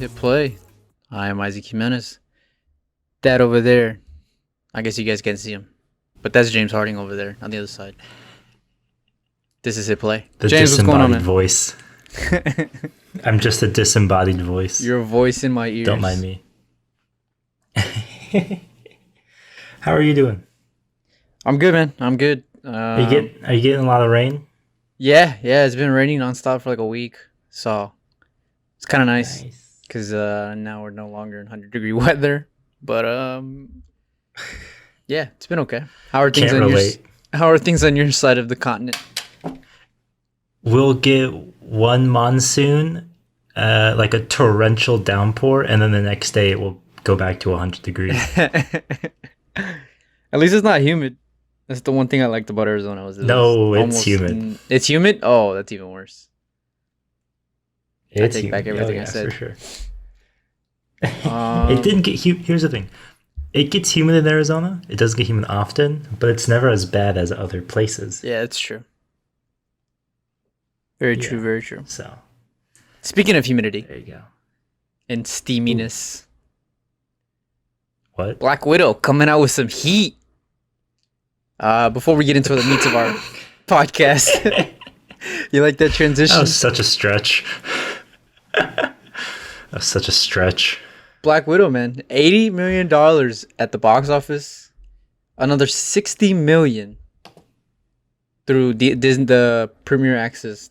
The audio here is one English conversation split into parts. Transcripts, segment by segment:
hit play. I am Isaac Jimenez. That over there, I guess you guys can't see him, but that's James Harding over there on the other side. This is hit play. The James, what's going on, man? voice. I'm just a disembodied voice. Your voice in my ears. Don't mind me. How are you doing? I'm good, man. I'm good. Are you getting a lot of rain? Yeah. It's been raining nonstop for like a week, so it's kind of nice because now we're no longer in 100-degree weather. But yeah, it's been okay. How are things on your side of the continent? We'll get one monsoon, like a torrential downpour, and then the next day it will go back to 100 degrees. At least it's not humid. That's the one thing I liked about Arizona. It's humid. It's humid? Oh, that's even worse. I take back everything I said. For sure. It didn't get humid. Here's the thing. It gets humid in Arizona. It doesn't get humid often, but it's never as bad as other places. Yeah, it's true. Very true. So, speaking of humidity, there you go. And steaminess. What? Black Widow coming out with some heat. Before we get into the meats of our podcast, you like that transition? That was such a stretch. Black Widow, man, $80 million at the box office, another $60 million through the Premier Access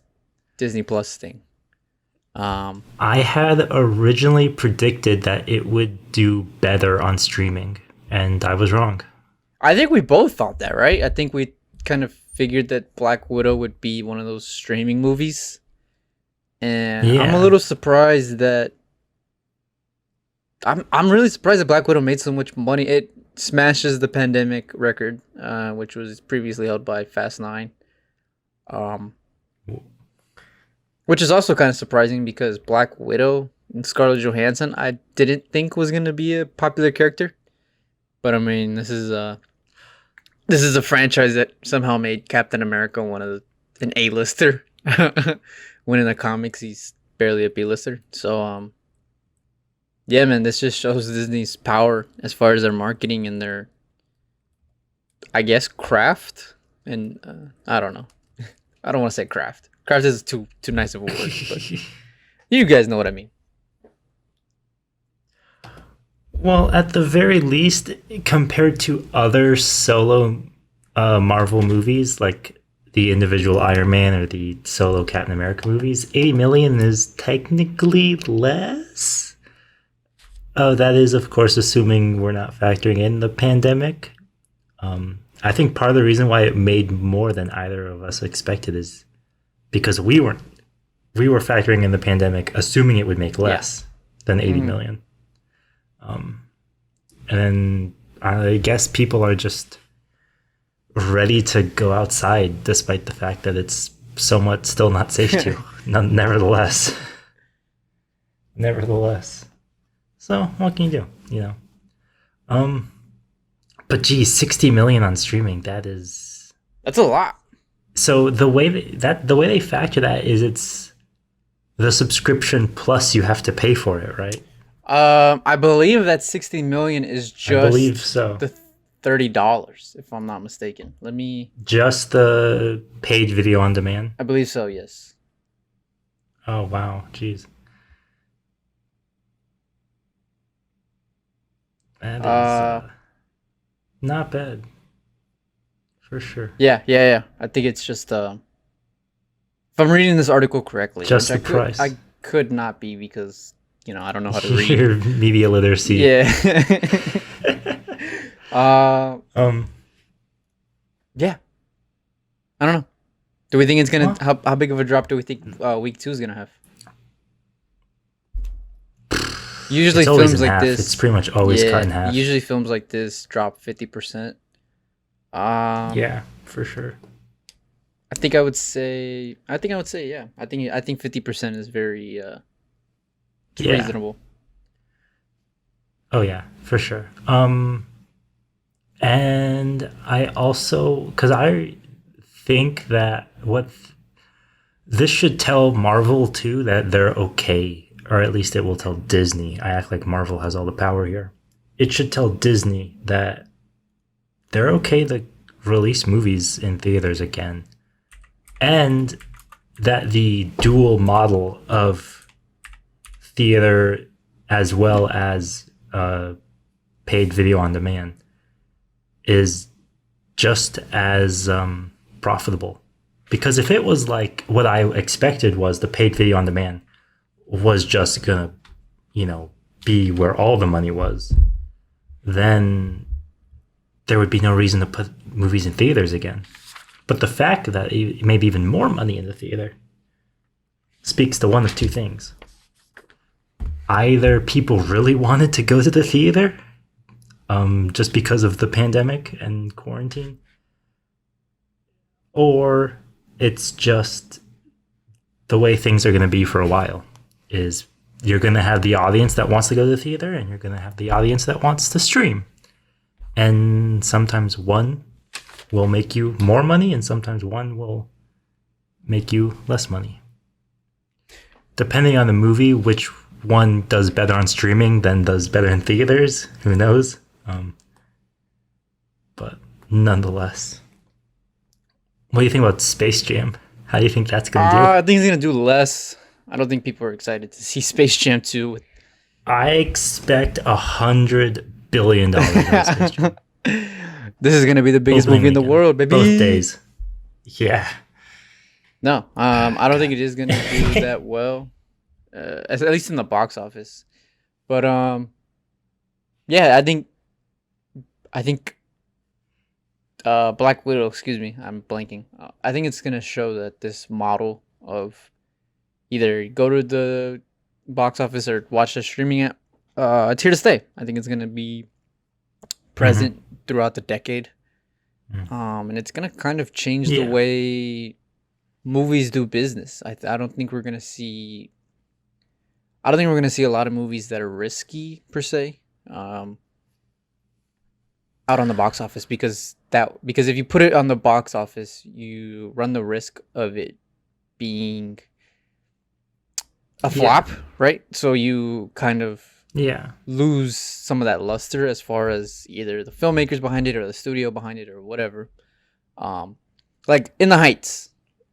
Disney Plus thing. I had originally predicted that it would do better on streaming, and I was wrong. I think we both thought that, right? I think we kind of figured that Black Widow would be one of those streaming movies. And yeah. I'm a little surprised that I'm really surprised that Black Widow made so much money. It smashes the pandemic record, which was previously held by Fast 9. Which is also kind of surprising because Black Widow and Scarlett Johansson I didn't think was going to be a popular character. But I mean, this is a franchise that somehow made Captain America an A-lister. When in the comics he's barely a B-lister. So yeah, man, this just shows Disney's power as far as their marketing and their, I guess, craft. And I don't know. I don't want to say craft. Craft is too nice of a word, but you guys know what I mean. Well, at the very least, compared to other solo Marvel movies, like the individual Iron Man or the solo Captain America movies, 80 million is technically less. Oh, that is, of course, assuming we're not factoring in the pandemic. I think part of the reason why it made more than either of us expected is because we were factoring in the pandemic, assuming it would make less than 80 million. And then I guess people are just ready to go outside despite the fact that it's somewhat still not safe to. Nevertheless. So what can you do? But geez, 60 million on streaming, that's a lot. So the way they factor that is it's the subscription plus you have to pay for it, right? I believe that 60 million is just the $30, if I'm not mistaken. Just the paid video on demand? I believe so, yes. Oh, wow. Jeez. That is not bad. For sure. Yeah. I think it's just if I'm reading this article correctly. Just the price. I could not be because I don't know how to read. Your media literacy. Yeah. Yeah. I don't know. Do we think it's gonna? How big of a drop do we think week 2 is gonna have? Usually films like this. It's pretty much always cut in half. Usually films like this drop 50%. Yeah, for sure. I think I would say yeah. I think 50% is very reasonable. Oh yeah, for sure. And I also, because I think that this should tell Marvel too that they're okay or at least it will tell Disney. I act like Marvel has all the power here. It should tell Disney that they're okay to release movies in theaters again, and that the dual model of theater as well as paid video on demand is just as profitable. Because if it was like what I expected was the paid video on demand was just gonna, be where all the money was, then there would be no reason to put movies in theaters again. But the fact that it made even more money in the theater speaks to one of two things. Either people really wanted to go to the theater just because of the pandemic and quarantine, or it's just the way things are going to be for a while. Is you're going to have the audience that wants to go to the theater, and you're going to have the audience that wants to stream. And sometimes one will make you more money, and sometimes one will make you less money. Depending on the movie, which one does better on streaming than does better in theaters, who knows? But nonetheless. What do you think about Space Jam? How do you think that's going to do? I think it's going to do less. I don't think people are excited to see Space Jam 2. I expect $100 billion in Space Jam. This is going to be the biggest movie in the world, baby. Both days. Yeah. No, I don't think it is going to do that well, at least in the box office. But yeah, I think Black Widow. Excuse me, I'm blanking. I think it's going to show that this model of either go to the box office or watch the streaming app, it's here to stay. I think it's going to be present throughout the decade, and it's going to kind of change the way movies do business. I don't think we're gonna see. I don't think we're gonna see a lot of movies that are risky per se, out on the box office because if you put it on the box office, you run the risk of it being a flop, right? So you kind of lose some of that luster as far as either the filmmakers behind it or the studio behind it or whatever. Like In the Heights.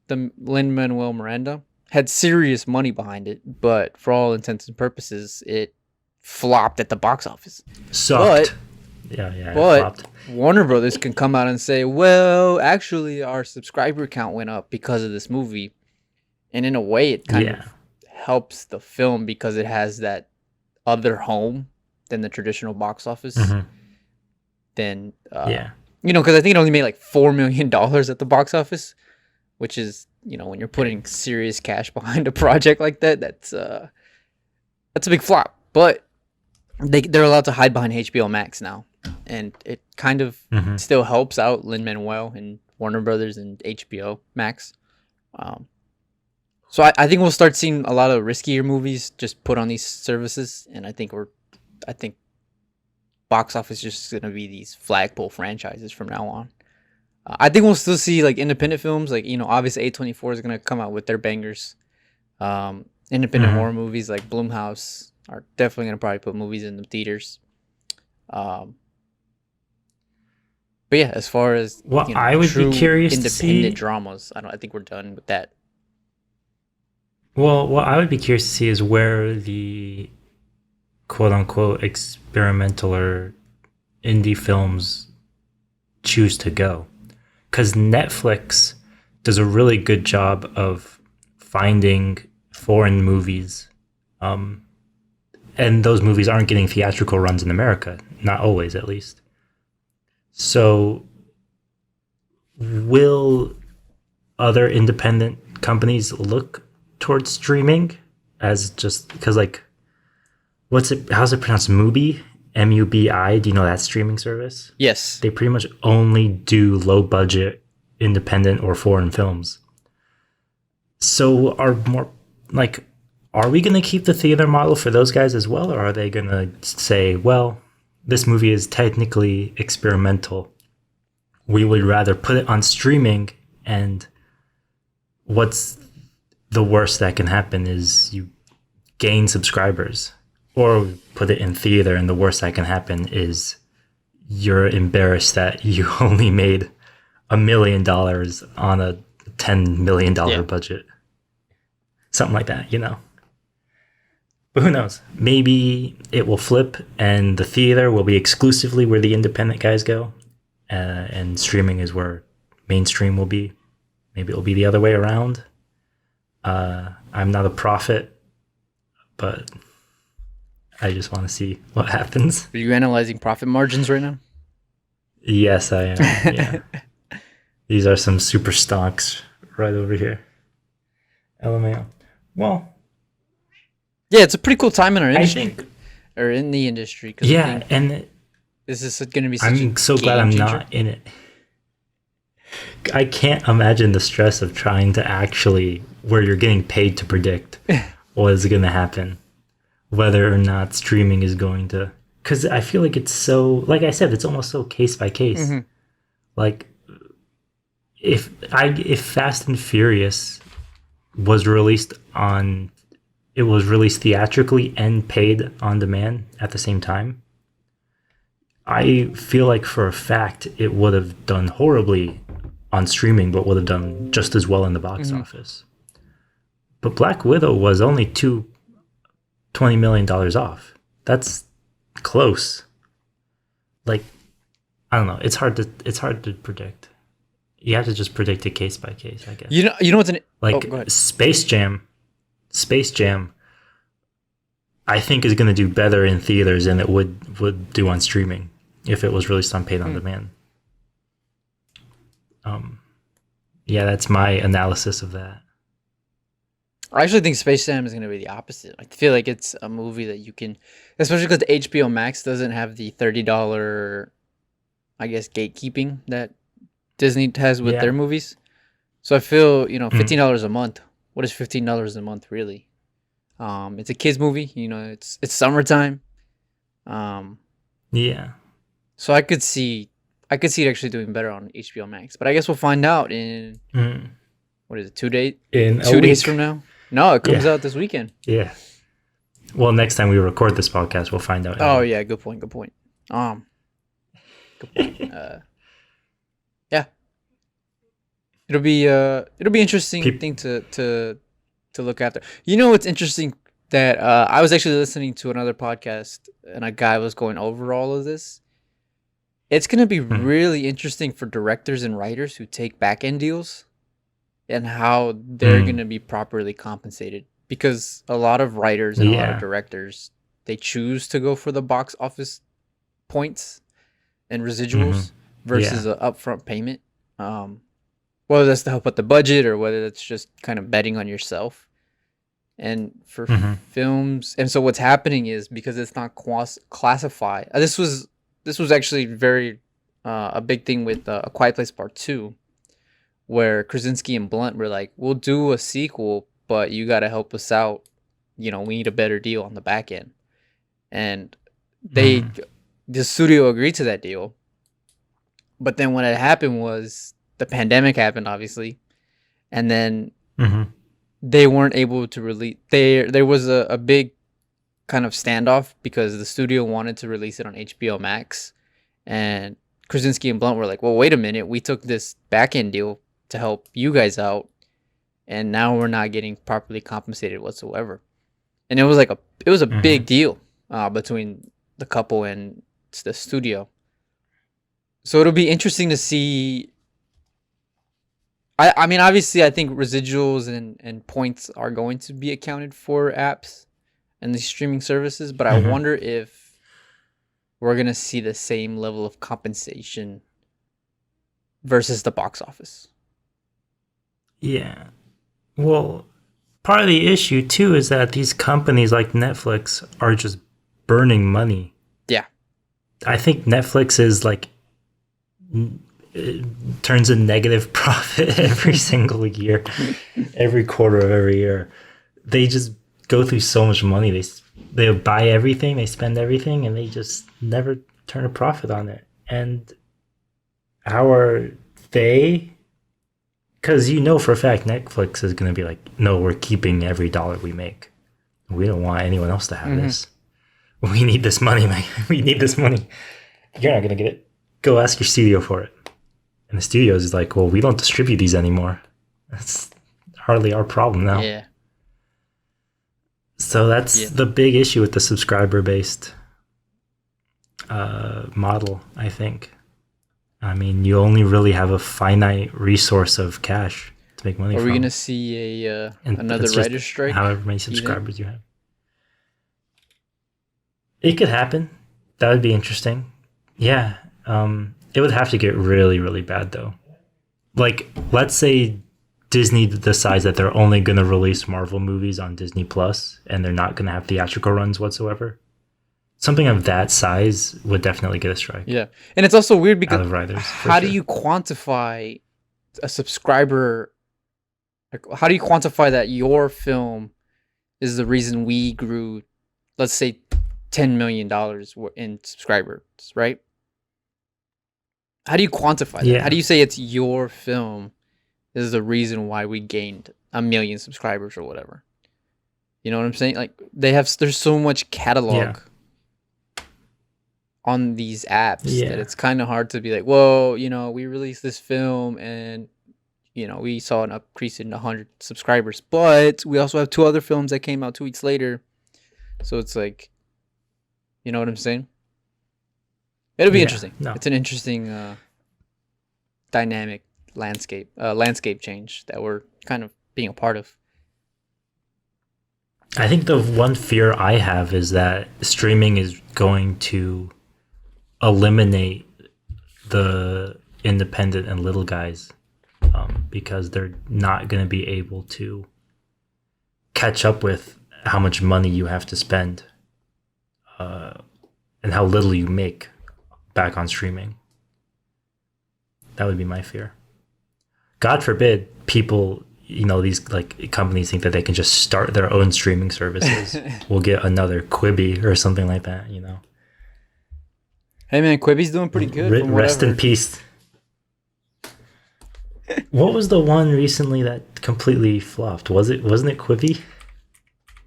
The Lin-Manuel Miranda had serious money behind it, but for all intents and purposes, it flopped at the box office. Sucked. But flopped. Warner Brothers can come out and say, well, actually, our subscriber count went up because of this movie. And in a way, it kind of helps the film because it has that other home than the traditional box office. Then, because I think it only made like $4 million at the box office. Which is, when you're putting serious cash behind a project like that, that's a big flop. But they're allowed to hide behind HBO Max now, and it kind of still helps out Lin-Manuel and Warner Brothers and HBO Max. So I think we'll start seeing a lot of riskier movies just put on these services, and I think box office is just gonna be these flagpole franchises from now on. I think we'll still see like independent films, like obviously A24 is gonna come out with their bangers. Independent horror movies like Blumhouse are definitely gonna probably put movies in the theaters. But yeah, as far as I would be curious independent to see dramas, I think we're done with that. Well, what I would be curious to see is where the quote unquote experimental or indie films choose to go. Because Netflix does a really good job of finding foreign movies, and those movies aren't getting theatrical runs in America, not always at least. So will other independent companies look towards streaming as just because how's it pronounced? Mubi? MUBI, do you know that streaming service? Yes. They pretty much only do low budget independent or foreign films. So are we going to keep the theater model for those guys as well? Or are they going to say, well, this movie is technically experimental. We would rather put it on streaming, and what's the worst that can happen is you gain subscribers. Or put it in theater, and the worst that can happen is you're embarrassed that you only made $1 million on a $10 million Yeah. budget. Something like that, you know. But who knows? Maybe it will flip and the theater will be exclusively where the independent guys go. And streaming is where mainstream will be. Maybe it'll be the other way around. I'm not a prophet, but I just want to see what happens. Are you analyzing profit margins right now? Yes, I am. Yeah. These are some super stocks right over here. LMAO. Well, yeah, it's a pretty cool time in our I industry, think. or in the industry. 'Cause I Yeah, think and this is going to be such I'm a so glad game I'm changer. not in it. I can't imagine the stress of trying to actually, where you're getting paid to predict what is going to happen, whether or not streaming is going to. Because I feel like it's so, like I said, it's almost so case by case. Mhm. Like, if Fast and Furious was released on, it was released theatrically and paid on demand at the same time, I feel like for a fact it would have done horribly on streaming, but would have done just as well in the box office. But Black Widow was only $20 million off. That's close. Like, I don't know. It's hard to predict. You have to just predict it case by case, I guess. You know what's an Like go ahead. Space Jam, I think is going to do better in theaters than it would do on streaming if it was released on paid on demand. Yeah, that's my analysis of that. I actually think Space Jam is going to be the opposite. I feel like it's a movie that you can, especially because HBO Max doesn't have the $30, I guess, gatekeeping that Disney has with Yeah. their movies. So I feel, $15 a month. What is $15 a month really? It's a kids movie. It's summertime. Yeah. So I could see it actually doing better on HBO Max. But I guess we'll find out in what is it? 2 days? In 2 days from now? No, it comes Yeah. out this weekend. Yeah. Well, next time we record this podcast, we'll find out. Oh yeah, good point. Good point. Yeah, it'll be interesting thing to look after. You know what's interesting that I was actually listening to another podcast and a guy was going over all of this. It's gonna be really interesting for directors and writers who take back end deals and how they're gonna be properly compensated, because a lot of writers and a lot of directors, they choose to go for the box office points and residuals versus an upfront payment. Whether that's to help with the budget or whether that's just kind of betting on yourself. And for films, and so what's happening is, because it's not classified. This was actually very a big thing with A Quiet Place Part 2, where Krasinski and Blunt were like, "We'll do a sequel, but you got to help us out. We need a better deal on the back end." And the studio agreed to that deal. But then what had happened was the pandemic happened, obviously, and then they weren't able to release. There was a big kind of standoff because the studio wanted to release it on HBO Max, and Krasinski and Blunt were like, "Well, wait a minute, we took this back end deal to help you guys out, and now we're not getting properly compensated whatsoever." And it was like a big deal between the couple and the studio. So it'll be interesting to see. I mean, obviously, I think residuals and points are going to be accounted for apps and the streaming services, but I wonder if we're going to see the same level of compensation versus the box office. Yeah. Well, part of the issue, too, is that these companies like Netflix are just burning money. Yeah. I think Netflix is like, it turns a negative profit every single year, every quarter of every year. They just go through so much money. They buy everything, they spend everything, and they just never turn a profit on it. And how are they? Because for a fact Netflix is going to be like, no, we're keeping every dollar we make. We don't want anyone else to have this. We need this money, man. We need this money. You're not going to get it. Go ask your studio for it. And the studio is like, well, we don't distribute these anymore. That's hardly our problem now. Yeah. So that's the big issue with the subscriber-based model, I think. I mean, you only really have a finite resource of cash to make money from. Are we going to see another writer's strike? However many subscribers you have. It could happen. That would be interesting. Yeah. It would have to get really, really bad, though. Like, let's say Disney decides that they're only going to release Marvel movies on Disney Plus, and they're not going to have theatrical runs whatsoever. Something of that size would definitely get a strike. Yeah. And it's also weird because out of writers, how do you quantify a subscriber? Like, how do you quantify that your film is the reason we grew, let's say, $10 million in subscribers, right? How do you quantify that? Yeah. How do you say it's your film is the reason why we gained 1 million subscribers or whatever? You know what I'm saying? Like, there's so much catalog on these apps that it's kind of hard to be like, whoa, you know, we released this film and, you know, we saw an increase in 100 subscribers, but we also have 2 other films that came out 2 weeks later. So it's like, you know what I'm saying? It'll be interesting. No. It's an interesting dynamic landscape change that we're kind of being a part of. I think the one fear I have is that streaming is going to eliminate the independent and little guys because they're not going to be able to catch up with how much money you have to spend and how little you make back on streaming. That would be my fear. God forbid people, you know, these like companies think that they can just start their own streaming services. We'll get another Quibi or something like that, you know. Hey man, Quibi's doing pretty good. Rest in peace. What was the one recently that completely flopped? Wasn't it Quibi?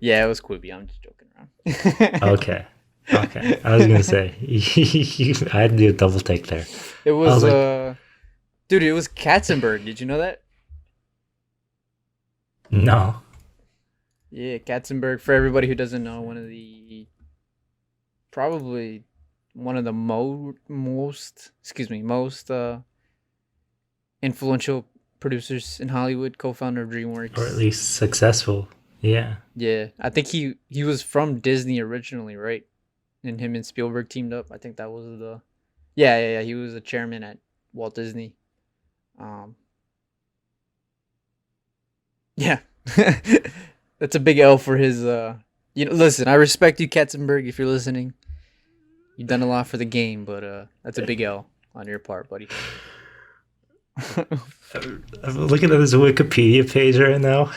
Yeah, it was Quibi. I'm just joking around. Okay. I was gonna say I had to do a double take there. It was dude, it was Katzenberg. Did you know that? No. Yeah, Katzenberg. For everybody who doesn't know, probably one of the most influential producers in Hollywood, co-founder of DreamWorks, or at least successful. Yeah. Yeah, I think he was from Disney originally, right? And him and Spielberg teamed up. I think that was the yeah. He was a chairman at Walt Disney. Yeah. That's a big L for his listen, I respect you, Katzenberg, if you're listening. You've done a lot for the game, but that's a big L on your part, buddy. I'm looking at this Wikipedia page right now.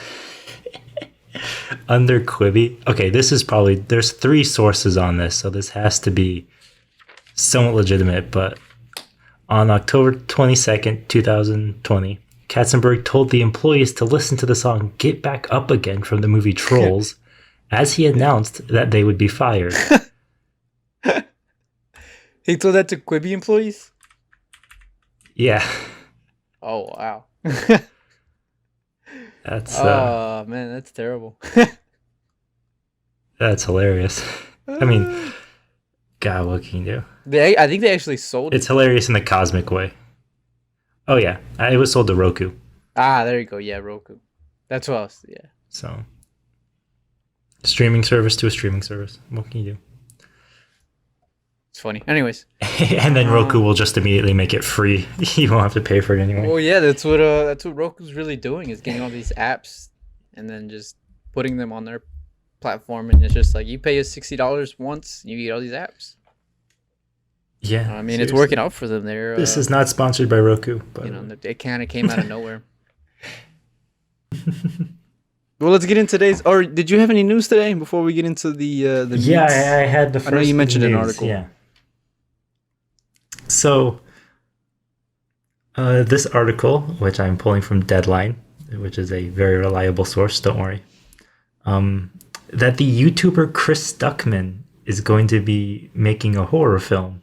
Under Quibi. Okay, there's 3 sources on this, so this has to be somewhat legitimate, but on October 22nd, 2020, Katzenberg told the employees to listen to the song Get Back Up Again from the movie Trolls as he announced that they would be fired. He told that to Quibi employees? Yeah. Oh, wow. That's oh, man, that's terrible. That's hilarious. I mean, God, what can you do? I think they actually sold it. It's hilarious in the cosmic way. Oh, yeah. It was sold to Roku. Ah, there you go. Yeah, Roku. That's what else. Yeah. So, streaming service to a streaming service. What can you do? It's funny. Anyways. And then Roku will just immediately make it free. You won't have to pay for it anymore. Well, yeah, that's what Roku's really doing, is getting all these apps and then just putting them on their platform, and it's just like, you pay us $60 once, you get all these apps. Yeah. I mean, seriously. It's working out for them there. This is not sponsored by Roku, but it kind of came out of nowhere. Well, let's get into today's. Or did you have any news today before we get into the Yeah, I had the first. I know you mentioned news, an article. Yeah. So, this article, which I'm pulling from Deadline, which is a very reliable source, don't worry, that the YouTuber Chris Stuckman is going to be making a horror film,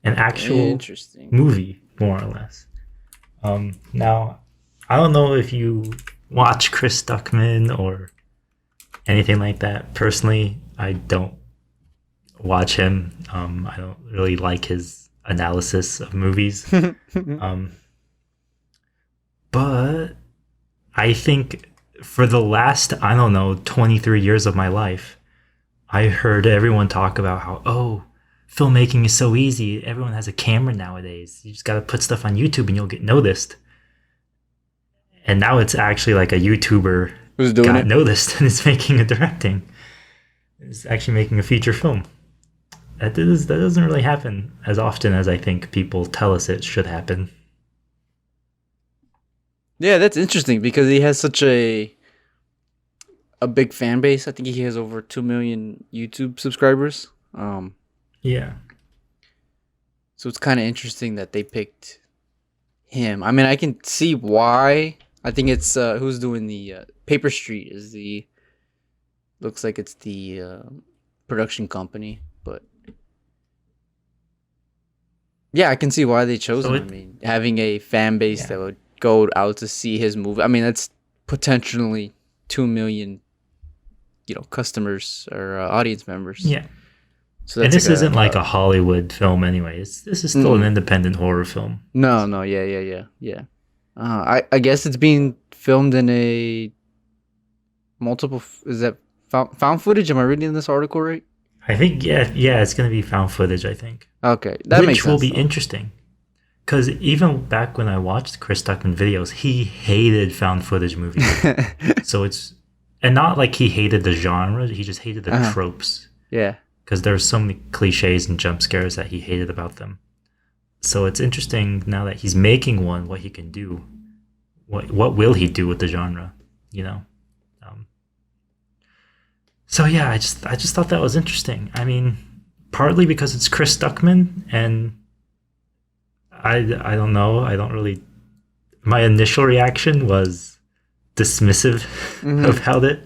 an actual Interesting. movie, more or less. Now, I don't know if you watch Chris Stuckman or anything like that. Personally, I don't watch him. I don't really like his analysis of movies. But I think for the last, I don't know, 23 years of my life, I heard everyone talk about how, oh, filmmaking is so easy. Everyone has a camera nowadays. You just got to put stuff on YouTube and you'll get noticed. And now it's actually like a YouTuber Who's doing got it? noticed and is making a directing. Is actually making a feature film. That doesn't really happen as often as I think people tell us it should happen. Yeah, that's interesting because he has such a big fan base. I think he has over 2 million YouTube subscribers. Yeah. So it's kind of interesting that they picked him. I mean, I can see why. I think it's who's doing the Paper Street is the looks like it's the production company, but yeah, I can see why they chose him. I mean, having a fan base that would go out to see his movie. I mean, that's potentially 2 million, customers or audience members. Yeah. So And that's this isn't like a Hollywood film anyway. This is still an independent horror film. No, yeah. I guess it's being filmed in a multiple. Is that found footage? Am I reading this article right? I think it's going to be found footage. I think, Okay, that makes which sense. will be though. interesting. Because even back when I watched Chris Stuckman videos, he hated found footage movies. So and not like he hated the genre; he just hated the tropes. Yeah. Because there's so many cliches and jump scares that he hated about them. So it's interesting now that he's making one, what he can do. What will he do with the genre? So yeah, I just thought that was interesting. I mean, partly because it's Chris Stuckman, and I don't know. I don't really. My initial reaction was dismissive of how that,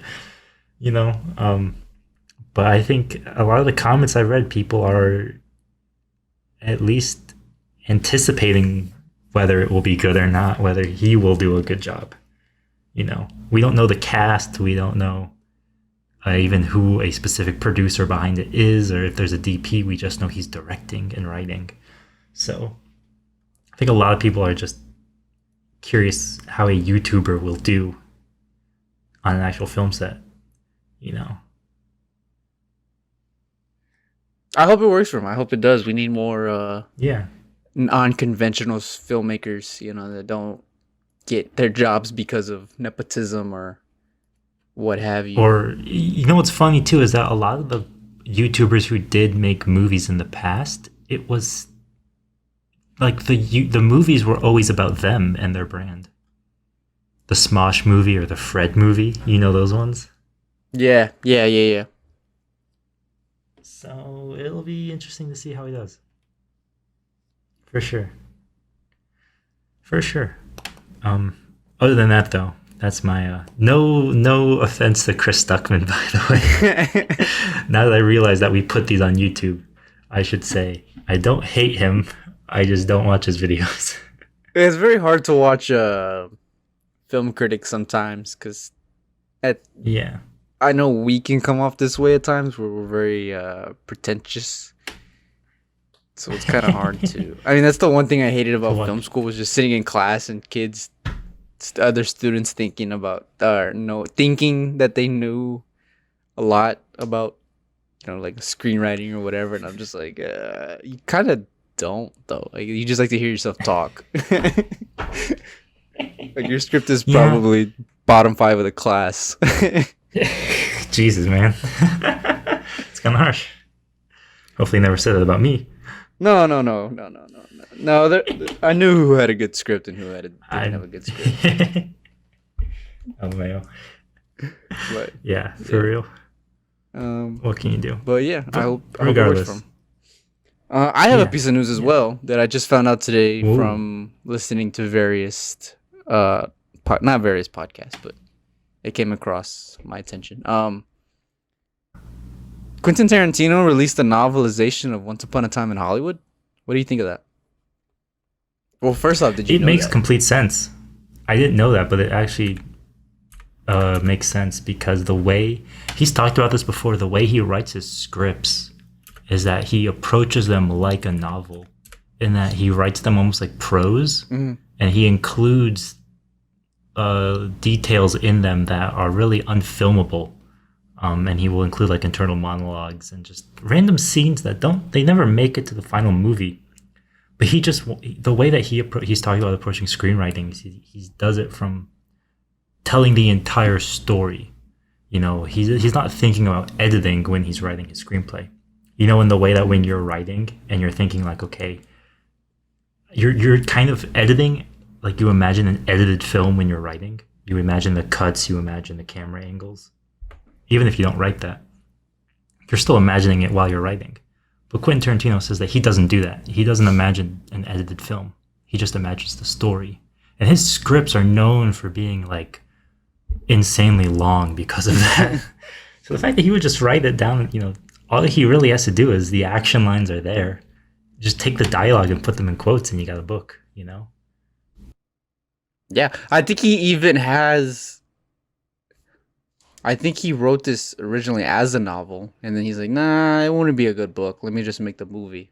But I think a lot of the comments I read, people are at least anticipating whether it will be good or not, whether he will do a good job. We don't know the cast. We don't know even who a specific producer behind it is, or if there's a DP. We just know he's directing and writing. So I think a lot of people are just curious how a YouTuber will do on an actual film set. I hope it works for him. I hope it does. We need more Yeah. non-conventional filmmakers, that don't get their jobs because of nepotism or what have you. Or what's funny too is that a lot of the YouTubers who did make movies in the past, it was like the movies were always about them and their brand. The Smosh movie or the Fred movie, those ones. Yeah. So it'll be interesting to see how he does. For sure. Other than that, though, that's my no offense to Chris Stuckman, by the way. Now that I realize that we put these on YouTube, I should say I don't hate him. I just don't watch his videos. It's very hard to watch film critics sometimes because I know we can come off this way at times where we're very pretentious. So it's kind of hard to. I mean, that's the one thing I hated about film school was just sitting in class and kids, other students thinking thinking that they knew a lot about, like screenwriting or whatever. And I'm just like, you kind of don't though. Like you just like to hear yourself talk. Like your script is probably bottom 5 of the class. Jesus, man. It's kind of harsh. Hopefully, you never said that about me. No. I knew who had a good script and who didn't have a good script. Oh, man. But yeah, for real. What can you do? But yeah, I hope regardless. it works for him. I have a piece of news as well that I just found out today from listening to various, not various podcasts, but it came across my attention. Quentin Tarantino released a novelization of Once Upon a Time in Hollywood. What do you think of that? Well, first off, did you It know makes that? complete sense. I didn't know that, but it actually makes sense because the way he's talked about this before, the way he writes his scripts is that he approaches them like a novel, in that he writes them almost like prose, Mhm. and he includes details in them that are really unfilmable. And he will include like internal monologues and just random scenes that they never make it to the final movie. But the way that he's talking about approaching screenwriting, he does it from telling the entire story. You know, he's not thinking about editing when he's writing his screenplay. You know, in the way that when you're writing and you're thinking like, okay, you're kind of editing, like you imagine an edited film when you're writing. You imagine the cuts, you imagine the camera angles. Even if you don't write that, you're still imagining it while you're writing. But Quentin Tarantino says that he doesn't do that. He doesn't imagine an edited film. He just imagines the story. And his scripts are known for being like insanely long because of that. So the fact that he would just write it down, you know, all he really has to do is the action lines are there. Just take the dialogue and put them in quotes and you got a book, you know? Yeah, I think he even has. I think he wrote this originally as a novel, and then he's like, "Nah, it wouldn't be a good book. Let me just make the movie."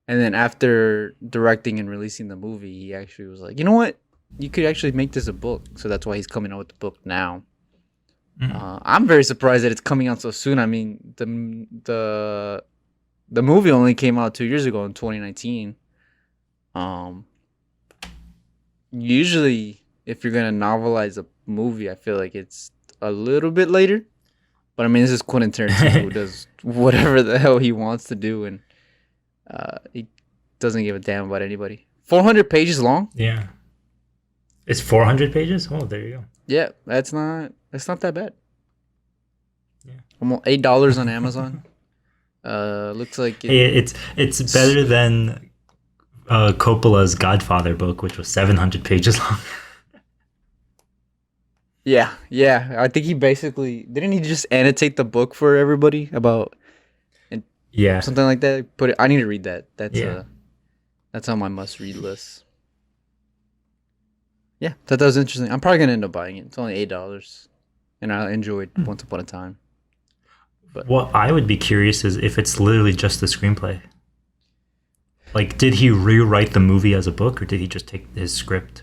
And then after directing and releasing the movie, he actually was like, "You know what? You could actually make this a book." So that's why he's coming out with the book now. I'm very surprised that it's coming out so soon. I mean, the movie only came out 2 years ago in 2019. Usually, if you're gonna novelize a movie, I feel like it's a little bit later. But I mean, this is Quentin Tarantino who does whatever the hell he wants to do, and he doesn't give a damn about anybody. 400 pages long. Yeah. It's 400 pages? Oh, there you go. Yeah, that's not that bad. Yeah. Almost $8 on Amazon. Looks like Hey, it's better than Coppola's Godfather book, which was 700 pages long. Yeah. I think he basically didn't he just annotate the book for everybody about Yeah. something like that. Put it. I need to read that. Yeah. That's on my must read list. Yeah, that was interesting. I'm probably gonna end up buying it. It's only $8, and I enjoyed Once Upon a Time. But What I would be curious is if it's literally just the screenplay. Like, did he rewrite the movie as a book, or did he just take his script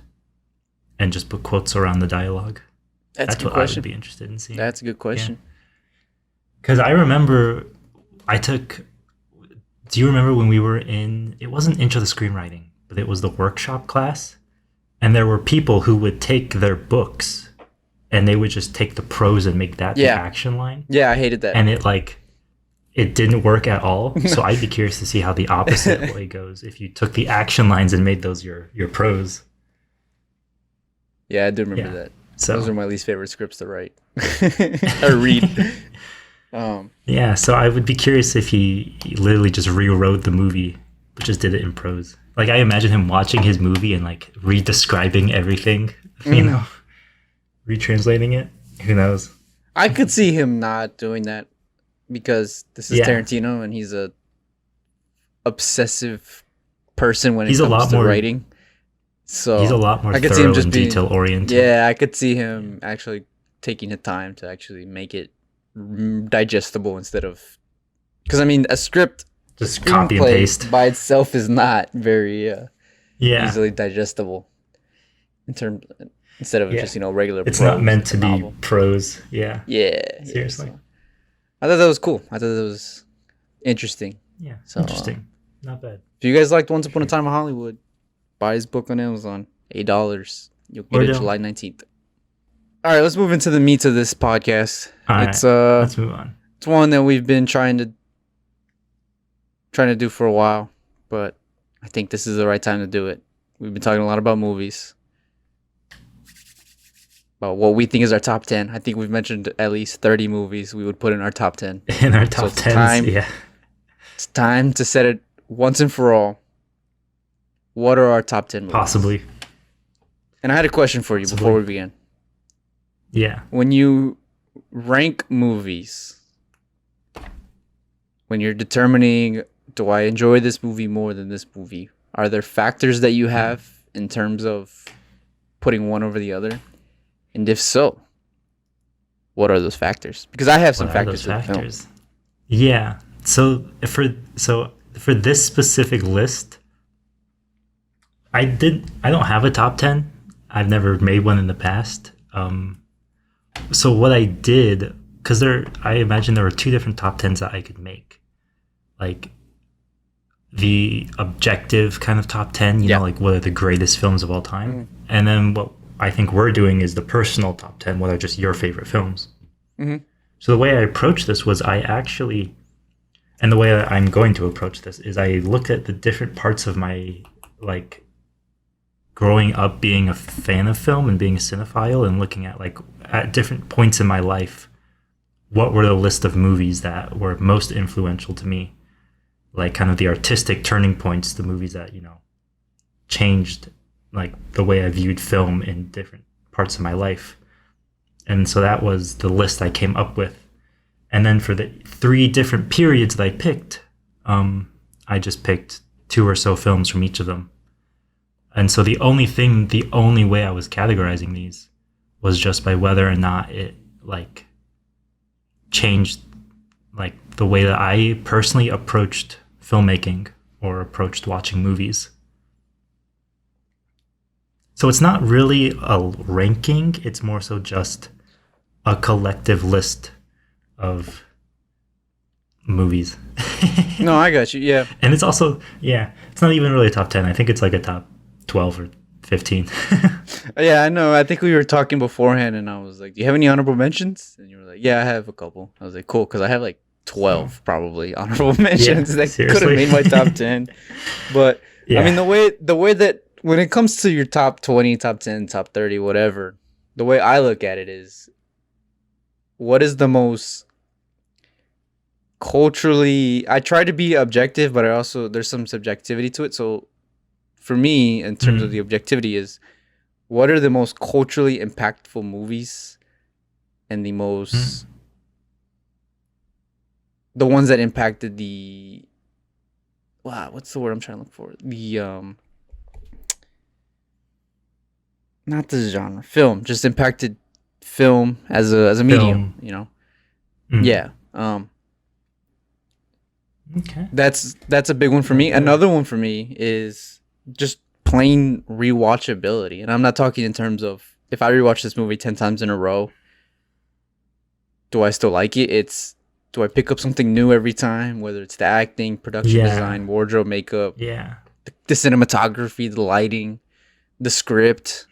and just put quotes around the dialogue? that's a good what question. I would be interested in seeing. That's a good question. Because I remember do you remember when we were it wasn't Intro to Screenwriting, but it was the workshop class? And there were people who would take their books and they would just take the prose and make that the action line. Yeah, I hated that. And it didn't work at all. So I'd be curious to see how the opposite way goes if you took the action lines and made those your prose. Yeah, I do remember that. So those are my least favorite scripts to write or read. Yeah, so I would be curious if he literally just rewrote the movie, but just did it in prose. Like, I imagine him watching his movie and like redescribing everything, you know, retranslating it. Who knows? I could see him not doing that because this is Tarantino and he's a obsessive person when it comes to writing. So he's a lot more I could see him just being detail oriented. Yeah, I could see him actually taking the time to actually make it digestible instead of, because I mean, a script just copy and paste by itself is not very easily digestible instead of just regular. It's not meant to be prose. Yeah. Seriously. So I thought that was cool. I thought that was interesting. Yeah. So, interesting. Not bad. If you guys liked Once Upon a Time in Hollywood, buy his book on Amazon. $8. You'll get it July 19th. All right, let's move into the meat of this podcast. Let's move on. It's one that we've been trying to do for a while, but I think this is the right time to do it. We've been talking a lot about movies, about what we think is our top 10. I think we've mentioned at least 30 movies we would put in our top 10. In our top 10, It's time to set it once and for all. What are our top 10 movies? Possibly. And I had a question for you before we begin. Yeah. When you rank movies, when you're determining, do I enjoy this movie more than this movie? Are there factors that you have in terms of putting one over the other? And if so, what are those factors? Because I have some What are factors those to the film. factors? Yeah. So for this specific list, I don't have a top 10. I've never made one in the past. So what I did, because I imagine there were two different top 10s that I could make. Like the objective kind of top 10, you Yeah. know, like what are the greatest films of all time? And then what I think we're doing is the personal top 10, what are just your favorite films. Mhm. So the way I approached this was and the way that I'm going to approach this is I looked at the different parts of my, like, growing up being a fan of film and being a cinephile, and looking at, like, at different points in my life, what were the list of movies that were most influential to me, like kind of the artistic turning points, the movies that, you know, changed like the way I viewed film in different parts of my life. And so that was the list I came up with. And then for the 3 different periods that I picked, I just picked 2 or so films from each of them. And so the only way I was categorizing these was just by whether or not it, like, changed, like, the way that I personally approached filmmaking or approached watching movies. So it's not really a ranking, it's more so just a collective list of movies. No, I got you. Yeah. And it's also, yeah, it's not even really a top 10. I think it's like a top 12 or 15. Yeah, I know. I think we were talking beforehand, and I was like, "Do you have any honorable mentions?" And you were like, "Yeah, I have a couple." I was like, "Cool," because I have like 12 probably honorable mentions that could have seriously. made my top 10. But Yeah. I mean, the way that when it comes to your top 20, top 10, top 30, whatever, the way I look at it is, what is the most culturally? I try to be objective, but I also there's some subjectivity to it. So for me, in terms of the objectivity, is what are the most culturally impactful movies and the most the ones that impacted the what's the word I'm trying to look for? The not the genre, film, just impacted film as a medium, you know. Yeah. Okay. That's a big one for me. Another one for me is just plain rewatchability. And I'm not talking in terms of if I rewatch this movie 10 times in a row, do I still like it? It's do I pick up something new every time, whether it's the acting, production design, wardrobe, makeup, the cinematography, the lighting, the script.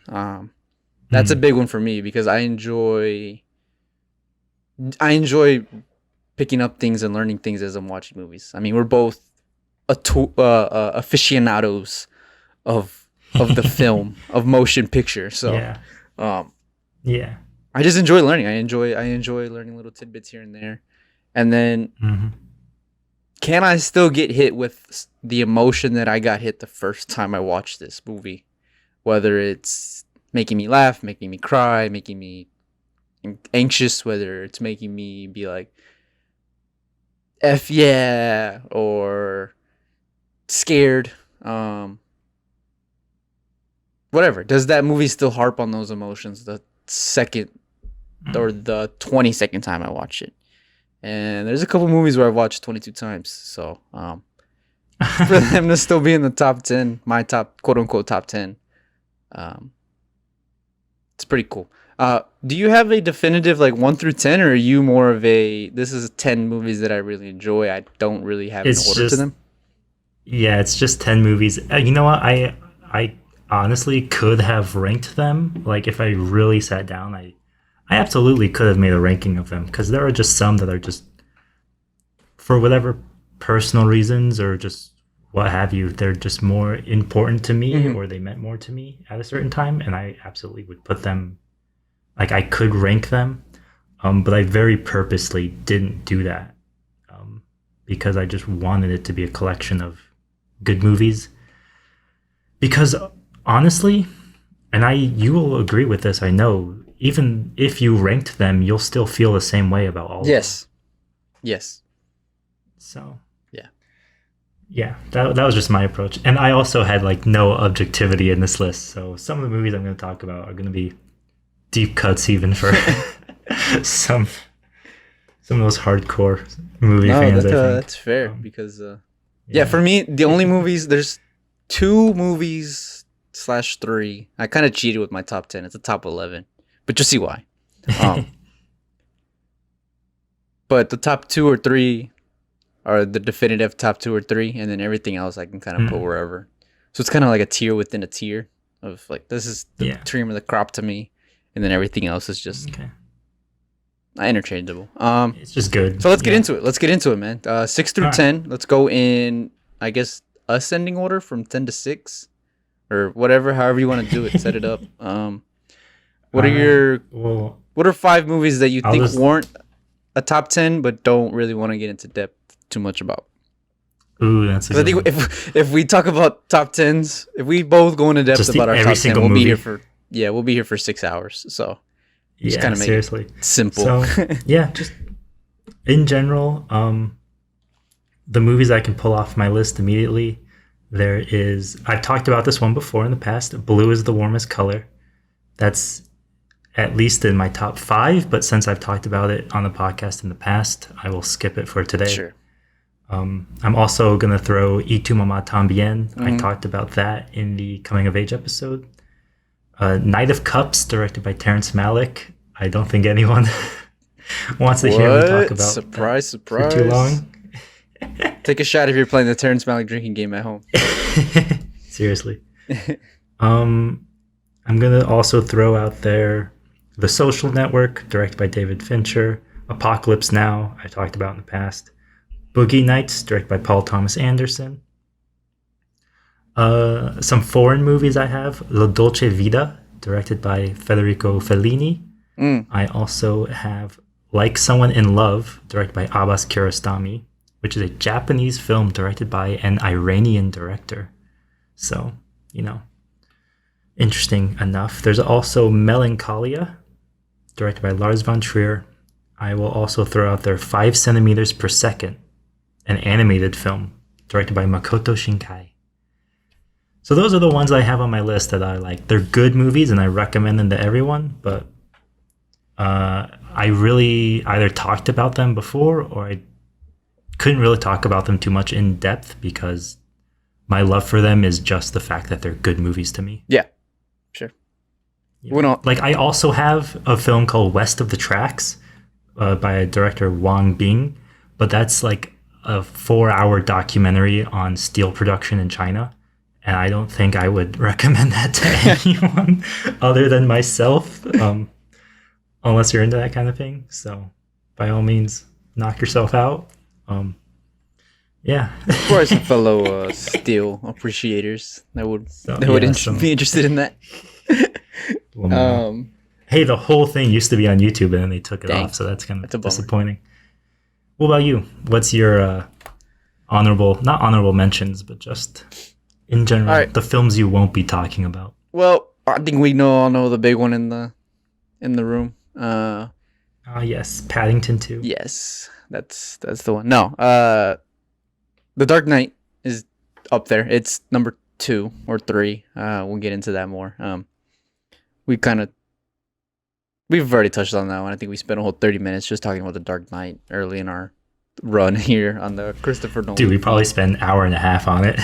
That's a big one for me because I enjoy picking up things and learning things as I'm watching movies. I mean, we're both aficionados of the film, of motion picture. So, I just enjoy learning. I enjoy learning little tidbits here and there. And then, can I still get hit with the emotion that I got hit the first time I watched this movie? Whether it's making me laugh, making me cry, making me anxious, whether it's making me be like, F yeah, or scared, whatever. Does that movie still harp on those emotions the second or the 22nd time I watch it? And there's a couple movies where I've watched 22 times. So for them to still be in the top 10, my top, quote unquote, top 10, it's pretty cool. Do you have a definitive like 1 through 10, or are you more of a this is 10 movies that I really enjoy? I don't really have an order to them. Yeah, it's just 10 movies. You know what? I honestly could have ranked them. Like if I really sat down, I absolutely could have made a ranking of them because there are just some that are just for whatever personal reasons or just what have you, they're just more important to me or they meant more to me at a certain time, and I absolutely would put them. Like I could rank them, but I very purposely didn't do that because I just wanted it to be a collection of good movies. Because honestly, and you will agree with this, I know, even if you ranked them, you'll still feel the same way about all of them. Yes. So Yeah. yeah, that was just my approach. And I also had like no objectivity in this list. So some of the movies I'm going to talk about are going to be deep cuts even for some of those hardcore movie No, fans, I think. that's fair because Yeah. for me the only movies there's 2 movies / 3. I kind of cheated with my top 10. It's a top 11, but you'll see why. But the top 2 or 3 are the definitive top 2 or 3, and then everything else I can kind of put wherever. So it's kind of like a tier within a tier of like this is the cream of the crop to me, and then everything else is just interchangeable. It's just good. So let's get into it. Let's get into it, man. 6 through 10. Let's go in, I guess, ascending order from 10 to 6, or whatever, however you want to do it. Set it up. What are 5 movies that you think weren't a top 10, but don't really want to get into depth too much about? Ooh, that's a good one. I think if we talk about top 10s, if we both go into depth Just about our every top 10, single we'll be movie. here for 6 hours. So just Yeah, kind of make seriously. it simple. So yeah, just in general, the movies I can pull off my list immediately. I've talked about this one before in the past. Blue is the warmest color. That's at least in my top 5, but since I've talked about it on the podcast in the past, I will skip it for today. Sure. I'm also going to throw Y tu mamá también. I talked about that in the coming of age episode. Knight of Cups, directed by Terrence Malick. I don't think anyone wants to hear me talk about surprise for too long. Take a shot if you're playing the Terrence Malick drinking game at home. Seriously. I'm going to also throw out there The Social Network, directed by David Fincher. Apocalypse Now, I talked about in the past. Boogie Nights, directed by Paul Thomas Anderson. Some foreign movies I have. La Dolce Vita, directed by Federico Fellini. I also have Like Someone in Love, directed by Abbas Kiarostami, which is a Japanese film directed by an Iranian director. So, interesting enough. There's also Melancholia, directed by Lars von Trier. I will also throw out there 5 centimeters per second, an animated film directed by Makoto Shinkai. So those are the ones I have on my list that are like, they're good movies and I recommend them to everyone, but I really either talked about them before or I couldn't really talk about them too much in depth because my love for them is just the fact that they're good movies to me. Yeah, sure. Like I also have a film called West of the Tracks by director Wang Bing, but that's like a 4-hour documentary on steel production in China. And I don't think I would recommend that to anyone other than myself, unless you're into that kind of thing. So by all means, knock yourself out. Yeah. Of course, fellow steel appreciators that would be interested in that. Hey, the whole thing used to be on YouTube and then they took it off, so that's kind of disappointing. What about you? What's your not honorable mentions, but just in general, the films you won't be talking about? Well, I think we all know the big one in the room. Yes, Paddington 2. Yes, that's the one. No, The Dark Knight is up there. It's number 2 or 3. We'll get into that more. We've already touched on that one. I think we spent a whole 30 minutes just talking about The Dark Knight early in our run here on the Christopher Nolan. Dude, we probably spent an hour and a half on it.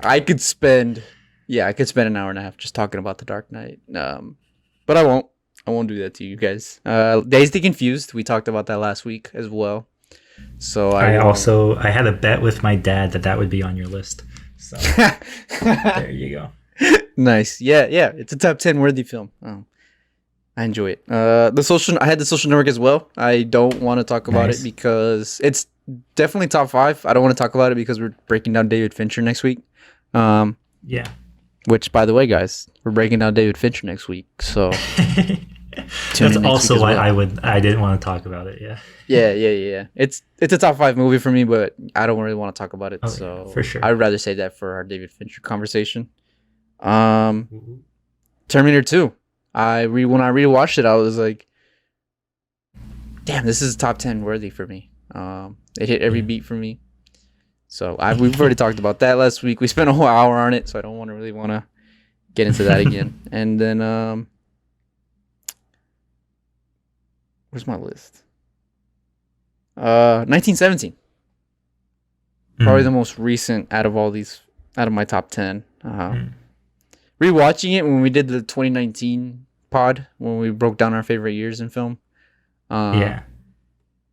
I could spend an hour and a half just talking about The Dark Knight. But I won't. I won't do that to you guys. Dazed and Confused. We talked about that last week as well. So I had a bet with my dad that would be on your list. So there you go. Nice. Yeah. It's a top 10 worthy film. I enjoy it. I had The Social Network as well. I don't want to talk about it because it's definitely top 5. I don't want to talk about it because we're breaking down David Fincher next week. Yeah. Which, by the way, guys, we're breaking down David Fincher next week. So that's also why I didn't want to talk about it. Yeah. Yeah. It's a top 5 movie for me, but I don't really want to talk about it. So for sure, I'd rather save that for our David Fincher conversation. Terminator 2. When I rewatched it, I was like, damn, this is top 10 worthy for me. It hit every Yeah. beat for me. So we've already talked about that last week. We spent a whole hour on it, so I don't want to get into that again. And then where's my list? 1917. Probably the most recent out of all these, out of my top 10. Rewatching it when we did the 2019 pod, when we broke down our favorite years in film. Yeah.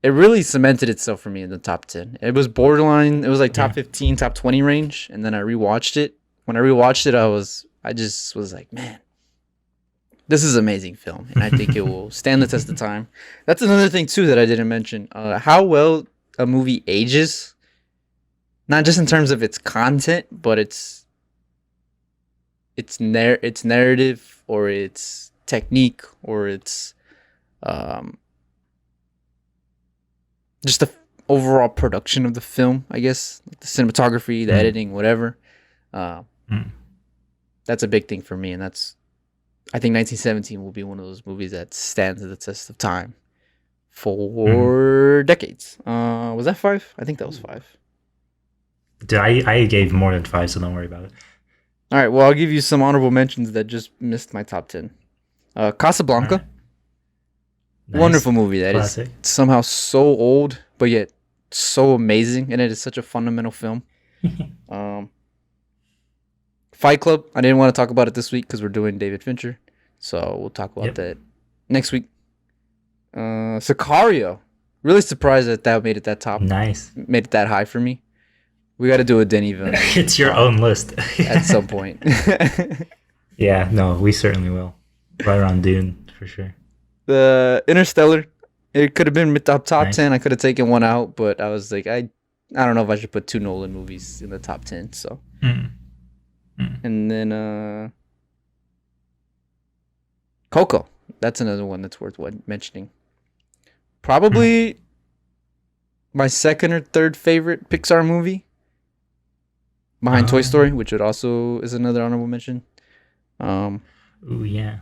It really cemented itself for me in the top 10. It was borderline. It was like top Yeah. 15, top 20 range. And then I rewatched it. When I rewatched it, I just was like, man, this is an amazing film. And I think it will stand the test of time. That's another thing, too, that I didn't mention. How well a movie ages, not just in terms of its content, but its narrative or its technique or its just the overall production of the film, I guess, like the cinematography, the editing, whatever. That's a big thing for me, and I think 1917 will be one of those movies that stands the test of time for decades. Was that 5? I think that was 5. I gave more than 5, so don't worry about it. All right, well, I'll give you some honorable mentions that just missed my top 10. Casablanca. Right. Nice. Wonderful movie that Classic. is somehow so old, but yet so amazing, and it is such a fundamental film. Fight Club. I didn't want to talk about it this week because we're doing David Fincher, so we'll talk about that next week. Sicario. Really surprised that made it that top. Nice. Made it that high for me. We got to do a Denis Villeneuve It's your own list. at some point. Yeah, no, we certainly will. Right around Dune, for sure. The Interstellar. It could have been top Nice. 10. I could have taken one out, but I was like, I don't know if I should put 2 Nolan movies in the top 10. So, and then Coco. That's another one that's worth mentioning. Probably my second or third favorite Pixar movie, behind Toy Story, which would also is another honorable mention. Ooh, yeah.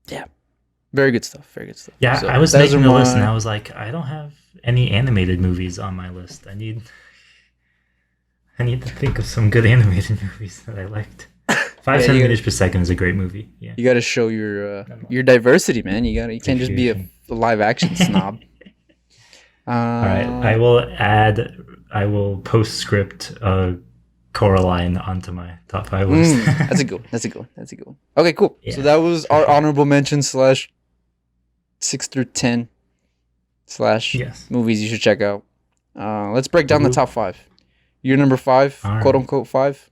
Yeah, very good stuff. Very good stuff. Yeah, So I was those making are a list and my- I was like, I don't have any animated movies on my list. I need to think of some good animated movies that I liked. 5 Yeah, centimeters per second is a great movie. Yeah. You got to show your diversity, man. You can't just be a live action snob. All right, I will postscript Coraline onto my top 5 list. That's a good one. Okay, cool. Yeah, so that was our honorable mention / 6 through 10 / Yes. movies you should check out. Let's break down the top 5. Your number 5, All right. quote unquote 5.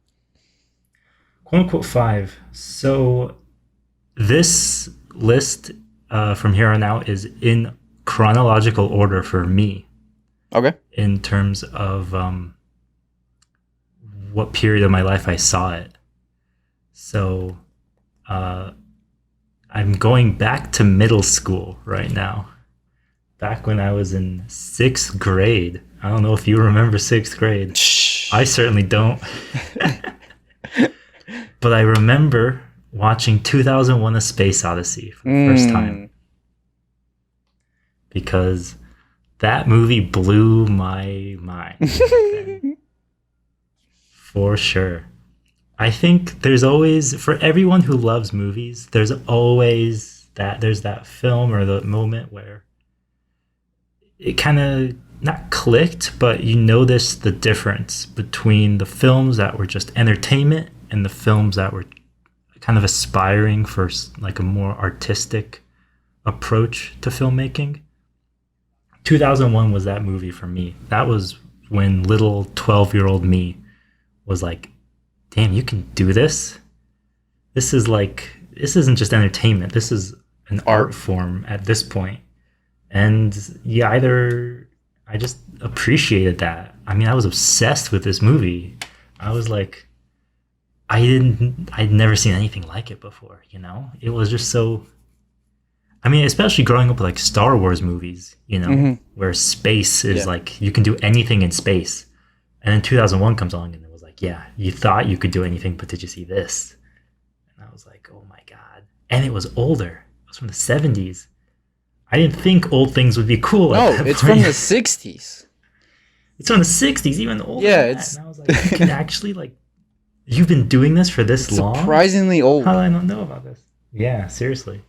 Quote unquote 5. So this list from here on out is in chronological order for me Okay. in terms of what period of my life I saw it. So I'm going back to middle school right now. Back when I was in 6th grade. I don't know if you remember 6th grade. I certainly don't. But I remember watching 2001: A Space Odyssey for the first time. Because that movie blew my mind. back then. For sure. I think there's always, for everyone who loves movies, there's that film or the moment where it kind of not clicked, but you notice the difference between the films that were just entertainment and the films that were kind of aspiring for like a more artistic approach to filmmaking. 2001 was that movie for me. That was when little 12-year-old me was like, damn, you can do this? This isn't just entertainment. This is an art form at this point. And yeah, I just appreciated that. I mean, I was obsessed with this movie. I was like, I'd never seen anything like it before, you know? It was just so, I mean, especially growing up with like Star Wars movies, you know, where space is like, you can do anything in space. And then 2001 comes along and it was like, yeah, you thought you could do anything, but did you see this? And I was like, oh my God. And it was older. It was from the 70s. I didn't think old things would be cool. No, At that it's point. from the '60s. It's from the '60s, even older. Yeah, than that. it's And I was like, you can actually like, you've been doing this for this long. surprisingly old. How did I not know about this? Yeah, seriously,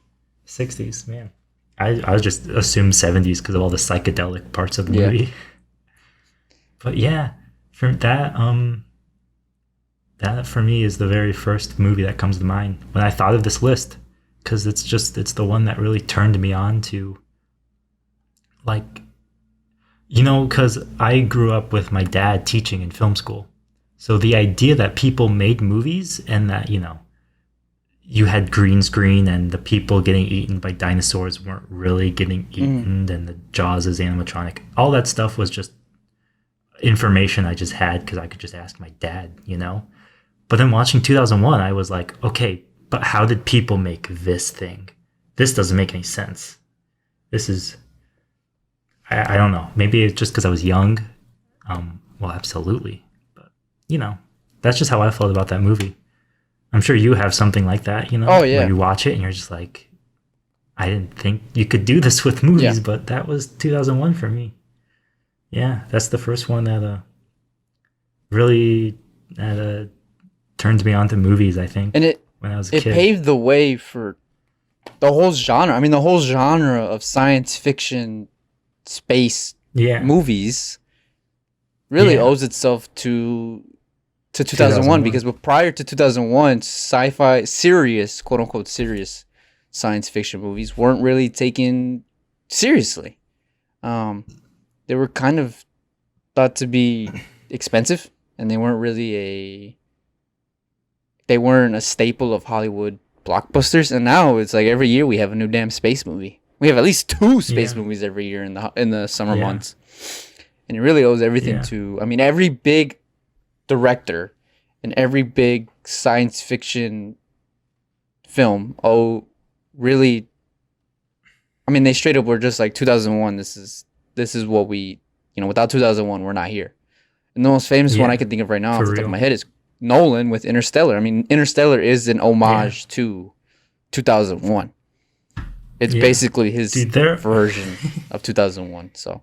'60s, man. I just assumed '70s because of all the psychedelic parts of the Yeah. movie. But yeah, from that for me is the very first movie that comes to mind when I thought of this list, because it's the one that really turned me on to, like, because I grew up with my dad teaching in film school. So the idea that people made movies and that, you had green screen and the people getting eaten by dinosaurs weren't really getting eaten and the Jaws is animatronic, all that stuff was just information I just had because I could just ask my dad. But then watching 2001, I was like, okay, but how did people make this thing? This doesn't make any sense. This is, I don't know. Maybe it's just because I was young. Well, absolutely. But, that's just how I felt about that movie. I'm sure you have something like that, Oh, yeah. where you watch it and you're just like, I didn't think you could do this with movies, Yeah. but that was 2001 for me. Yeah, that's the first one that really turned me on to movies, I think, And when I was a it kid. paved the way for the whole genre. I mean, the whole genre of science fiction space Yeah. movies really Yeah. owes itself to 2001 because prior to 2001, sci-fi serious, quote unquote serious science fiction movies weren't really taken seriously. They were kind of thought to be expensive, and they weren't a staple of Hollywood blockbusters. And now it's like every year we have a new damn space movie. We have at least 2 space Yeah. movies every year in the summer Yeah. months. And it really owes everything Yeah. to, I mean, every big director and every big science fiction film really, I mean, they straight up were just like 2001. This is what we, without 2001, we're not here. And the most famous one Yeah, I can think of right now off for the top of real. my head is Nolan with Interstellar. I mean, Interstellar is an homage to 2001. It's Yeah. basically his Dude, there- version of 2001. So,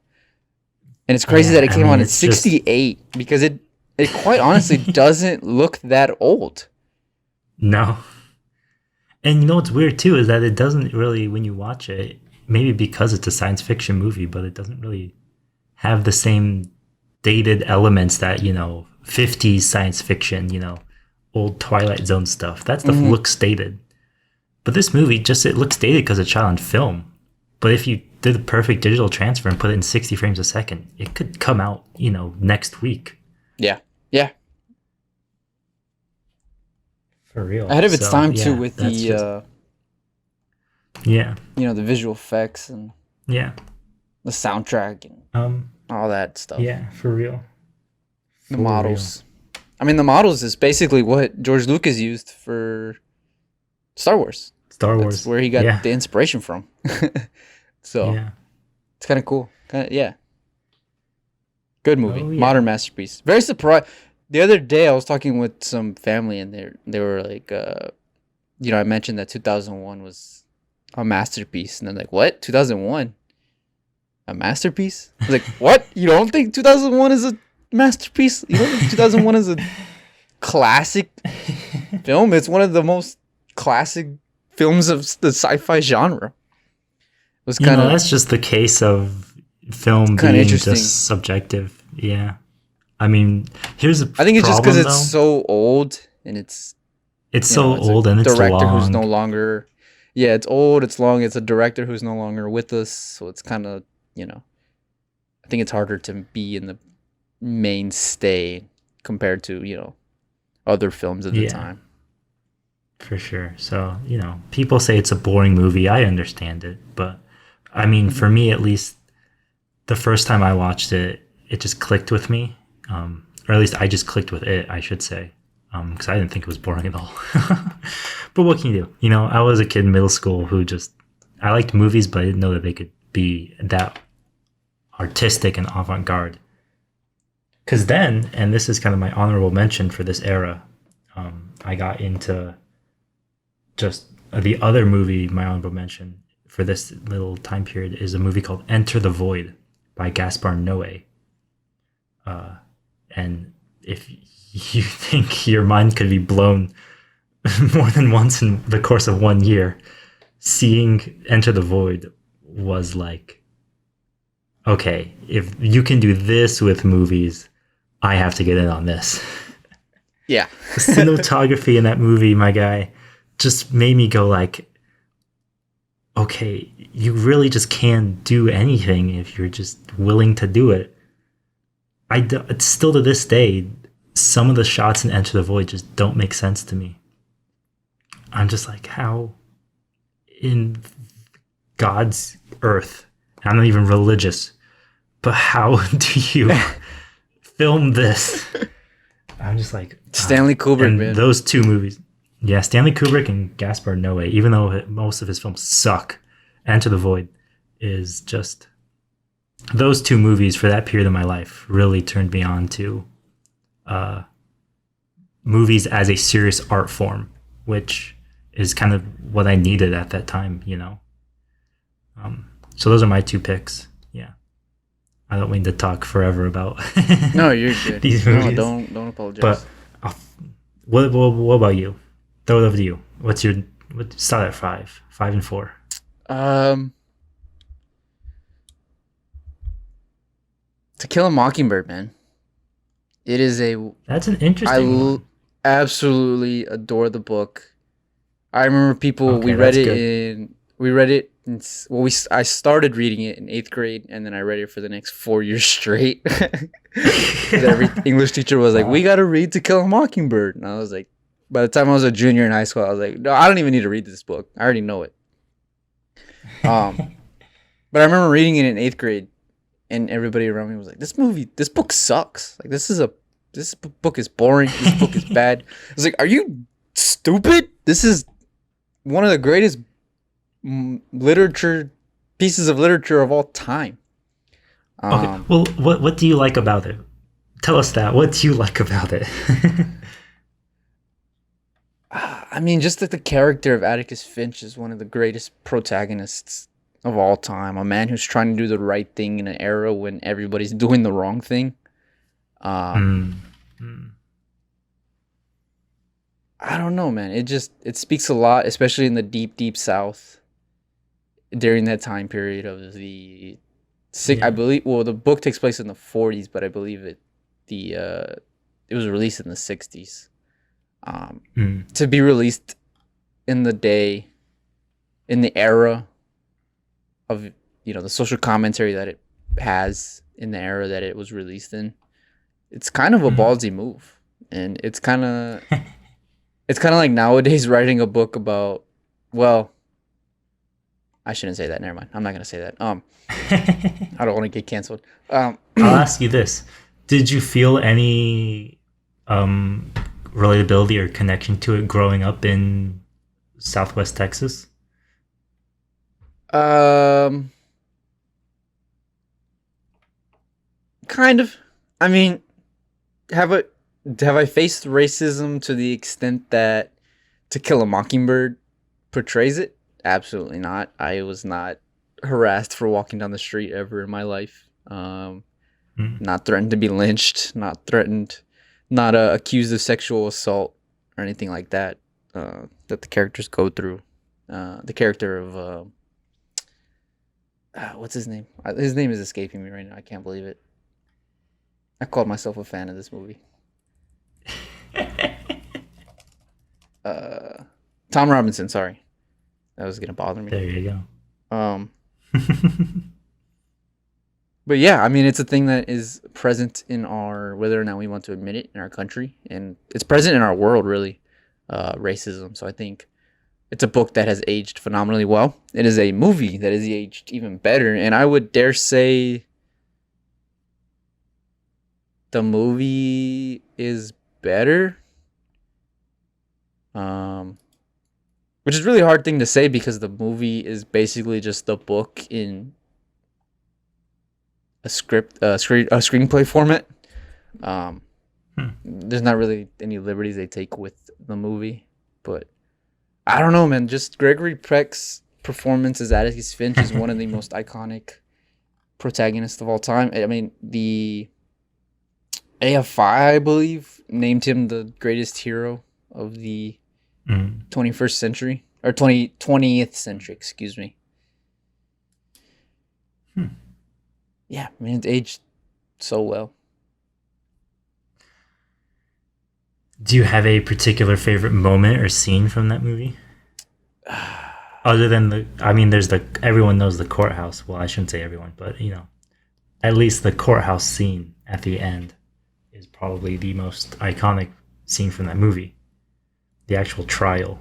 and it's crazy Yeah, that it I came mean, out in it's just- '68 because it quite honestly doesn't look that old. No. And you know what's weird too is that it doesn't really, when you watch it, maybe because it's a science fiction movie, but it doesn't really have the same dated elements that, 50s science fiction, old Twilight Zone stuff. That stuff looks dated. But this movie, it looks dated because it's shot on film. But if you did the perfect digital transfer and put it in 60 frames a second, it could come out, next week. Yeah, yeah, For real. ahead of its So, time yeah, too with that's the just- yeah. the visual effects and Yeah. the soundtrack and all that stuff. Yeah, for real. The For models. I mean, the models is basically what George Lucas used for Star Wars. Star Wars. That's where he got Yeah. the inspiration from. So Yeah. it's kind of cool. Yeah. Good movie. Oh, yeah. Modern masterpiece. Very surprised. The other day I was talking with some family and they were like, I mentioned that 2001 was a masterpiece. And they're like, what? 2001? A masterpiece? I was like, what? You don't think 2001 is a masterpiece? You don't think 2001 is a classic film? It's one of the most classic films of the sci-fi genre. It was kind of that's just the case of film kinda being interesting. just subjective. Yeah. I mean, here's a I think it's just because problem, it's though. so old and It's you so know, it's a old and it's director long. who's no longer. Yeah, it's old. It's long. It's a director who's no longer with us, so it's kind of I think it's harder to be in the mainstay compared to other films at the Yeah. time. For sure. So, people say it's a boring movie. I understand it. But, I mean, for me at least, the first time I watched it, it just clicked with me. Or at least I just clicked with it, I should say. Because I didn't think it was boring at all. But what can you do? I was a kid in middle school who I liked movies, but I didn't know that they could be that artistic and avant-garde. Because then, and this is kind of my honorable mention for this era, I got into just the other movie, my honorable mention, for this little time period is a movie called Enter the Void by Gaspar Noé. And if you think your mind could be blown more than once in the course of 1 year, seeing Enter the Void was like, okay, if you can do this with movies, I have to get in on this. Yeah. The cinematography in that movie, my guy, just made me go like, okay, you really just can't do anything if you're just willing to do it. It's still to this day, some of the shots in Enter the Void just don't make sense to me. I'm just like, how in God's earth, I'm not even religious, but how do you film this? I'm just like, Stanley Kubrick, man. Those two movies. Yeah, Stanley Kubrick and Gaspar Noé, even though most of his films suck, Enter the Void is just... Those two movies for that period of my life really turned me on to movies as a serious art form, which is kind of what I needed at that time, you know? So those are my two picks. Yeah. I don't mean to talk forever about No, you're good. these movies. No, don't apologize. But what about you? Throw it over to you. Start at 5 and 4. To Kill a Mockingbird, man. It is That's an interesting one. Absolutely adore the book. I remember people, Okay, I started reading it in 8th grade, and then I read it for the next 4 years straight. Every English teacher was like, we got to read To Kill a Mockingbird. And I was like, by the time I was a junior in high school, I was like, no, I don't even need to read this book. I already know it. But I remember reading it in 8th grade, and everybody around me was like, this book sucks. Like, this book is boring. This book is bad. I was like, are you stupid? This is one of the greatest pieces of literature of all time. Okay. Well, what do you like about it? Tell us that. What do you like about it? I mean, just that the character of Atticus Finch is one of the greatest protagonists of all time. A man who's trying to do the right thing in an era when everybody's doing the wrong thing. I don't know, man. It speaks a lot, especially in the deep, deep South during that time period of the... I believe, well, the book takes place in the 40s, but I believe it was released in the 60s. To be released in the era of, the social commentary that it has in the era that it was released in, it's kind of a ballsy move. And it's kind of like nowadays writing a book about, well, I shouldn't say that. Never mind. I'm not going to say that. I don't want to get canceled. I'll ask you this. Did you feel any relatability or connection to it growing up in Southwest Texas? Kind of. I mean, have I faced racism to the extent that To Kill a Mockingbird portrays it? Absolutely not. I was not harassed for walking down the street ever in my life. Not threatened to be lynched. Not accused of sexual assault or anything like that. That the characters go through. The character of what's his name? His name is escaping me right now. I can't believe it. I called myself a fan of this movie. Tom Robinson. Sorry, that was gonna bother me. There you go. But yeah, I mean, it's a thing that is present in whether or not we want to admit it, in our country, and it's present in our world, really, racism. So I think it's a book that has aged phenomenally well. It is a movie that has aged even better, and I would dare say the movie is better. Which is a really hard thing to say because the movie is basically just the book in a screenplay format. There's not really any liberties they take with the movie, but I don't know, man. Just Gregory Peck's performance as Atticus Finch is one of the most iconic protagonists of all time. I mean, the AFI, I believe, named him the greatest hero of the 21st century, or 20th century, excuse me. Yeah, I mean, it aged so well. Do you have a particular favorite moment or scene from that movie? Other than there's everyone knows the courthouse. Well, I shouldn't say everyone, but at least the courthouse scene at the end is probably the most iconic scene from that movie. The actual trial.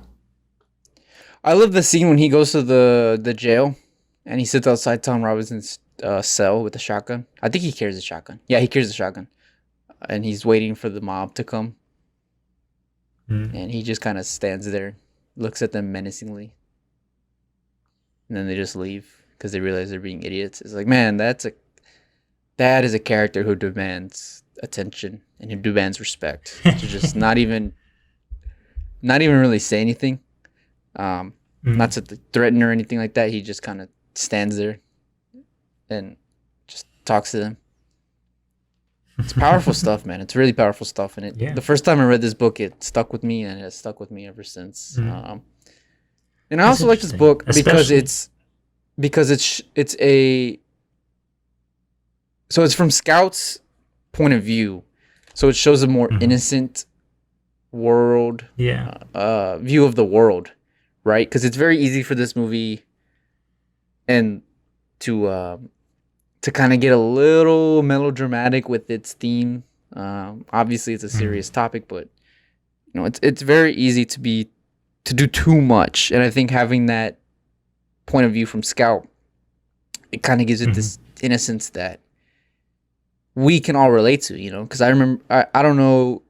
I love the scene when he goes to the jail and he sits outside Tom Robinson's cell with a shotgun. I think he carries a shotgun. Yeah, he carries a shotgun. And he's waiting for the mob to come. And he just kind of stands there, looks at them menacingly. And then they just leave because they realize they're being idiots. It's like, man, that is a character who demands attention and who demands respect. To just not even really say anything. Not to threaten or anything like that. He just kind of stands there and just talks to them. It's powerful stuff, man. It's really powerful stuff. And the first time I read this book, it stuck with me, and it has stuck with me ever since. And I also like this book because it's from Scout's point of view. So it shows a more innocent world, view of the world, right? Because it's very easy for this movie and to kind of get a little melodramatic with its theme. Obviously, it's a serious topic, but it's very easy to do too much. And I think having that point of view from Scout, it kind of gives it this innocence that we can all relate to. Because I remember, I don't know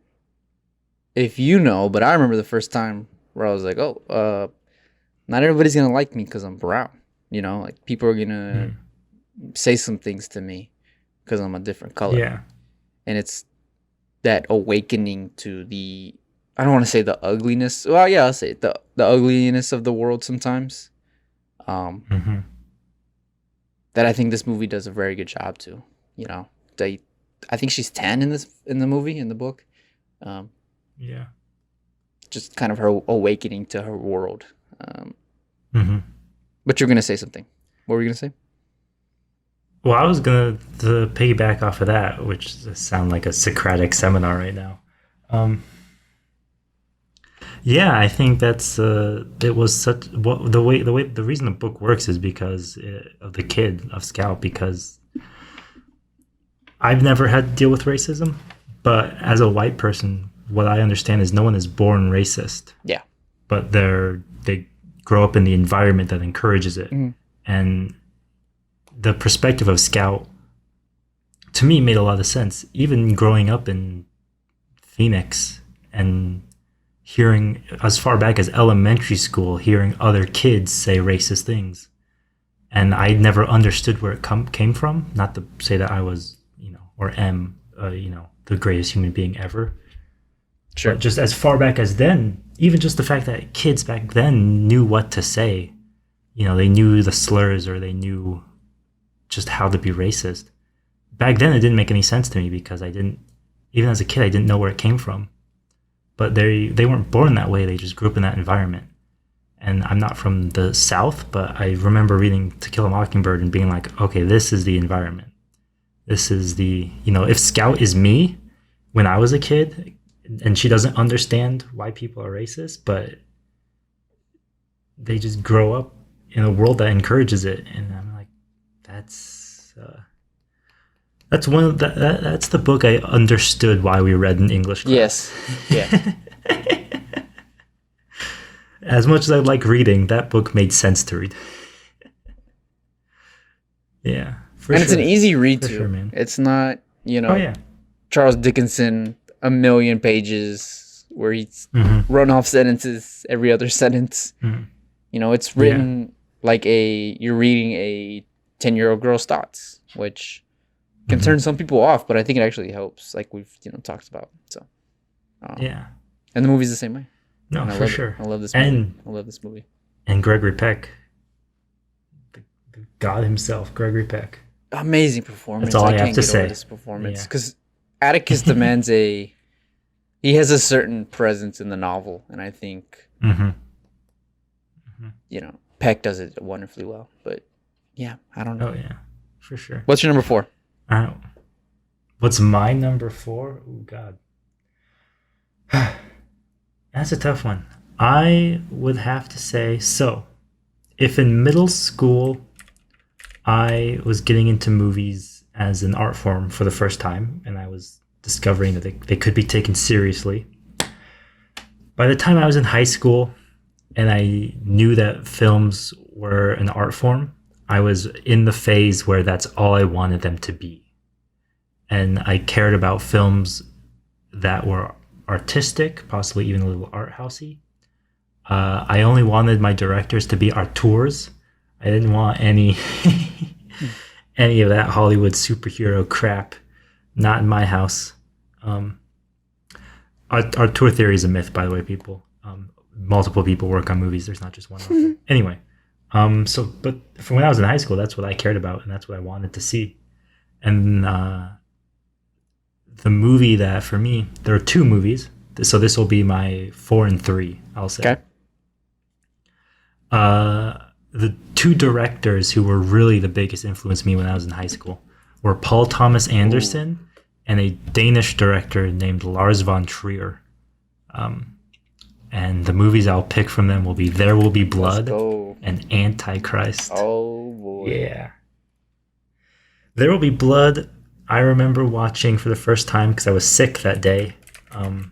if you know, but I remember the first time where I was like, not everybody's gonna like me because I'm brown. Like people are gonna say some things to me because I'm a different color. Yeah. And it's that awakening to I don't want to say the ugliness. Well, yeah, I'll say it, the ugliness of the world sometimes. That I think this movie does a very good job to. I think she's 10 in the book. Just kind of her awakening to her world. But you're gonna say something. What were you gonna say? Well, I was going to piggyback off of that, which sounds like a Socratic seminar right now. I think that's it was such the reason the book works is because of the kid of Scout, because I've never had to deal with racism, but as a white person, what I understand is no one is born racist. Yeah. But they grow up in the environment that encourages it. And the perspective of Scout, to me, made a lot of sense. Even growing up in Phoenix and hearing, as far back as elementary school, hearing other kids say racist things. And I never understood where it came from. Not to say that I was, or am, the greatest human being ever. Sure. But just as far back as then, even just the fact that kids back then knew what to say. They knew the slurs, or they knew just how to be racist. Back then, it didn't make any sense to me because even as a kid, I didn't know where it came from. But they weren't born that way. They just grew up in that environment. And I'm not from the South, but I remember reading To Kill a Mockingbird and being like, okay, this is the environment. This is if Scout is me when I was a kid, and she doesn't understand why people are racist, but they just grow up in a world that encourages it. And I'm like, that's that's the book I understood why we read in English class. Yes. Yeah. As much as I like reading, that book made sense to read. Yeah. It's an easy read too. Sure, man. It's not, Charles Dickinson, a million pages where he's run off sentences every other sentence. It's written like you're reading a 10-year-old girl's thoughts, which can turn some people off, but I think it actually helps, like we've talked about. So and the movie's the same way. No, for sure. I love this movie. I love this movie. And Gregory Peck God himself, Gregory Peck. Amazing performance. That's all I have can't to get over say. this performance Yeah. because Atticus demands he has a certain presence in the novel, and I think Mm-hmm. Peck does it wonderfully well. But yeah, I don't know. Oh yeah, for sure. What's your number 4? What's my number 4? Oh God, that's a tough one. I would have to say so. If in middle school I was getting into movies as an art form for the first time, and I was discovering that they could be taken seriously. By the time I was in high school and I knew that films were an art form, I was in the phase where that's all I wanted them to be. And I cared about films that were artistic, possibly even a little art housey. I only wanted my directors to be auteurs. I didn't want any any of that Hollywood superhero crap. Not in my house. Auteur theory is a myth, by the way, people. Multiple people work on movies. There's not just one author. Anyway, but from when I was in high school, that's what I cared about, and that's what I wanted to see. And the movie that, for me, there are 2 movies. So this will be my 4 and 3, I'll say. Okay. The 2 directors who were really the biggest influence on me when I was in high school were Paul Thomas Anderson and a Danish director named Lars von Trier. And the movies I'll pick from them will be There Will Be Blood and Antichrist. Oh, boy. Yeah. There Will Be Blood, I remember watching for the first time because I was sick that day. And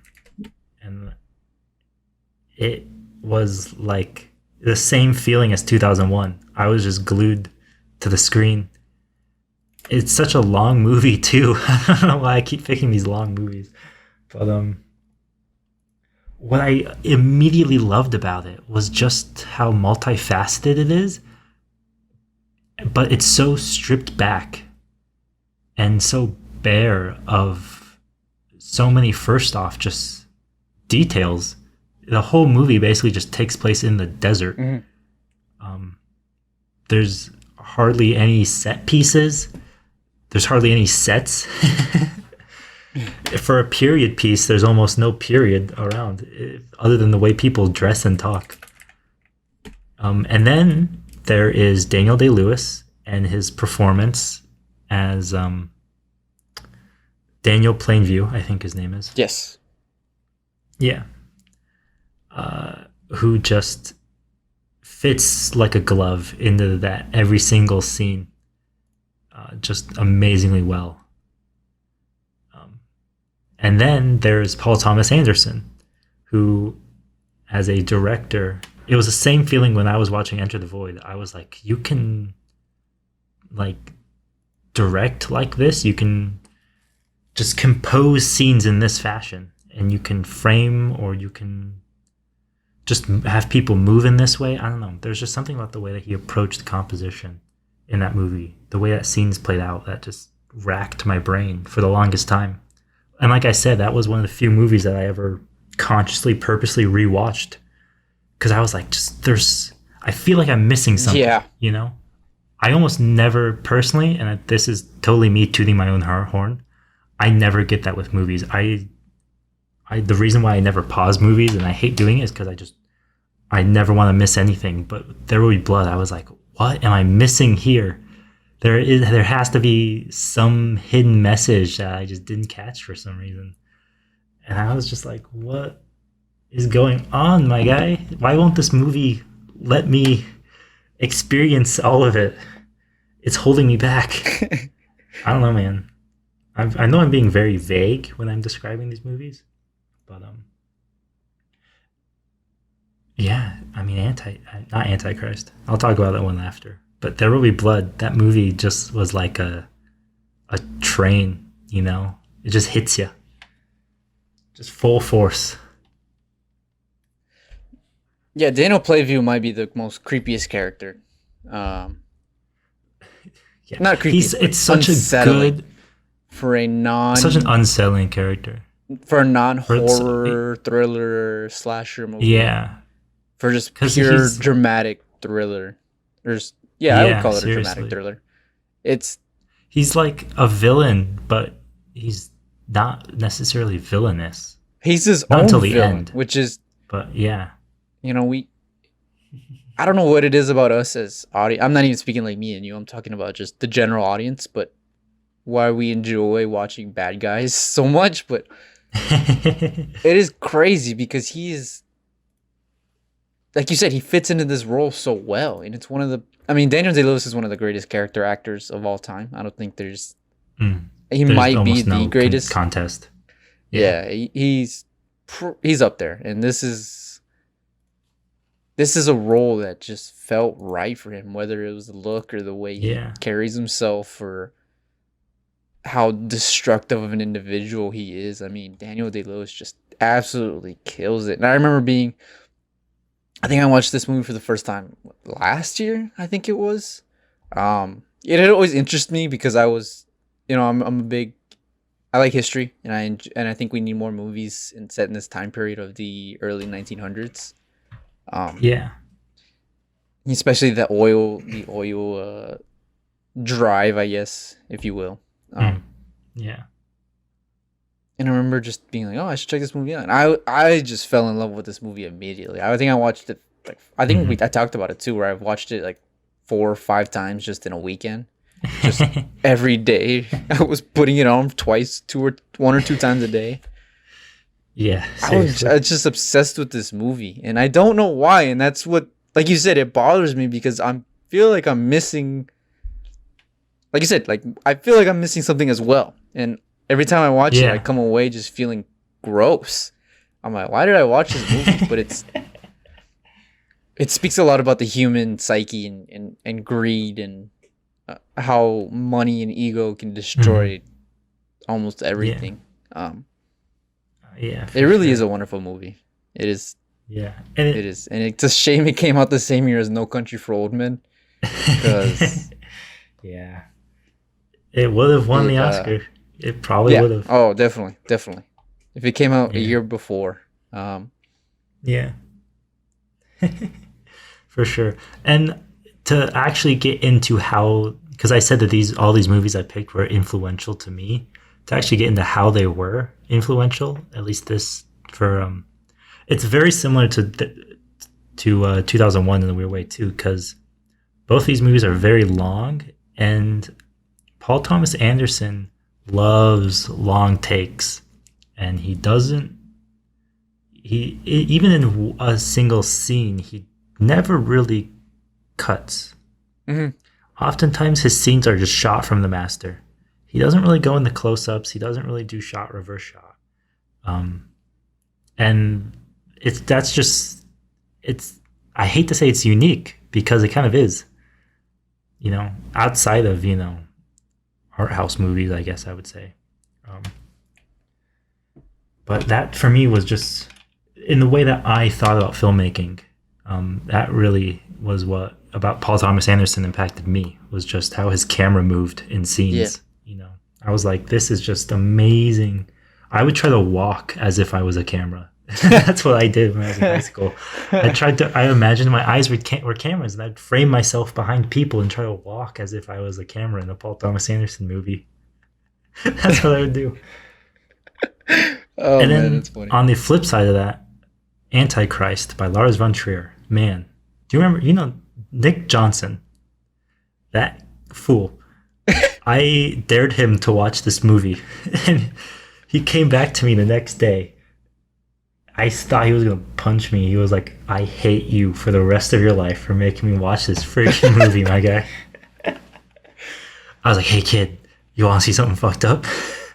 it was like the same feeling as 2001. I was just glued to the screen. It's such a long movie too. I don't know why I keep picking these long movies. But what I immediately loved about it was just how multifaceted it is. But it's so stripped back and so bare of so many, first off, just details. The whole movie basically just takes place in the desert. Mm-hmm. There's hardly any set pieces. There's hardly any sets. For a period piece, there's almost no period around, other than the way people dress and talk. And then there is Daniel Day-Lewis and his performance as Daniel Plainview, I think his name is. Yes. Yeah. Who just fits like a glove into that every single scene, just amazingly well. And then there's Paul Thomas Anderson, who, as a director, it was the same feeling when I was watching Enter the Void. I was like, you can like direct like this, you can just compose scenes in this fashion, and you can frame, or you can just have people move in this way. I don't know. There's just something about the way that he approached composition in that movie, the way that scenes played out, that just racked my brain for the longest time. And like I said, that was one of the few movies that I ever consciously, purposely rewatched, because I was like, I feel like I'm missing something. Yeah. You know, I almost never personally, and this is totally me tooting my own horn, I never get that with movies. The reason why I never pause movies, and I hate doing it, is because I never want to miss anything. But There Will Be Blood, I was like, what am I missing here? There has to be some hidden message that I just didn't catch for some reason. And I was just like, what is going on, my guy? Why won't this movie let me experience all of it? It's holding me back. I don't know, man. I know I'm being very vague when I'm describing these movies, but yeah, I mean, not Antichrist. I'll talk about that one after. But There Will Be Blood, that movie just was like a train, you know? It just hits you. Just full force. Yeah, Daniel Plainview might be the most creepiest character. Yeah. Not creepy. It's such a good... For such an unsettling character. For a non-horror, thriller, slasher movie. Yeah. For just pure dramatic thriller. Yeah, I would Yeah, call it a dramatic seriously. thriller. It's He's like a villain, but he's not necessarily villainous. he's his Not own until the villain, end. which is, But yeah. we I don't know what it is about us as audience. I'm not even speaking like me and you. I'm talking about just the general audience, but why we enjoy watching bad guys so much. But it is crazy because he is, like you said, he fits into this role so well, and it's one of the. I mean, Daniel Day Lewis is one of the greatest character actors of all time. I don't think there's. Mm. He There's might be almost the no greatest. contest. Yeah. Yeah, he's up there, and this is a role that just felt right for him, whether it was the look or the way he Yeah. carries himself or how destructive of an individual he is. I mean, Daniel Day Lewis just absolutely kills it. And I remember I think I watched this movie for the first time last year, I think it was. It had always interested me because I was, I'm a big, I like history, and I think we need more movies set in this time period of the early 1900s. Um, Yeah. especially the oil drive, I guess, if you will. Mm. Yeah. And I remember just being like, "Oh, I should check this movie out." And I just fell in love with this movie immediately. I think I watched it like I think Mhm. I talked about it too, where I've watched it like 4 or 5 times just in a weekend, just every day. I was putting it on twice, 1 or 2 times a day. Yeah, I seriously. was just obsessed with this movie, and I don't know why. And that's what, like you said, it bothers me because feel like I'm missing. Like you said, like I feel like I'm missing something as well. And every time I watch it, I Yeah. come away just feeling gross. I'm like, why did I watch this movie? But it speaks a lot about the human psyche and greed and how money and ego can Mhm. destroy almost Yeah. everything. Um, Yeah, it for really is sure. a wonderful movie. It is. Yeah. And It is, and it's a shame it came out the same year as No Country for Old Men, because yeah. It would have won it. the Oscar. It probably Yeah. would have. Oh, definitely, definitely. If it came out a Yeah. year before, um, Yeah. For sure. And to actually get into how, because I said that all these movies I picked were influential to me, to actually get into how they were influential, at least this for it's very similar to 2001 in a weird way too, because both these movies are very long, and Paul Thomas Anderson loves long takes, and he doesn't. Even in a single scene, he never really cuts. mhm. Oftentimes, his scenes are just shot from the master. He doesn't really go into close-ups. He doesn't really do shot reverse shot. Um, and that's just it's. I hate to say it's unique because it kind of is. Outside of art house movies, I guess I would say. Um, but that for me was just in the way that I thought about filmmaking. That really was what about Paul Thomas Anderson impacted me, was just how his camera moved in Yeah. scenes. I was like, this is just amazing. I would try to walk as if I was a camera. That's what I did when I was in high school. I imagined my eyes were cameras, and I'd frame myself behind people and try to walk as if I was a camera in a Paul Thomas Anderson movie. That's what I would do. Oh And man, then that's funny. on the flip side of that, Antichrist by Lars von Trier. Man, do you remember? Nick Johnson, that fool. I dared him to watch this movie, and he came back to me the next day. I thought he was gonna punch me. He was like, "I hate you for the rest of your life for making me watch this freaking movie, my guy." I was like, "Hey kid, you want to see something fucked up?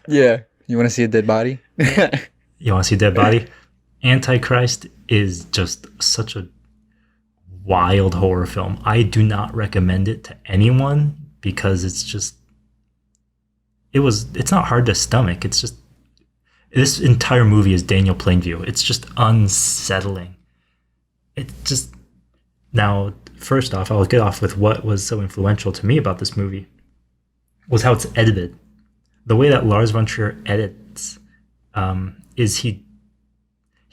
Yeah. You want to see a dead body? You want to see a dead body?" Antichrist is just such a wild horror film. I do not recommend it to anyone because it's not hard to stomach. It's just this entire movie is Daniel Plainview. It's just unsettling. It's just now. First off, I'll get off with what was so influential to me about this movie was how it's edited. The way that Lars von Trier edits is he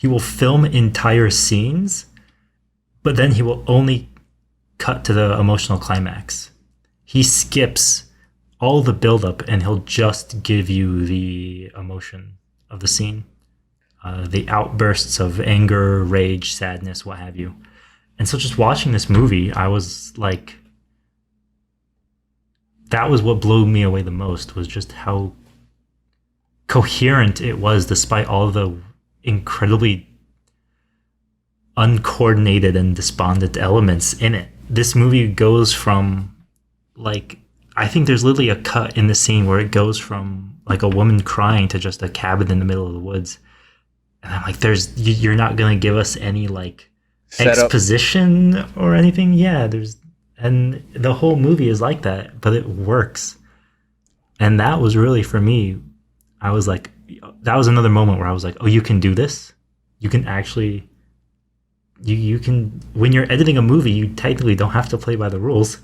will film entire scenes, but then he will only cut to the emotional climax. He skips all the buildup and he'll just give you the emotion of the scene, the outbursts of anger, rage, sadness, what have you. And so just watching this movie, I was like, that was what blew me away the most, was just how coherent it was despite all the incredibly uncoordinated and despondent elements in it. This movie goes from, like, I think there's literally a cut in the scene where it goes from like a woman crying to just a cabin in the middle of the woods. And I'm like, you're not going to give us any like exposition or anything. Yeah, and the whole movie is like that, but it works. And that was really, for me, I was like, that was another moment where I was like, oh, you can do this? You can actually, you can, when you're editing a movie, you technically don't have to play by the rules.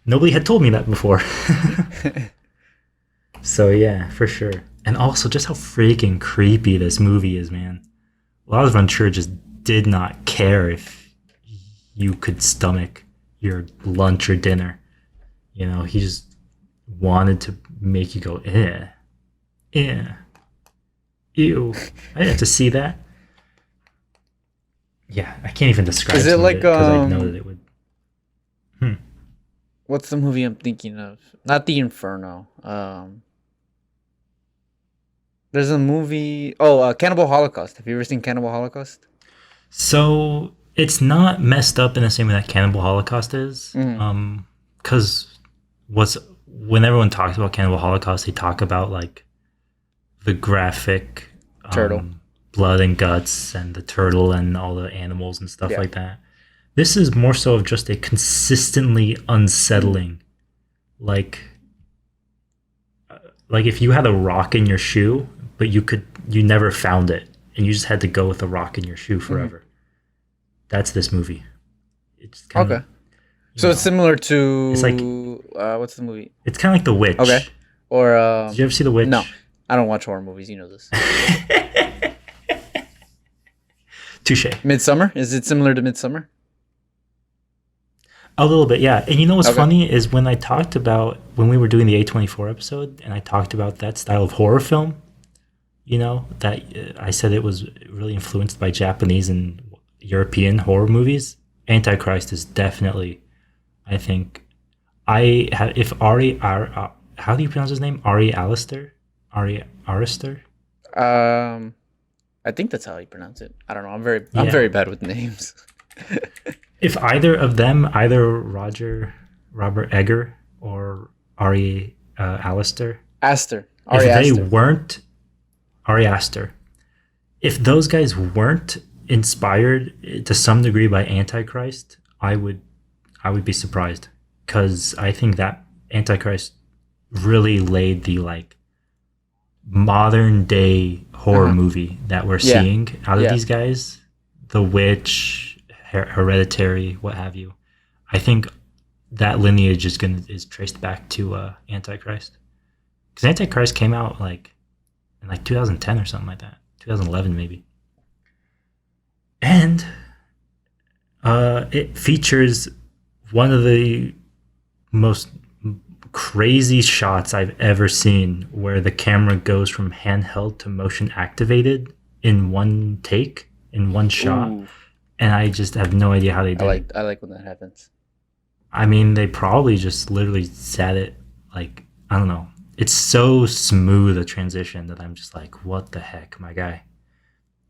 Nobody had told me that before. So yeah, for sure. And also just how freaking creepy this movie is, man. Lars von Trier just did not care if you could stomach your lunch or dinner. You know, he just wanted to make you go, ew. I have to see that. Yeah, I can't even describe it like because I know that it would. What's the movie I'm thinking of? Not The Inferno. There's a movie. Oh, Cannibal Holocaust. Have you ever seen Cannibal Holocaust? So it's not messed up in the same way that Cannibal Holocaust is. Because when everyone talks about Cannibal Holocaust, they talk about like the graphic turtle, blood and guts, and the turtle and all the animals and stuff like that. This is more so of just a consistently unsettling, like if you had a rock in your shoe, but you never found it, and you just had to go with the rock in your shoe forever. That's this movie. It's kind of, so it's similar to. It's like what's the movie? It's kind of like The Witch. Okay. Or did you ever see The Witch? No, I don't watch horror movies. You know this. Touche. Midsummer? Is it similar to Midsummer? A little bit, yeah. And you know what's funny is when we were doing the A24 episode, and I talked about that style of horror film, you know, that I said it was really influenced by Japanese and European horror movies. Antichrist is definitely, I think, how do you pronounce his name? Ari Aster? I think that's how you pronounce it. I don't know. I'm very bad with names. If either of them, either Robert Egger or Ari Aster, they weren't Ari Aster, if those guys weren't inspired to some degree by Antichrist, I would be surprised, because I think that Antichrist really laid the like modern day horror movie that we're seeing out of these guys. The Witch, Hereditary, what have you. I think that lineage is traced back to Antichrist, because Antichrist came out like in like 2010 or something like that, 2011 maybe, and it features one of the most crazy shots I've ever seen, where the camera goes from handheld to motion activated in one take, in one shot. Ooh. And I just have no idea how they did it. I like when that happens. I mean, they probably just literally set it like, I don't know. It's so smooth a transition that I'm just like, what the heck, my guy.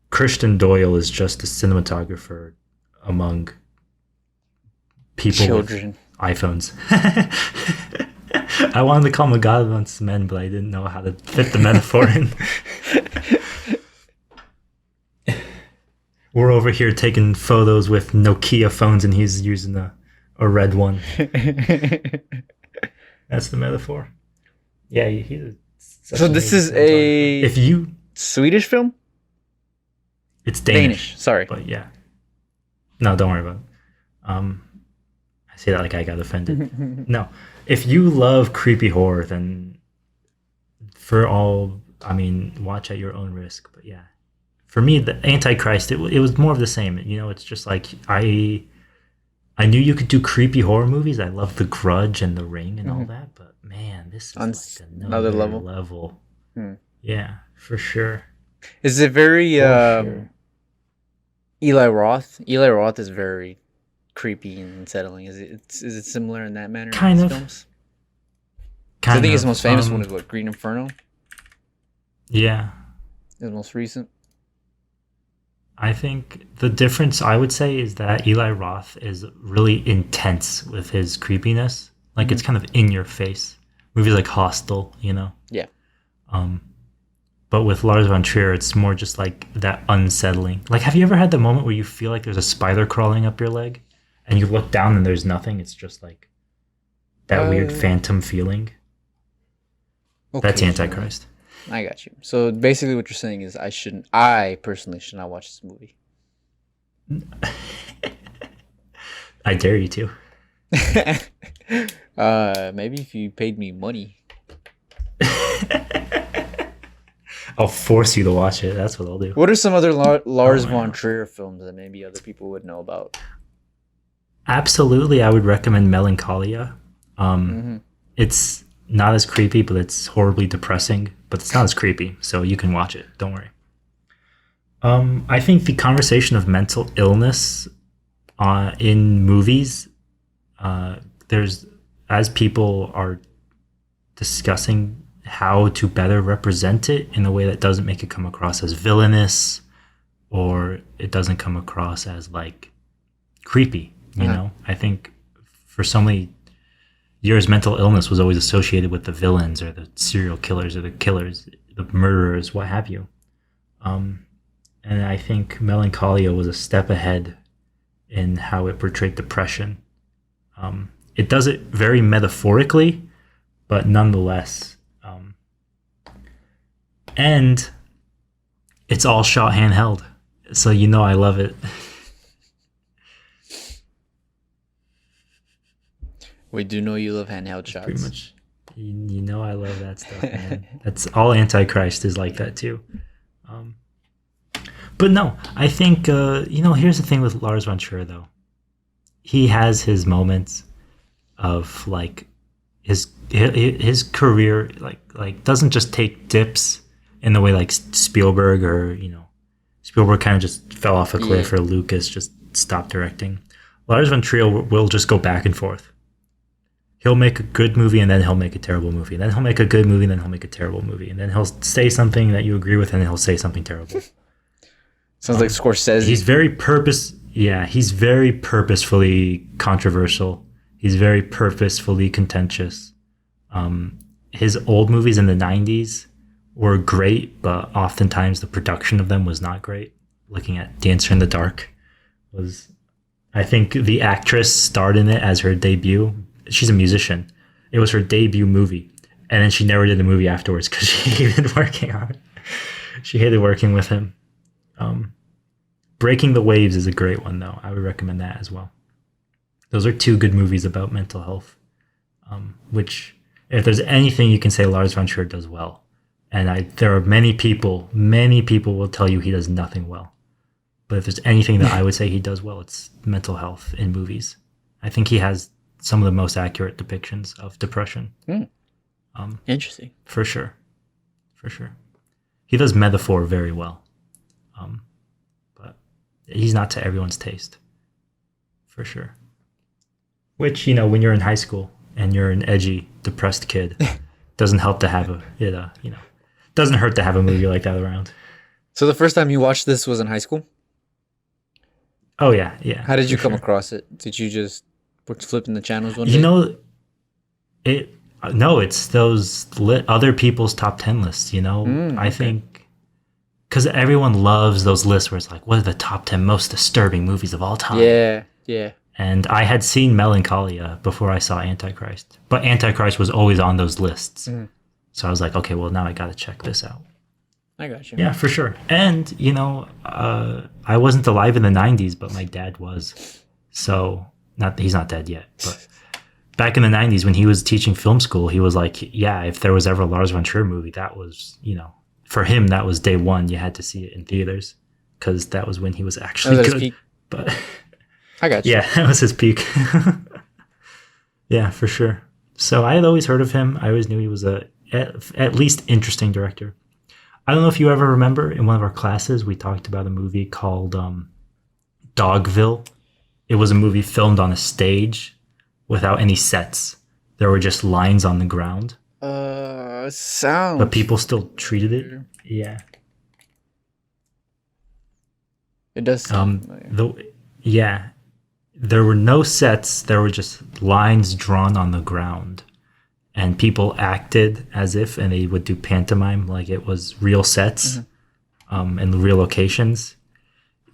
Christian Doyle is just a cinematographer among people children with iPhones. I wanted to call him a god amongst men, but I didn't know how to fit the metaphor in. We're over here taking photos with Nokia phones, and he's using a red one. That's the metaphor. Yeah, so this is a Swedish film? It's Danish. Sorry. But yeah. No, don't worry about it. I say that like I got offended. No. If you love creepy horror, then watch at your own risk. But yeah. For me, the Antichrist, it was more of the same. You know, it's just like I I knew you could do creepy horror movies. I love The Grudge and The Ring and all Hmm. that, but man, this On is like another another level. level. Hmm. Yeah, for sure. Is it very For sure. Eli Roth? Eli Roth is very creepy and unsettling. Is it similar in that manner in Kind his of. films? Because I Kind think his of. most famous one is what, Green Inferno, Yeah. his most recent. I think the difference I would say is that Eli Roth is really intense with his creepiness. Like Hmm. it's kind of in your face. Movies like Hostel, Yeah. Um, but with Lars von Trier, it's more just like that unsettling. Like, have you ever had the moment where you feel like there's a spider crawling up your leg, and you look down and there's nothing? It's just like that weird Uh, phantom feeling. That's Occasionally. Antichrist. I got you. So basically, what you're saying is I personally should not watch this movie. I dare you to. Maybe if you paid me money. I'll force you to watch it. That's what I'll do. What are some other Lars Oh, von yeah. Trier films that maybe other people would know about? Absolutely, I would recommend Melancholia. Hmm. It's not as creepy, but it's horribly depressing. But it's not as creepy, so you can watch it. Don't worry. I think the conversation of mental illness in movies, there's as people are discussing how to better represent it in a way that doesn't make it come across as villainous or it doesn't come across as like creepy. Uh-huh. I think for so many years, mental illness was always associated with the villains or the serial killers or the killers, the murderers, what have you. Um, and I think Melancholia was a step ahead in how it portrayed depression. It does it very metaphorically, but nonetheless, and it's all shot handheld, so I love it. We do know you love handheld It's pretty shots. much, I love that stuff, man. That's all Antichrist is like that too. Um, but no, I think here's the thing with Lars von Trier though. He has his moments of like his career like doesn't just take dips in the way like Spielberg or Spielberg kind of just fell off a Yeah. cliff or Lucas just stopped directing. Lars von Trier will just go back and forth. He'll make a good movie and then he'll make a terrible movie. And then he'll make a good movie and then he'll make a terrible movie. And then he'll say something that you agree with and then he'll say something terrible. Sounds like He's Scorsese. he's very purposefully controversial. He's very purposefully contentious. His old movies in the 90s were great, but oftentimes the production of them was not great. Looking at Dancer in the Dark was, I think the actress starred in it as her debut. She's a musician. It was her debut movie. And then she never did the movie afterwards because she hated working on it. She hated working with him. Breaking the Waves is a great one, though. I would recommend that as well. Those are two good movies about mental health, which, if there's anything you can say Lars von Trier does well, and there are many people will tell you he does nothing well. But if there's anything that I would say he does well, it's mental health in movies. I think he has some of the most accurate depictions of depression. Interesting. For sure. He does metaphor very well. But he's not to everyone's taste. For sure. Which, when you're in high school and you're an edgy, depressed kid, doesn't help to have doesn't hurt to have a movie like that around. So the first time you watched this was in high school? Oh yeah. How did you for come sure. across it? Did you just were flipping the channels one You day? know, it. No, it's those other people's top 10 lists. I Okay. think because everyone loves those lists where it's like, what are the top 10 most disturbing movies of all time? Yeah. And I had seen Melancholia before I saw Antichrist, but Antichrist was always on those lists. Mhm. So I was like, okay, well now I got to check this out. I got you. Yeah, for sure. And I wasn't alive in the '90s, but my dad was. So he's not dead yet, but back in the '90s when he was teaching film school, he was like, yeah, if there was ever a Lars von Trier movie, that was, for him, that was day one. You had to see it in theaters because that was when he was That actually was at his good. peak. But I got you. Yeah, that was his peak. Yeah, for sure. So I had always heard of him. I always knew he was at least interesting director. I don't know if you ever remember in one of our classes we talked about a movie called Dogville. It was a movie filmed on a stage without any sets. There were just lines on the ground, Sound. but people still treated it. Yeah. It does sound familiar. Yeah, there were no sets. There were just lines drawn on the ground, and people acted as if, and they would do pantomime like it was real sets, and real locations.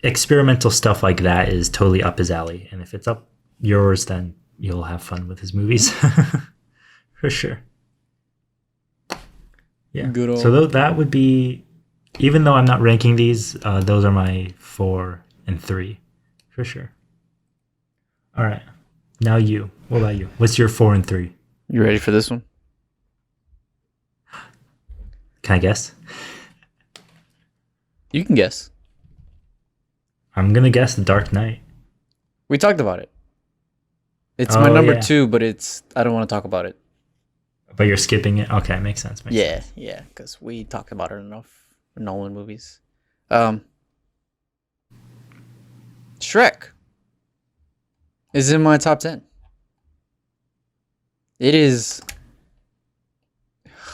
Experimental stuff like that is totally up his alley, and if it's up yours, then you'll have fun with his movies, for sure. Yeah. Good old. So that would be, even though I'm not ranking these, those are my 4 and 3, for sure. All right. Now you. What about you? What's your 4 and 3? You ready for this one? Can I guess? You can guess. I'm gonna guess The Dark Knight. We talked about it. It's my number yeah. 2, but I don't want to talk about it. But you're skipping it. Okay, makes sense. Makes sense. Yeah, because we talked about it enough. Nolan movies. Shrek is in my top 10. It is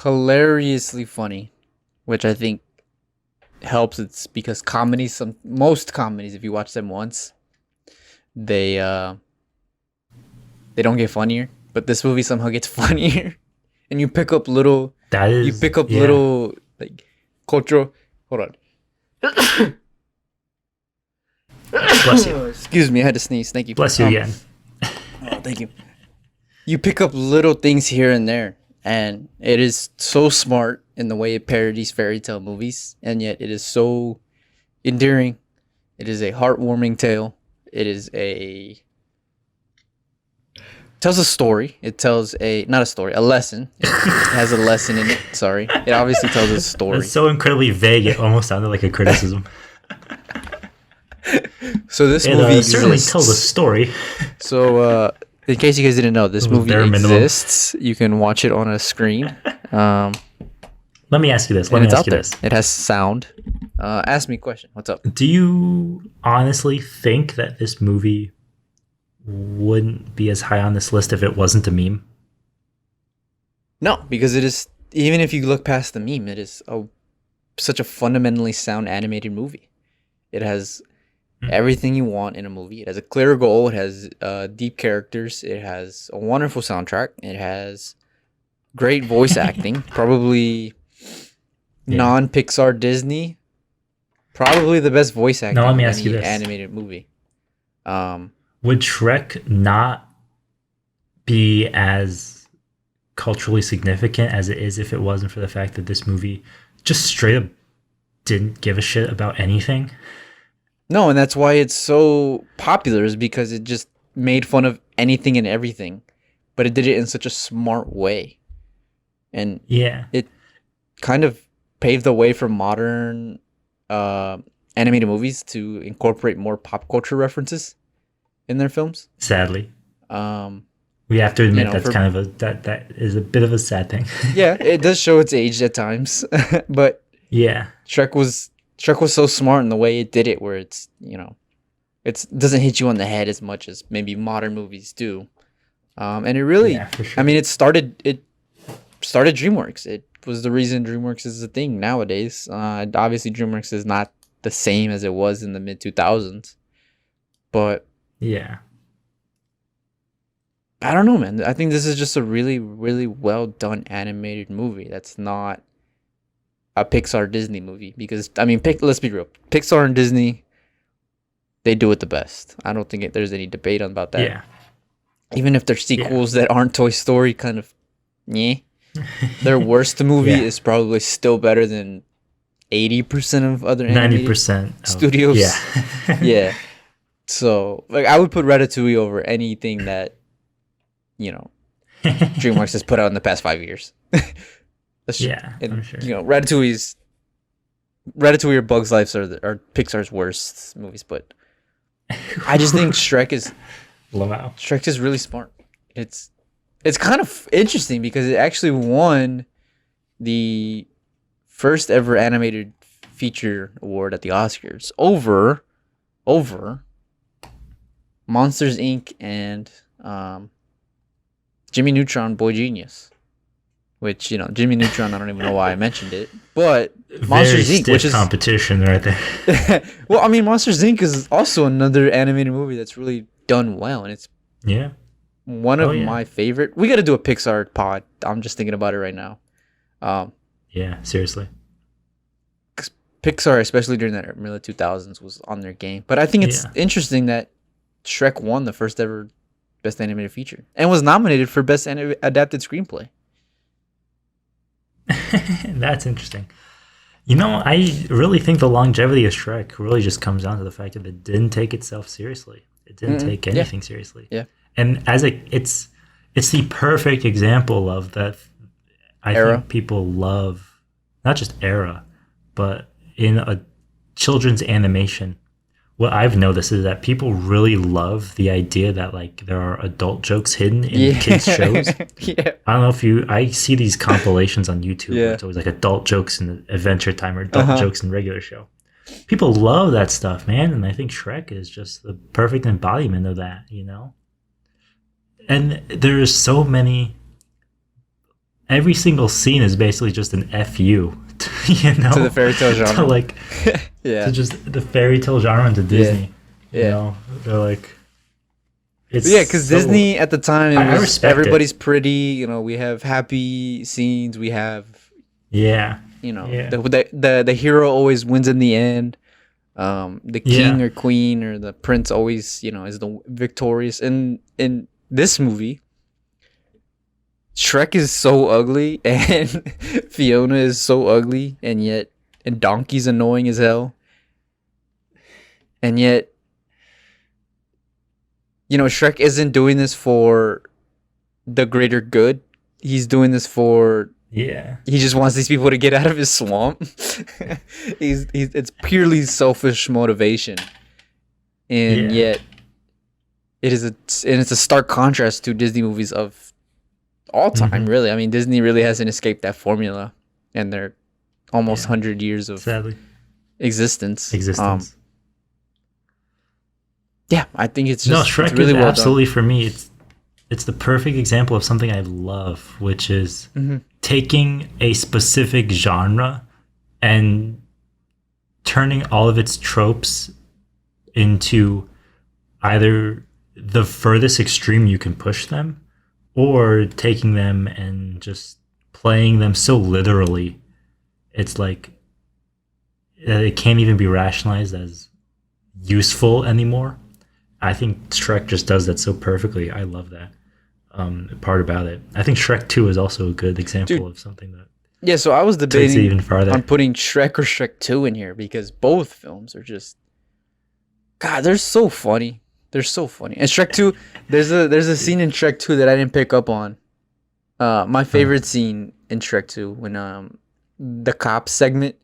hilariously funny, which I think helps. It's because most comedies, if you watch them once, they don't get funnier. But this movie somehow gets funnier, and you pick up little. Little like cultural. Hold on. Bless you. Excuse me, I had to sneeze. Thank you. Bless you again. Oh, thank you. You pick up little things here and there, and it is so smart in the way it parodies fairy tale movies, and yet it is so endearing. It is a heartwarming tale. It is tells a story. It tells a lesson. It has a lesson in it. Sorry. It obviously tells a story. It's so incredibly vague. It almost sounded like a criticism. So this movie certainly exists. tells a story. So in case you guys didn't know, this movie bare minimum. exists. You can watch it on a screen. Let me ask you this. It has sound. Ask me a question. What's up? Do you honestly think that this movie wouldn't be as high on this list if it wasn't a meme? No, because it is. Even if you look past the meme, it is such a fundamentally sound animated movie. It has everything you want in a movie. It has a clear goal. It has deep characters. It has a wonderful soundtrack. It has great voice acting. Probably non-Pixar Disney. Probably the best voice acting. Now let me in ask you any this. animated movie. Would Shrek not be as culturally significant as it is if it wasn't for the fact that this movie just straight up didn't give a shit about anything? No, and that's why it's so popular, is because it just made fun of anything and everything, but it did it in such a smart way. And it kind of paved the way for modern animated movies to incorporate more pop culture references in their films. Sadly. We have to admit that's kind of that is a bit of a sad thing. Yeah, it does show its age at times, but yeah, Shrek was so smart in the way it did it, where it doesn't hit you on the head as much as maybe modern movies do. And it really, for sure. I mean, it started DreamWorks. It was the reason DreamWorks is a thing nowadays. Obviously, DreamWorks is not the same as it was in the mid 2000s, but yeah, I don't know, man. I think this is just a really, really well done animated movie. That's not a Pixar Disney movie, because I mean, let's be real. Pixar and Disney, they do it the best. I don't think there's any debate about that. Yeah. Even if they're sequels that aren't Toy Story, kind of, their worst movie is probably still better than 80% of other 90% studios. Yeah. Yeah. So, like, I would put Ratatouille over anything that, DreamWorks has put out in the past 5 years. I'm sure. Ratatouille or Bug's Life are Pixar's worst movies, but I just think Shrek is Wow. Shrek is really smart. It's kind of interesting because it actually won the first ever animated feature award at the Oscars over Monsters Inc. and Jimmy Neutron Boy Genius. Which, Jimmy Neutron, I don't even know why I mentioned it. But Monsters Very Inc., stiff which is competition right there. well, I mean, Monsters Inc. is also another animated movie that's really done well, and it's Yeah. one of my favorite. We got to do a Pixar pod. I'm just thinking about it right now. Yeah, seriously. Pixar, especially during that early 2000s, was on their game. But I think it's interesting that Shrek won the first ever Best Animated Feature and was nominated for Best Adapted Screenplay. That's interesting. I really think the longevity of Shrek really just comes down to the fact that it didn't take itself seriously. It didn't take anything seriously. Yeah. And it's the perfect example of that. I think people love not just era, but in a children's animation. What I've noticed is that people really love the idea that like there are adult jokes hidden in kids shows. Yeah. I don't know if I see these compilations on YouTube where it's always like adult jokes in Adventure Time or adult jokes in regular show. People love that stuff, man, and I think Shrek is just the perfect embodiment of that, And there's so many. Every single scene is basically just an FU, to the fairy tale genre. To just the fairy tale genre to Disney. Yeah. They're like. Because Disney at the time, it was everybody's pretty. We have happy scenes. We have. The hero always wins in the end. The king or queen or the prince always, is the victorious. And in this movie, Shrek is so ugly and Fiona is so ugly and Donkey's annoying as hell. And yet, Shrek isn't doing this for the greater good. He's doing this for he just wants these people to get out of his swamp. It's purely selfish motivation. And yet it's a stark contrast to Disney movies of all time, really. I mean, Disney really hasn't escaped that formula in their almost 100 years of existence. I think it's just Shrek it's really is well absolutely done. For me. It's the perfect example of something I love, which is taking a specific genre and turning all of its tropes into either the furthest extreme you can push them, or taking them and just playing them so literally, it's like it can't even be rationalized as useful anymore. I think Shrek just does that so perfectly. I love that part about it. I think Shrek 2 is also a good example of something that. Yeah, so I was debating even farther on putting Shrek or Shrek 2 in here because both films are just, God, they're so funny. They're so funny. And Shrek 2, there's a scene in Shrek 2 that I didn't pick up on. My favorite scene in Shrek 2 when the cops segment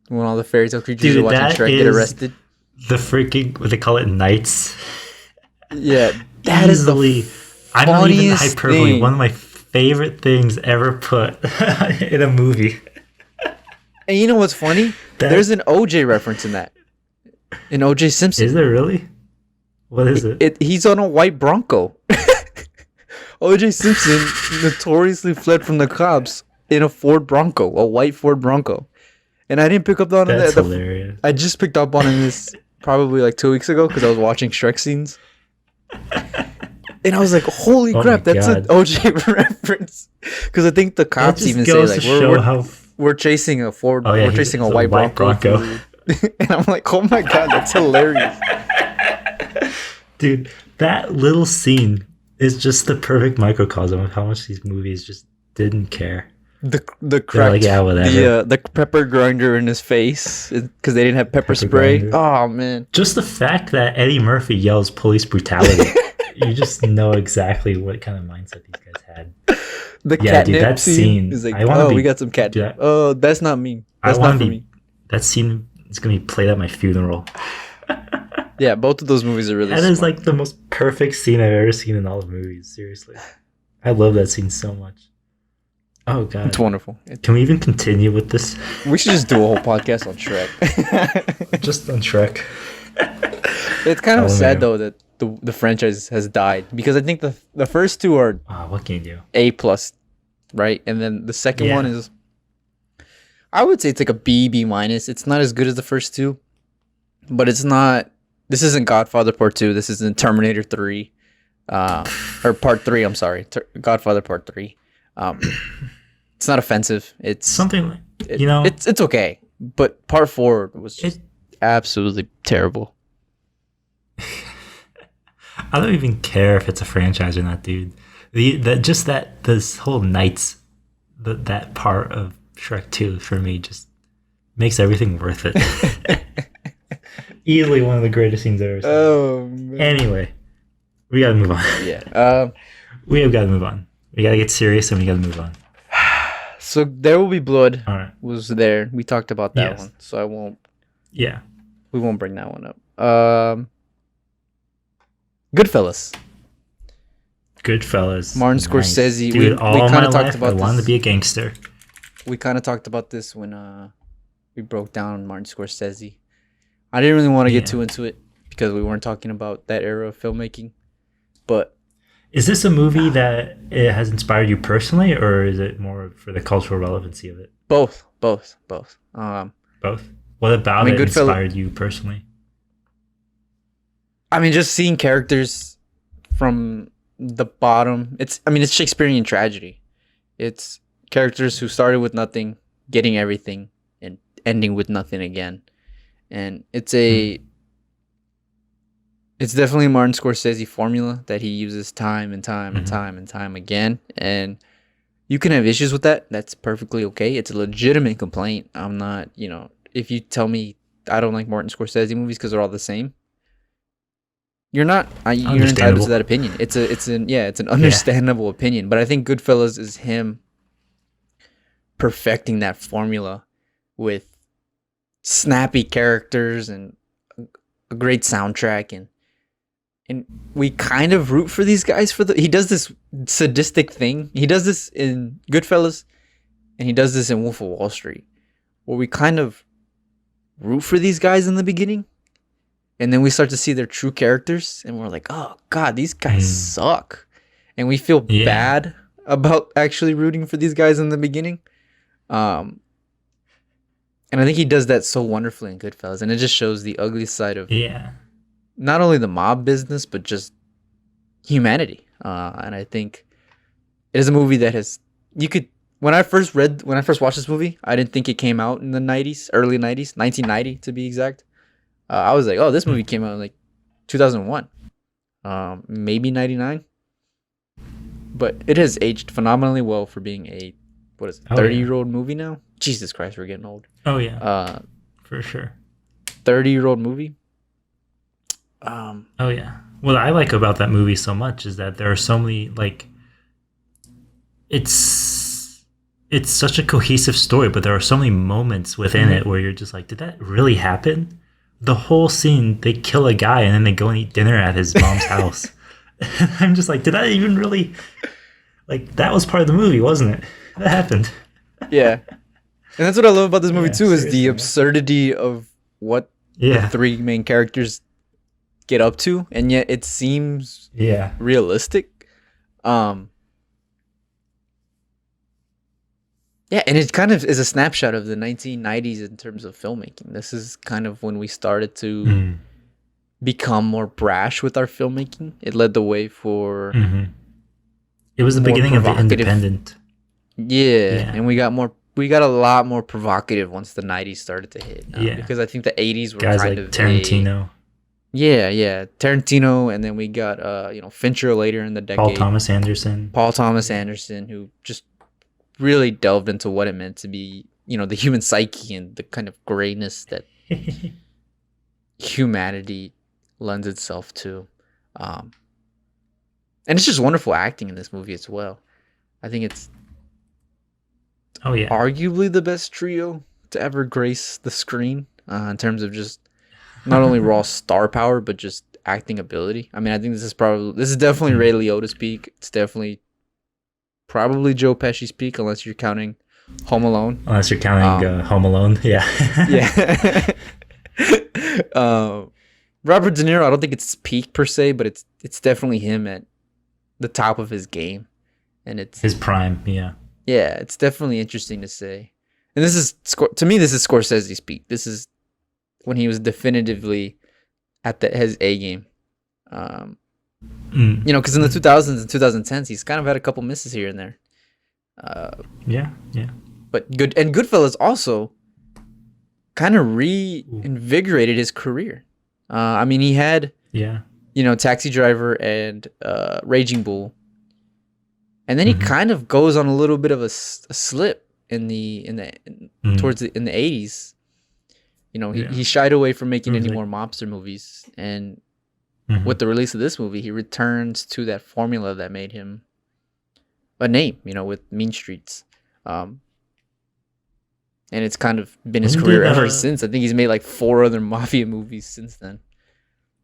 when all the fairy tale creatures are watching Shrek get arrested. The freaking what they call it, knights. Yeah, that easily. Is the I'm not even funniest hyperbole. thing. One of my favorite things ever put in a movie. And you know what's funny? There's an OJ reference in that. In OJ Simpson. Is there really? What is it? He's on a white Bronco. OJ Simpson notoriously fled from the cops in a Ford Bronco, a white Ford Bronco. And I didn't pick up on it. That's hilarious. I just picked up on this probably like 2 weeks ago because I was watching Shrek scenes. And I was like, holy crap, that's an OJ reference. Because I think the cops even say, like, we're chasing a Ford, we're chasing a white Bronco. And I'm like, oh my God, that's hilarious. Dude, that little scene is just the perfect microcosm of how much these movies just didn't care. The cracked, like, yeah, whatever. The pepper grinder in his face because they didn't have pepper spray. Grinder. Oh man! Just the fact that Eddie Murphy yells police brutality, you just know exactly what kind of mindset these guys had. The catnip dude, that scene. is like, we got some catnip. Oh, that's not me. That's not for me. That scene is gonna be played at my funeral. Yeah, both of those movies are really That is smart. like the most perfect scene I've ever seen in all of movies. Seriously, I love that scene so much. Oh It's god, wonderful. can we even continue with this? We should just do a whole podcast on Shrek. Just on Shrek. It's kind of Oh sad man, though that the franchise has died because I think the first two are what can you do? A plus, right? And then the second one Yeah, is, I would say it's like a B minus. It's not as good as the first two, but it's not. This isn't Godfather Part Two. This isn't Terminator 3, or Part 3. I'm sorry, Godfather Part 3. Um, it's not offensive. something like, you know, it's okay, but Part 4 was just it. absolutely terrible. I don't even care if it's a franchise or not, dude. This whole Knights, that part of Shrek 2 for me just makes everything worth it. Easily one of the greatest scenes I've ever seen. Oh man. Anyway, we gotta move on. Yeah. We have gotta move on. We gotta get serious and we gotta move on. So There Will Be Blood All right. was there. We talked about that Yes. one, so Yeah. we won't bring that one up. Goodfellas. Goodfellas. Martin Nice. Scorsese. Dude, we all my kind of talked life about I wanted this. to be a gangster. We kind of talked about this when we broke down Martin Scorsese. I didn't really want to get Yeah. too into it because we weren't talking about that era of filmmaking. But Is this a movie that it has inspired you personally, or is it more for the cultural relevancy of it? both. Both. What about mean, it inspired you personally? I mean, just seeing characters from the bottom. It's Shakespearean tragedy. It's characters who started with nothing, getting everything, and ending with nothing again. And it's definitely a Martin Scorsese formula that he uses time and time and time and time again. And you can have issues with that. That's perfectly okay. It's a legitimate complaint. I'm not, if you tell me I don't like Martin Scorsese movies because they're all the same, you're not. You're entitled to that opinion. It's an understandable opinion. But I think Goodfellas is him perfecting that formula with snappy characters and a great soundtrack, and we kind of root for these guys he does this sadistic thing. He does this in Goodfellas, and he does this in Wolf of Wall Street, where we kind of root for these guys in the beginning, and then we start to see their true characters, and we're like, oh god, these guys suck, and we feel bad about actually rooting for these guys in the beginning. And I think he does that so wonderfully in Goodfellas, and it just shows the ugly side of not only the mob business but just humanity. And I think it is a movie that when I first watched this movie, I didn't think it came out in the 90s, early 90s, 1990 to be exact. I was like, oh, this movie came out in like 2001, maybe 99. But it has aged phenomenally well for being a 30-year-old movie now. Jesus Christ, we're getting old. Oh yeah. For sure. 30-year-old movie. Oh yeah. What I like about that movie so much is that there are so many it's such a cohesive story, but there are so many moments within it where you're just like, did that really happen? The whole scene, they kill a guy and then they go and eat dinner at his mom's house. I'm just like, did that even really, that was part of the movie, wasn't it? That happened. Yeah. And that's what I love about this movie too, is the man. absurdity of what the three main characters get up to, and yet it seems realistic. And it kind of is a snapshot of the 1990s in terms of filmmaking. This is kind of when we started to become more brash with our filmmaking. It led the way for it was the beginning of the independent. And we got a lot more provocative once the 90s started to hit. Because I think the 80s were guys kind like of Tarantino. Tarantino, and then we got Fincher later in the decade. Paul Thomas Anderson, who just really delved into what it meant to be, the human psyche and the kind of grayness that humanity lends itself to. And it's just wonderful acting in this movie as well. I think it's arguably the best trio to ever grace the screen in terms of just not only raw star power, but just acting ability. I mean, I think this is definitely Ray Liotta's peak. It's definitely probably Joe Pesci's peak, unless you're counting Home Alone. Unless you're counting Home Alone, yeah. Yeah. Robert De Niro, I don't think it's peak per se, but it's definitely him at the top of his game, and it's his prime. Yeah, yeah, it's definitely interesting to say. And this is to me, this is Scorsese's peak. This is when he was definitively at his A game. You know, because in the 2000s and 2010s, he's kind of had a couple misses here and there. Yeah. But Goodfellas also kind of reinvigorated his career. I mean, he had Taxi Driver and Raging Bull, and then he kind of goes on a little bit of a slip in the 80s. You know, he shied away from making any more mobster movies, and with the release of this movie, he returns to that formula that made him a name. You know, with Mean Streets. And it's kind of been his career ever since. I think he's made like 4 other mafia movies since then.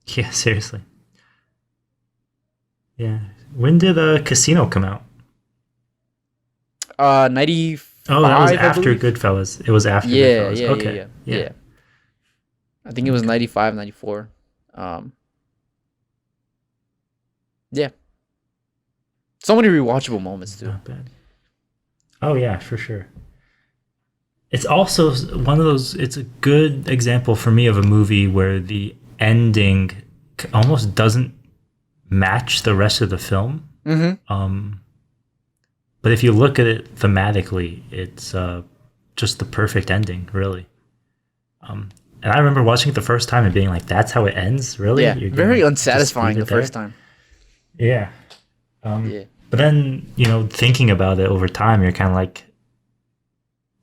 Yeah, seriously. Yeah. When did Casino come out? 95. Oh, that was after Goodfellas. It was after Goodfellas. Yeah, okay. Yeah. I think it was 95, 94. Yeah. So many rewatchable moments, too. Not bad. Oh, yeah, for sure. It's also one of those, it's a good example for me of a movie where the ending almost doesn't match the rest of the film. But if you look at it thematically, it's just the perfect ending, really. And I remember watching it the first time and being like, that's how it ends? Really? Yeah, very unsatisfying the first time. Yeah. But then, thinking about it over time, you're kind of like,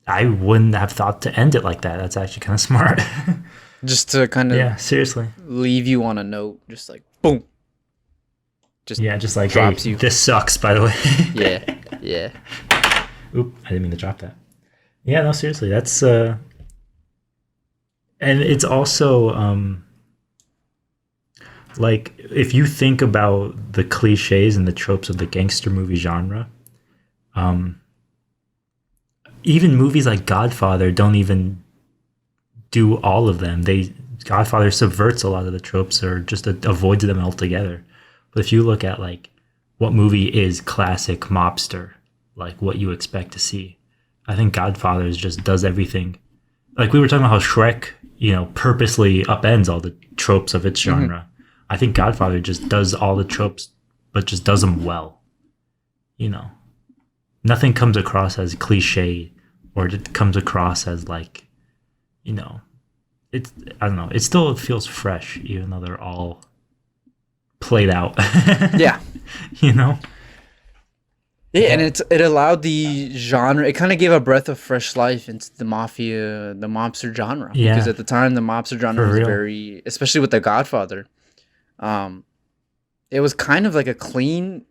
I wouldn't have thought to end it like that. That's actually kind of smart. Just to kind of seriously leave you on a note, just like boom. Just like drops you. This sucks, by the way. Yeah. Oop, I didn't mean to drop that. Yeah, no, seriously, that's and it's also like if you think about the cliches and the tropes of the gangster movie genre, even movies like Godfather don't even do all of them. Godfather subverts a lot of the tropes or just avoids them altogether. But if you look at like what movie is classic mobster, like what you expect to see, I think Godfather just does everything. Like we were talking about how Shrek, purposely upends all the tropes of its genre. I think Godfather just does all the tropes, but just does them well. Nothing comes across as cliche or it comes across as like, it's, I don't know. It still feels fresh, even though they're all played out. Yeah. Yeah, and it allowed the genre. It kind of gave a breath of fresh life into the mobster genre. Yeah. Because at the time, the mobster genre was very, especially with The Godfather, it was kind of like a clean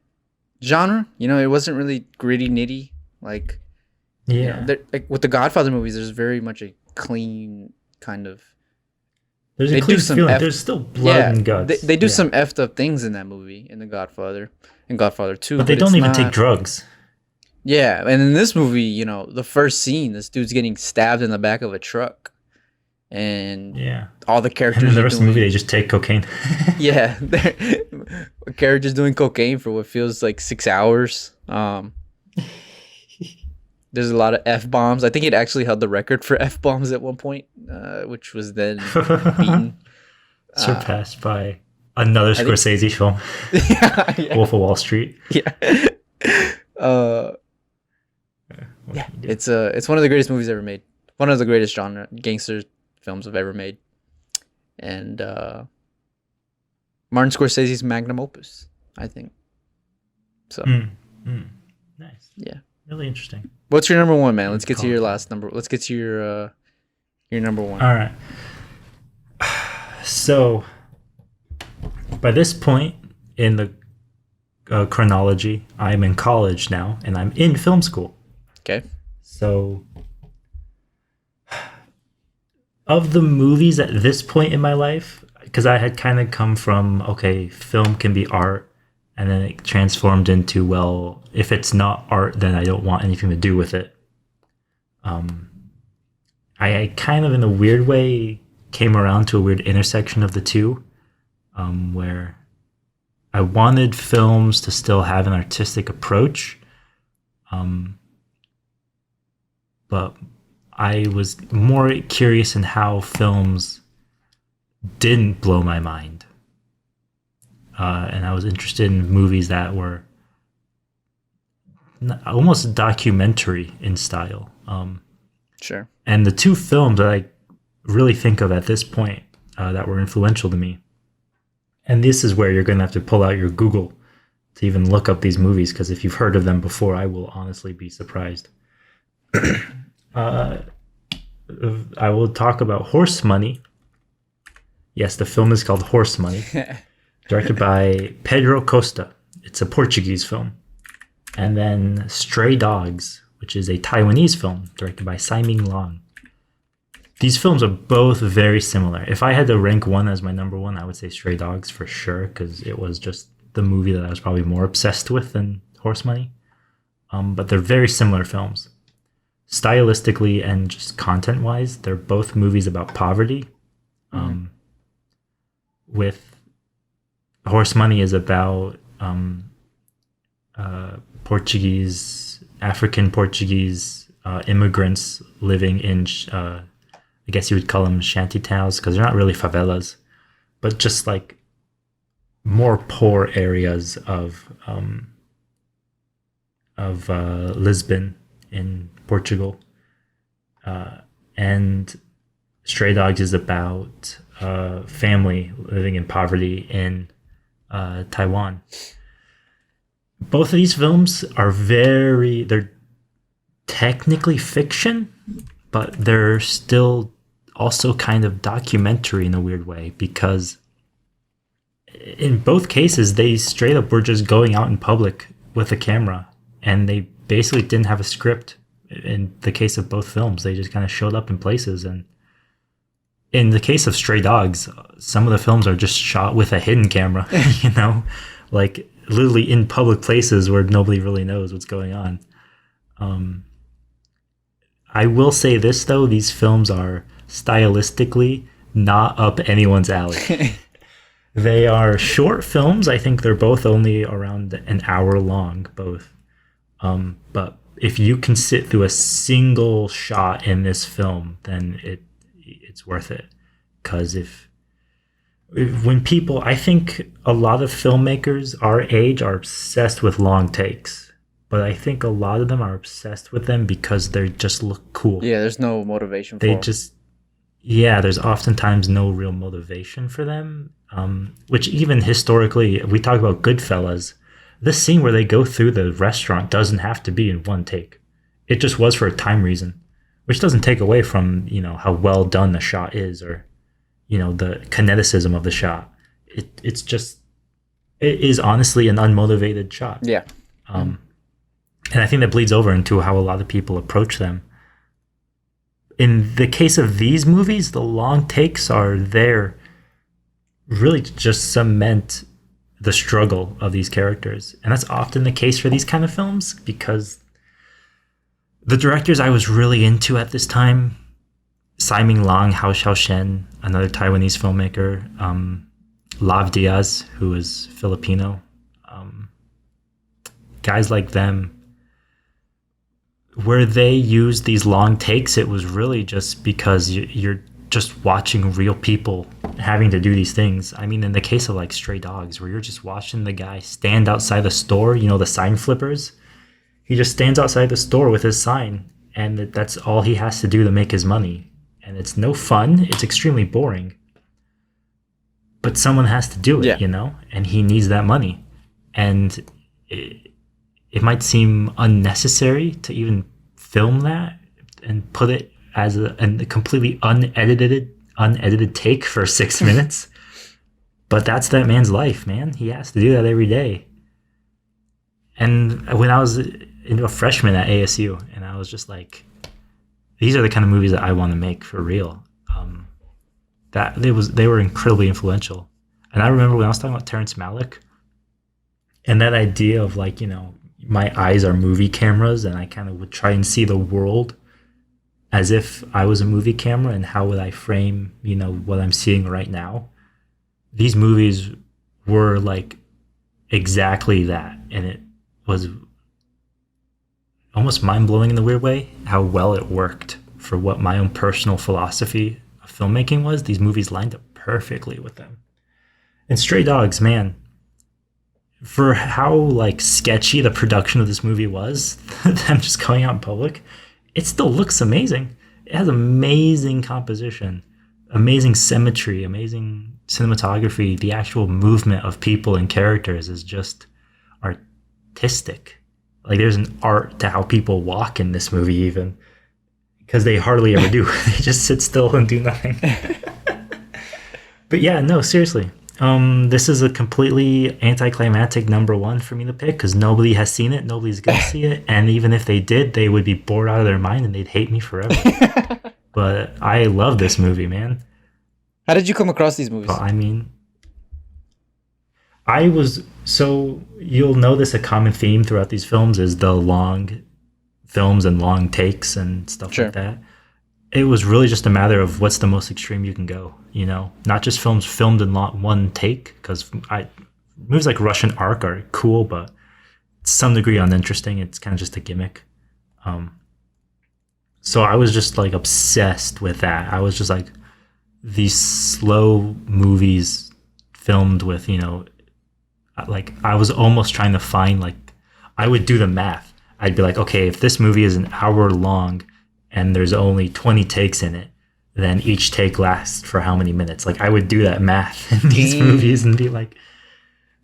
genre. It wasn't really gritty nitty like. Yeah. Like with the Godfather movies, there's very much a clean kind of. There's a clean feeling. There's still blood and guts. They do some effed up things in that movie, in The Godfather, and Godfather 2. But they don't even take drugs. Yeah, and in this movie, the first scene, this dude's getting stabbed in the back of a truck. And all the characters. And the rest of the movie, they just take cocaine. Yeah. Characters doing cocaine for what feels like 6 hours. There's a lot of F-bombs. I think it actually held the record for F-bombs at one point, which was then beaten. Surpassed by another Scorsese film. Yeah. Wolf of Wall Street. Yeah. It's one of the greatest movies ever made. One of the greatest genre gangster films I've ever made. And Martin Scorsese's magnum opus, I think. So. Nice. Yeah. Really interesting. What's your number one, man? Let's get to your last number. Let's get to your number one. All right. So, by this point in the chronology, I'm in college now, and I'm in film school. Okay. So, Of the movies at this point in my life, because I had kind of come from, okay, film can be art, and then it transformed into, well, if it's not art, then I don't want anything to do with it. Um, I kind of, in a weird way, came around to a weird intersection of the two, where I wanted films to still have an artistic approach, um, but I was more curious in how films didn't blow my mind. And I was interested in movies that were almost documentary in style. Sure. And the two films that I really think of at this point that were influential to me, and this is where you're going to have to pull out your Google to even look up these movies, because if you've heard of them before, I will honestly be surprised. I will talk about Horse Money. Yes, the film is called Horse Money, directed by Pedro Costa. It's a Portuguese film. And then Stray Dogs, which is a Taiwanese film directed by Simon Long. These films are both very similar. If I had to rank one as my number one, I would say Stray Dogs for sure, because it was just the movie that I was probably more obsessed with than Horse Money. But they're very similar films. Stylistically and just content-wise, they're both movies about poverty. With Horse Money is about African Portuguese immigrants living in, I guess you would call them shanty towns, because they're not really favelas, but just like more poor areas of Lisbon in Portugal. And Stray Dogs is about family living in poverty in Taiwan. Both of these films are they're technically fiction, but they're still also kind of documentary in a weird way, because in both cases, they straight up were just going out in public with a camera, and they basically didn't have a script. In the case of both films, they just kind of showed up in places. And in the case of Stray Dogs, some of the films are just shot with a hidden camera, like literally in public places where nobody really knows what's going on. I will say this, though, these films are stylistically not up anyone's alley. They are short films. I think they're both only around an hour long, both. But if you can sit through a single shot in this film, then it's worth it. Because when people, I think a lot of filmmakers our age are obsessed with long takes, but I think a lot of them are obsessed with them because they just look cool. Yeah, there's no motivation for They them. there's oftentimes no real motivation for them. Which even historically, we talk about Goodfellas. This scene where they go through the restaurant doesn't have to be in one take. It just was for a time reason, which doesn't take away from, how well done the shot is, or, the kineticism of the shot. It is honestly an unmotivated shot. Yeah. And I think that bleeds over into how a lot of people approach them. In the case of these movies, the long takes are there really to just cement the struggle of these characters. And that's often the case for these kind of films, because the directors I was really into at this time, Simon Long, Hao Xiaoshen, another Taiwanese filmmaker, Lav Diaz, who is Filipino, guys like them, where they used these long takes, it was really just because you're just watching real people having to do these things. I mean, in the case of like Stray Dogs, where you're just watching the guy stand outside the store, the sign flippers, he just stands outside the store with his sign, and that's all he has to do to make his money. And it's no fun. It's extremely boring. But someone has to do it, and he needs that money. And it might seem unnecessary to even film that and put it as a completely unedited take for 6 minutes. But that's that man's life, man. He has to do that every day. And when I was a freshman at ASU, and I was just like, these are the kind of movies that I want to make for real. that they were incredibly influential. And I remember when I was talking about Terrence Malick and that idea of like, my eyes are movie cameras and I kind of would try and see the world as if I was a movie camera and how would I frame, what I'm seeing right now. These movies were like exactly that. And it was almost mind-blowing in the weird way how well it worked for what my own personal philosophy of filmmaking was. These movies lined up perfectly with them. And Stray Dogs, man, for how like sketchy the production of this movie was, them just going out in public, it still looks amazing. It has amazing composition, amazing symmetry, amazing cinematography. The actual movement of people and characters is just artistic. Like there's an art to how people walk in this movie, even because they hardly ever do. They just sit still and do nothing. But yeah, no, seriously. This is a completely anticlimactic number one for me to pick because nobody has seen it, nobody's gonna see it, and even if they did, they would be bored out of their mind and they'd hate me forever. But I love this movie, man. How did you come across these movies? Well, I mean, so you'll notice a common theme throughout these films is the long films and long takes and stuff like that. It was really just a matter of what's the most extreme you can go, not just films filmed in one take, because movies like Russian Ark are cool, but to some degree uninteresting. It's kind of just a gimmick. So I was just like obsessed with that. I was just like these slow movies filmed with, like I was almost trying to find I would do the math. I'd be like, okay, if this movie is an hour long and there's only 20 takes in it, then each take lasts for how many minutes? Like I would do that math in these movies and be like,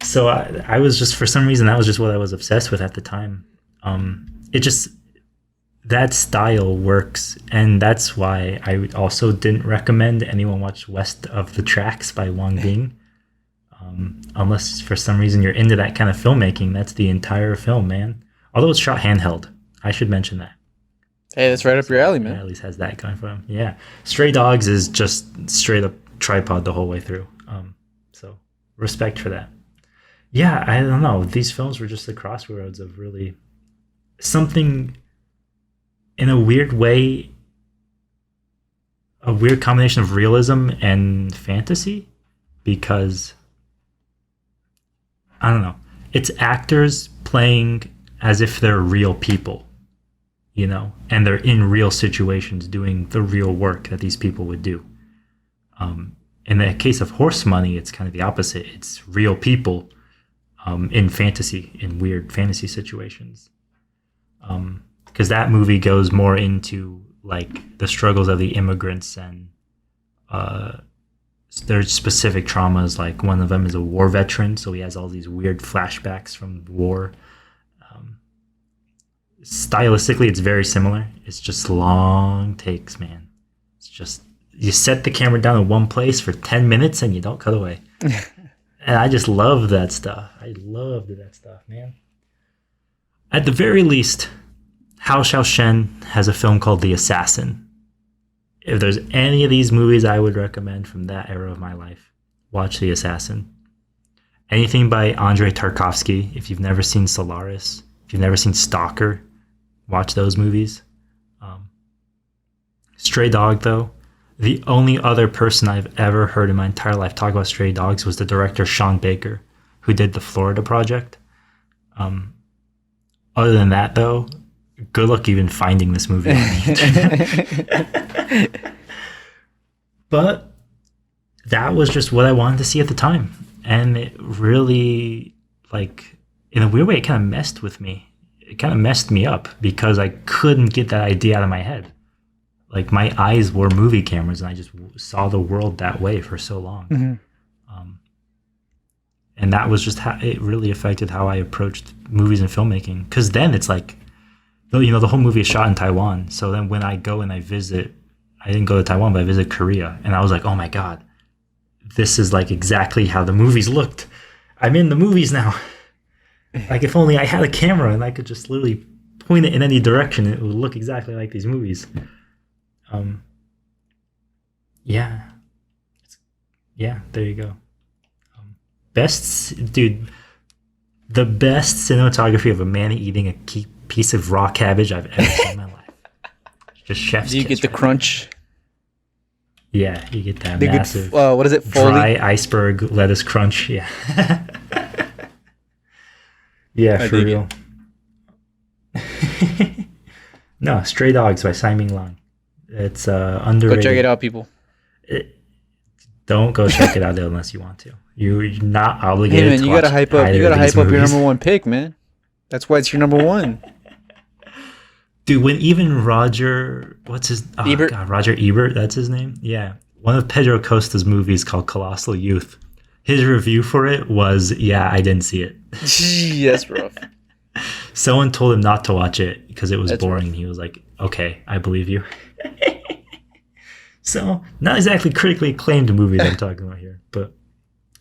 so I was just, for some reason, that was just what I was obsessed with at the time. That style works. And that's why I also didn't recommend anyone watch West of the Tracks by Wang Bing. Unless for some reason you're into that kind of filmmaking. That's the entire film, man. Although it's shot handheld. I should mention that. Hey, that's right up your alley, man. At least has that going for him. Yeah. Stray Dogs is just straight up tripod the whole way through. So respect for that. Yeah, I don't know. These films were just the crossroads of really something in a weird way, a weird combination of realism and fantasy, because I don't know. It's actors playing as if they're real people, and they're in real situations doing the real work that these people would do. In the case of Horse Money, it's kind of the opposite. It's real people in fantasy, in weird fantasy situations. Because that movie goes more into like the struggles of the immigrants and their specific traumas. Like one of them is a war veteran, so he has all these weird flashbacks from the war. Stylistically, it's very similar. It's just long takes, man. It's just you set the camera down in one place for 10 minutes and you don't cut away. And I just love that stuff. I loved that stuff, man. At the very least, Hao Xiaoshen has a film called The Assassin. If there's any of these movies I would recommend from that era of my life, watch The Assassin. Anything by Andrei Tarkovsky. If you've never seen Solaris, if you've never seen Stalker, watch those movies. Stray Dog, though, the only other person I've ever heard in my entire life talk about Stray Dogs was the director Sean Baker, who did the Florida Project. Other than that, though, good luck even finding this movie on the internet. But that was just what I wanted to see at the time. And it really, in a weird way, it kind of messed with me. It kind of messed me up because I couldn't get that idea out of my head. Like my eyes were movie cameras and I just saw the world that way for so long. Mm-hmm. And that was just how it really affected how I approached movies and filmmaking. Because then it's like, the whole movie is shot in Taiwan. So then when I go and I visit, I didn't go to Taiwan, but I visited Korea. And I was like, oh my God, this is like exactly how the movies looked. I'm in the movies now. Like if only I had a camera and I could just literally point it in any direction, it would look exactly like these movies. Yeah. Yeah, there you go. Dude, the best cinematography of a man eating a piece of raw cabbage I've ever seen in my life. Just chef's Do you kiss get the right crunch? there. Yeah, you get that The good, massive what is it? Foley? dry iceberg lettuce crunch. Yeah. Yeah, I for dig real. No, Stray Dogs by Simon Lang. It's Go underrated. check it out, people. Don't go check it out unless you want to. You're not Hey obligated man, to you watch gotta hype up. either You gotta of these hype up your movies. number one pick, man. That's why it's your number one. Dude, when even Roger, what's his? Oh Ebert? God, Roger Ebert, that's his name. Yeah, one of Pedro Costa's movies called Colossal Youth. His review for it was, "Yeah, I didn't see it." Gee, that's rough. Someone told him not to watch it because it was That's boring. rough. He was like, "Okay, I believe you." So, not exactly critically acclaimed movie that I'm talking about here, but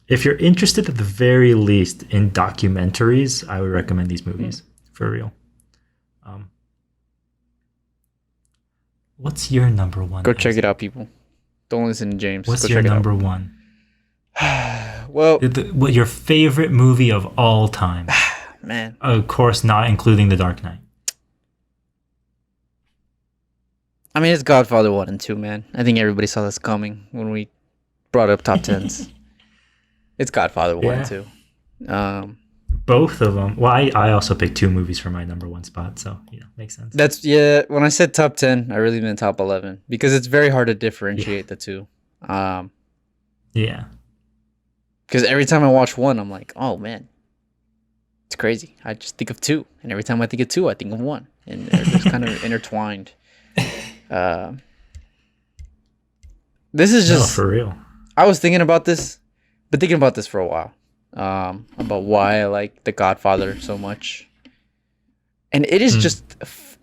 if you're interested at the very least in documentaries, I would recommend these movies for real. What's your number one? Go check it out, people. Don't listen to James. What's Go your check it number one? out. Well, What your favorite movie of all time? man, Of course, not including The Dark Knight. I mean, it's Godfather 1 and 2, man. I think everybody saw this coming when we brought up top 10s. It's Godfather 1 and 2. Both of them. Well, I also picked two movies for my number one spot, so makes sense. That's, yeah, when I said top 10, I really meant top 11 because it's very hard to differentiate the two. Yeah. Because every time I watch one, I'm like, oh, man, it's crazy. I just think of two. And every time I think of two, I think of one. And they're just kind of intertwined. This is just... No, for real. I was thinking about this, been thinking about this for a while. About why I like The Godfather so much. And it is just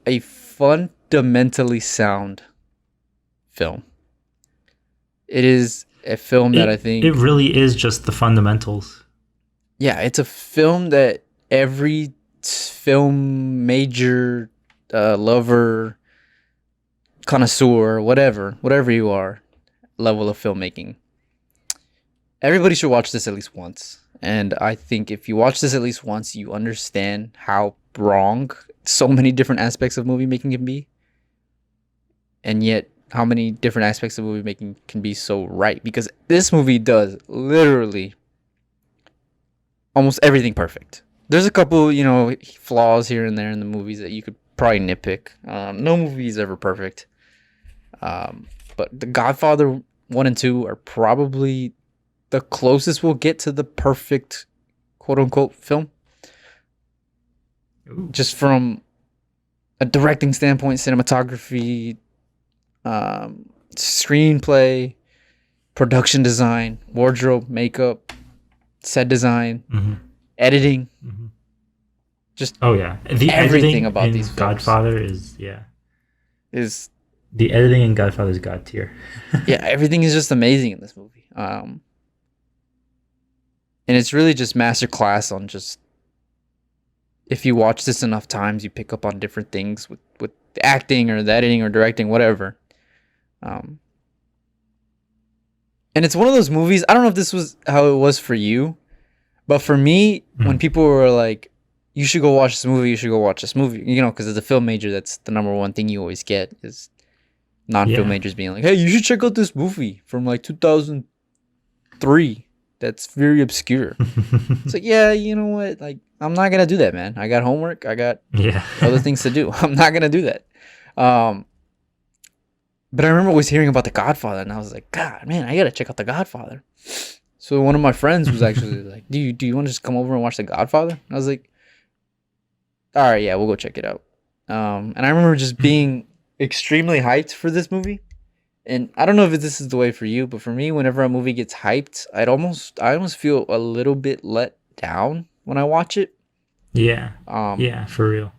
a fundamentally sound film. It is a film that I think... It really is just the fundamentals. Yeah, it's a film that every film major lover, connoisseur, whatever you are, level of filmmaking, everybody should watch this at least once. And I think if you watch this at least once, you understand how wrong so many different aspects of movie making can be. And yet how many different aspects of movie making can be so right. Because this movie does literally almost everything perfect. There's a couple, flaws here and there in the movies that you could probably nitpick. No movie is ever perfect. But The Godfather 1 and 2 are probably the closest we'll get to the perfect quote-unquote film. Ooh. Just from a directing standpoint, cinematography, screenplay, production design, wardrobe, makeup, set design, editing. Just the everything editing about in these films Godfather is the editing in Godfather is god tier. yeah, everything is just amazing in this movie. And it's really just masterclass on just, if you watch this enough times, you pick up on different things with the acting or the editing or directing, whatever. And it's one of those movies, I don't know if this was how it was for you, but for me, when people were like, you should go watch this movie, because as a film major, that's the number one thing you always get is non-film majors being like, hey, you should check out this movie from like 2003 that's very obscure. It's like, yeah, you know what, like, I'm not gonna do that, man. I got homework, I got other things to do. I'm not gonna do that. But I remember always hearing about The Godfather, and I was like, God, man, I gotta check out The Godfather. So one of my friends was actually like, do you want to just come over and watch The Godfather? And I was like, all right, yeah, we'll go check it out. And I remember just being extremely hyped for this movie. And I don't know if this is the way for you, but for me, whenever a movie gets hyped, I almost feel a little bit let down when I watch it. Yeah. For real.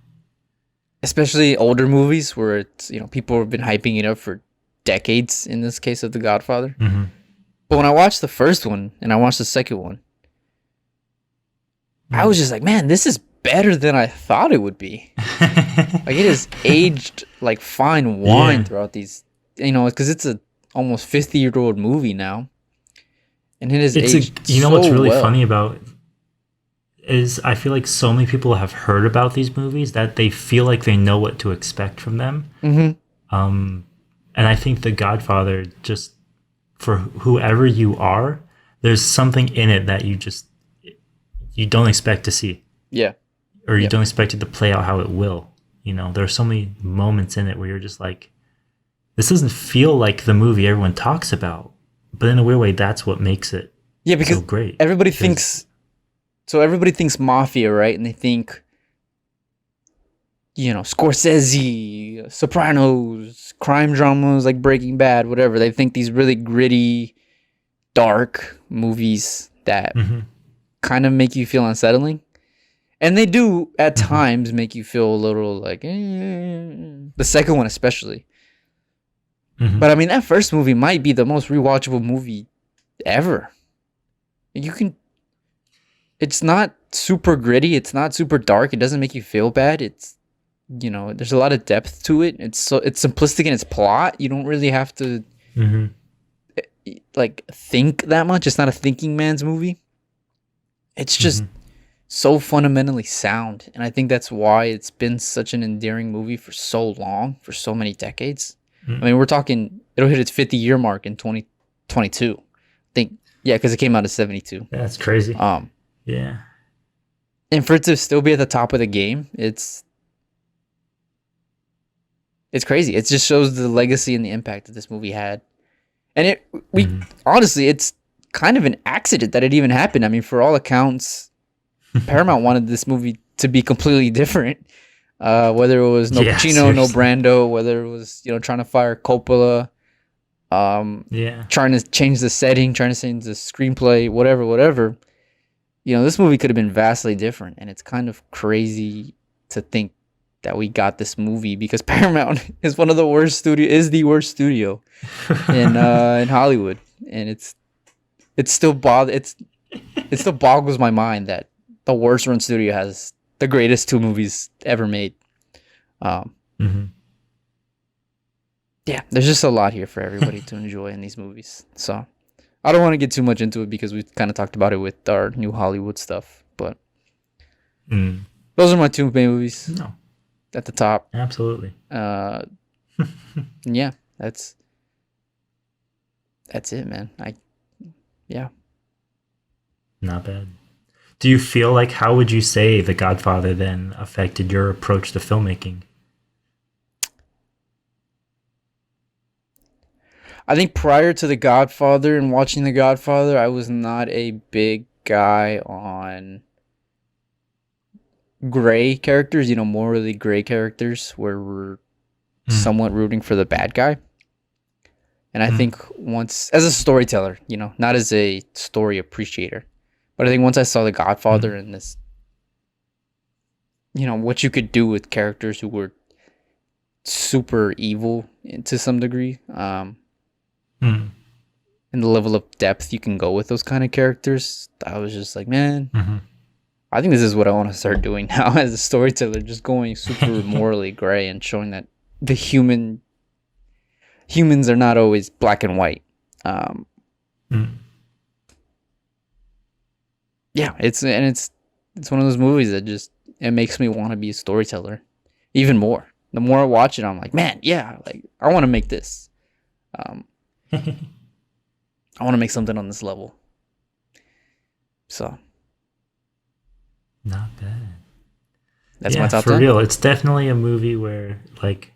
Especially older movies where it's, people have been hyping it up for decades, in this case of The Godfather. But when I watched the first one and I watched the second one, I was just like, man, this is better than I thought it would be. Like, it is aged like fine wine throughout these, because it's a almost 50-year-old movie now, and it has It's aged you know so what's really well. funny about is I feel like so many people have heard about these movies that they feel like they know what to expect from them. Mm-hmm. And I think The Godfather, just for whoever you are, there's something in it that you don't expect to see, Yeah. or you Yep. don't expect it to play out how it will. You know, there are so many moments in it where you're just like, this doesn't feel like the movie everyone talks about, but in a weird way, that's what makes it Yeah, so because great. everybody Because thinks so. Everybody thinks mafia, right? And they think, Scorsese, Sopranos, crime dramas like Breaking Bad, whatever. They think these really gritty, dark movies that hmm kind of make you feel unsettling. And they do at hmm times make you feel a little like, the second one especially. hmm But I mean, that first movie might be the most rewatchable movie ever. You can. It's not super gritty. It's not super dark. It doesn't make you feel bad. There's a lot of depth to it. It's simplistic in its plot. You don't really have to hmm like think that much. It's not a thinking man's movie. It's just hmm so fundamentally sound, and I think that's why it's been such an endearing movie for so long, for so many decades. I mean, we're talking it'll hit its 50-year mark in 2022. I think, yeah, because it came out in 72. That's crazy. Um, Yeah. and for it to still be at the top of the game, it's crazy. It just shows the legacy and the impact that this movie had. And we hmm honestly, it's kind of an accident that it even happened. I mean, for all accounts, Paramount wanted this movie to be completely different. Whether it was no Yeah, Pacino, no seriously. Brando, whether it was trying to fire Coppola, Yeah. trying to change the setting, trying to change the screenplay, whatever. This movie could have been vastly different, and it's kind of crazy to think that we got this movie because Paramount is one of the worst the worst studio in Hollywood, and it's still it still boggles my mind that the worst run studio has the greatest two movies ever made. Um, hmm yeah, there's just a lot here for everybody to enjoy in these movies. So I don't want to get too much into it because we've kind of talked about it with our new Hollywood stuff. But Mm. those are my two main movies No, at the top. absolutely. Uh, yeah, that's it, man. Yeah. Not bad. Do you feel like how would you say The Godfather then affected your approach to filmmaking? I think prior to The Godfather and watching The Godfather, I was not a big guy on gray characters, morally gray characters where we're Mm. somewhat rooting for the bad guy. And I Mm. think once, as a storyteller, not as a story appreciator, but I think once I saw The Godfather Mm. and this, what you could do with characters who were super evil to some degree, Mm. and the level of depth you can go with those kind of characters, I was just like, man, hmm I think this is what I want to start doing now as a storyteller, just going super morally gray and showing that the humans are not always black and white. Um, mm. yeah, it's one of those movies that just it makes me want to be a storyteller even more. The more I watch it, I'm like, man, yeah, like I want to make this. Um, I want to make something on this level. So Not bad. that's my Yeah, top for 10. real. It's definitely a movie where like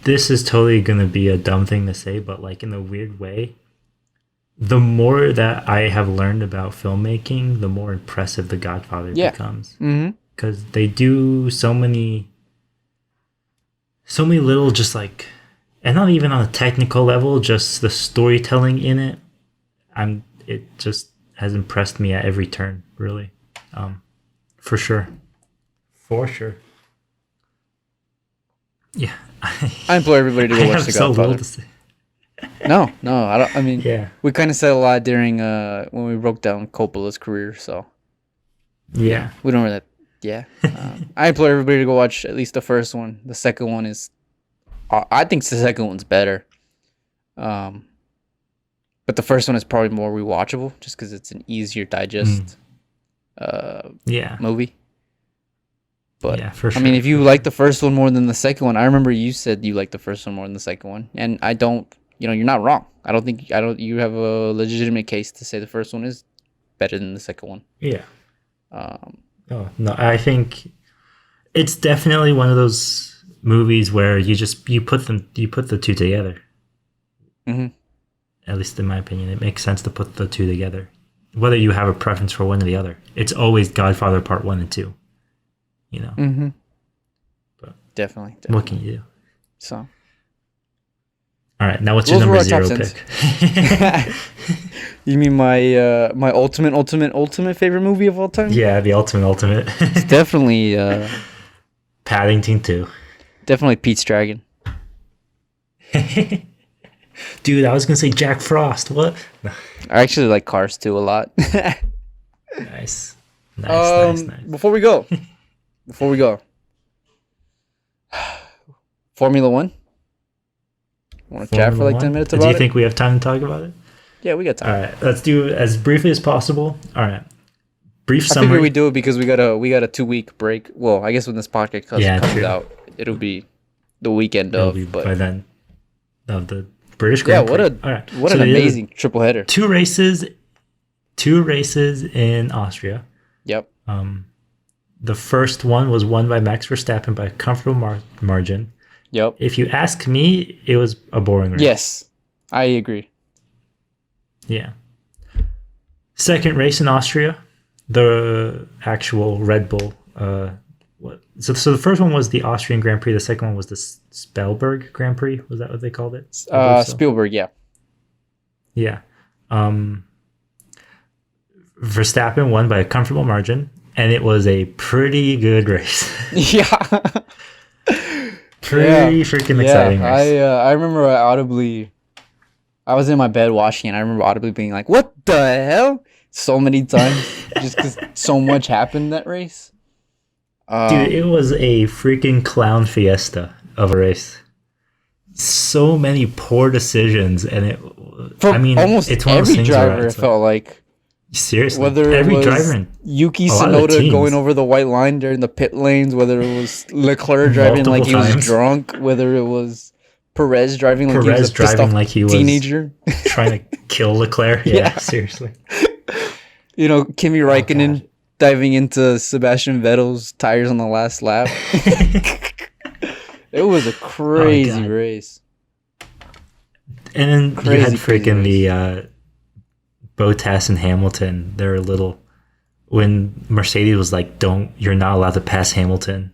this is totally gonna be a dumb thing to say, but like in a weird way, the more that I have learned about filmmaking, the more impressive The Godfather Yeah. becomes. Mm-hmm. Because they do so many little just like, and not even on a technical level, just the storytelling in it. It just has impressed me at every turn, really. For sure. For sure. Yeah. I implore everybody to I go watch have The so little Godfather. to say. No, I don't. I mean, Yeah. we kind of said a lot during when we broke down Coppola's career, so Yeah. we don't really. Yeah, I implore everybody to go watch at least the first one. The second one is, I think the second one's better. Um, but the first one is probably more rewatchable just because it's an easier digest Yeah. movie. But Yeah, for sure. I mean, if you like the first one more than the second one, I remember you said you like the first one more than the second one, and I don't. You're not wrong. I don't think I don't. You have a legitimate case to say the first one is better than the second one. Yeah. Um, Oh, no, I think it's definitely one of those movies where you put the two together. mhm. At least in my opinion, it makes sense to put the two together. Whether you have a preference for one or the other, it's always Godfather Part 1 and 2. You know. Mm-hmm. But Definitely. what can you do? So. All right, now what's Those your were number our zero top 10s. pick? You mean my ultimate favorite movie of all time? Yeah, the ultimate. It's definitely Paddington 2. definitely Pete's Dragon. Dude, I was gonna say Jack Frost. What? No. I actually like Cars 2 a lot. Nice. Nice. Before we go, Formula One. Want to chat for like 10 minutes about Do you it? think we have time to talk about it? Yeah, we got time. All right, let's do it as briefly as possible. All right, brief I summary. figured we do it because we got a 2-week break. Well, I guess when this podcast comes true. out, it'll be the weekend It'll of. be But by then of the British yeah, Grand Prix. All right, what so an they did amazing triple header. two races in Austria. Yep. The first one was won by Max Verstappen by a comfortable margin. Yep. If you ask me, it was a boring race. Yes, I agree. Yeah. Second race in Austria, the actual Red Bull. So the first one was the Austrian Grand Prix. The second one was the Spielberg Grand Prix. Was that what they called it? Spielberg. Yeah. Yeah. Verstappen won by a comfortable margin, and it was a pretty good race. Yeah. Pretty freaking exciting race. I remember I was in my bed watching, and I remember audibly being like, "What the hell?" So many times, just because so much happened in that race. Dude, it was a freaking clown fiesta of a race. So many poor decisions, and almost it's one of those every things driver, where it felt like. Seriously, Whether every it was driver Yuki a lot of the Tsunoda teams. going over the white line during the pit lanes, whether it was Leclerc driving like he was times. drunk, whether it was Perez driving like he was a pissed driving off like he was teenager, trying to kill Leclerc. Yeah, seriously. Kimi Raikkonen diving into Sebastian Vettel's tires on the last lap. It was a crazy race. And then you had freaking the Bottas and Hamilton. They're a little when Mercedes was like, you're not allowed to pass Hamilton,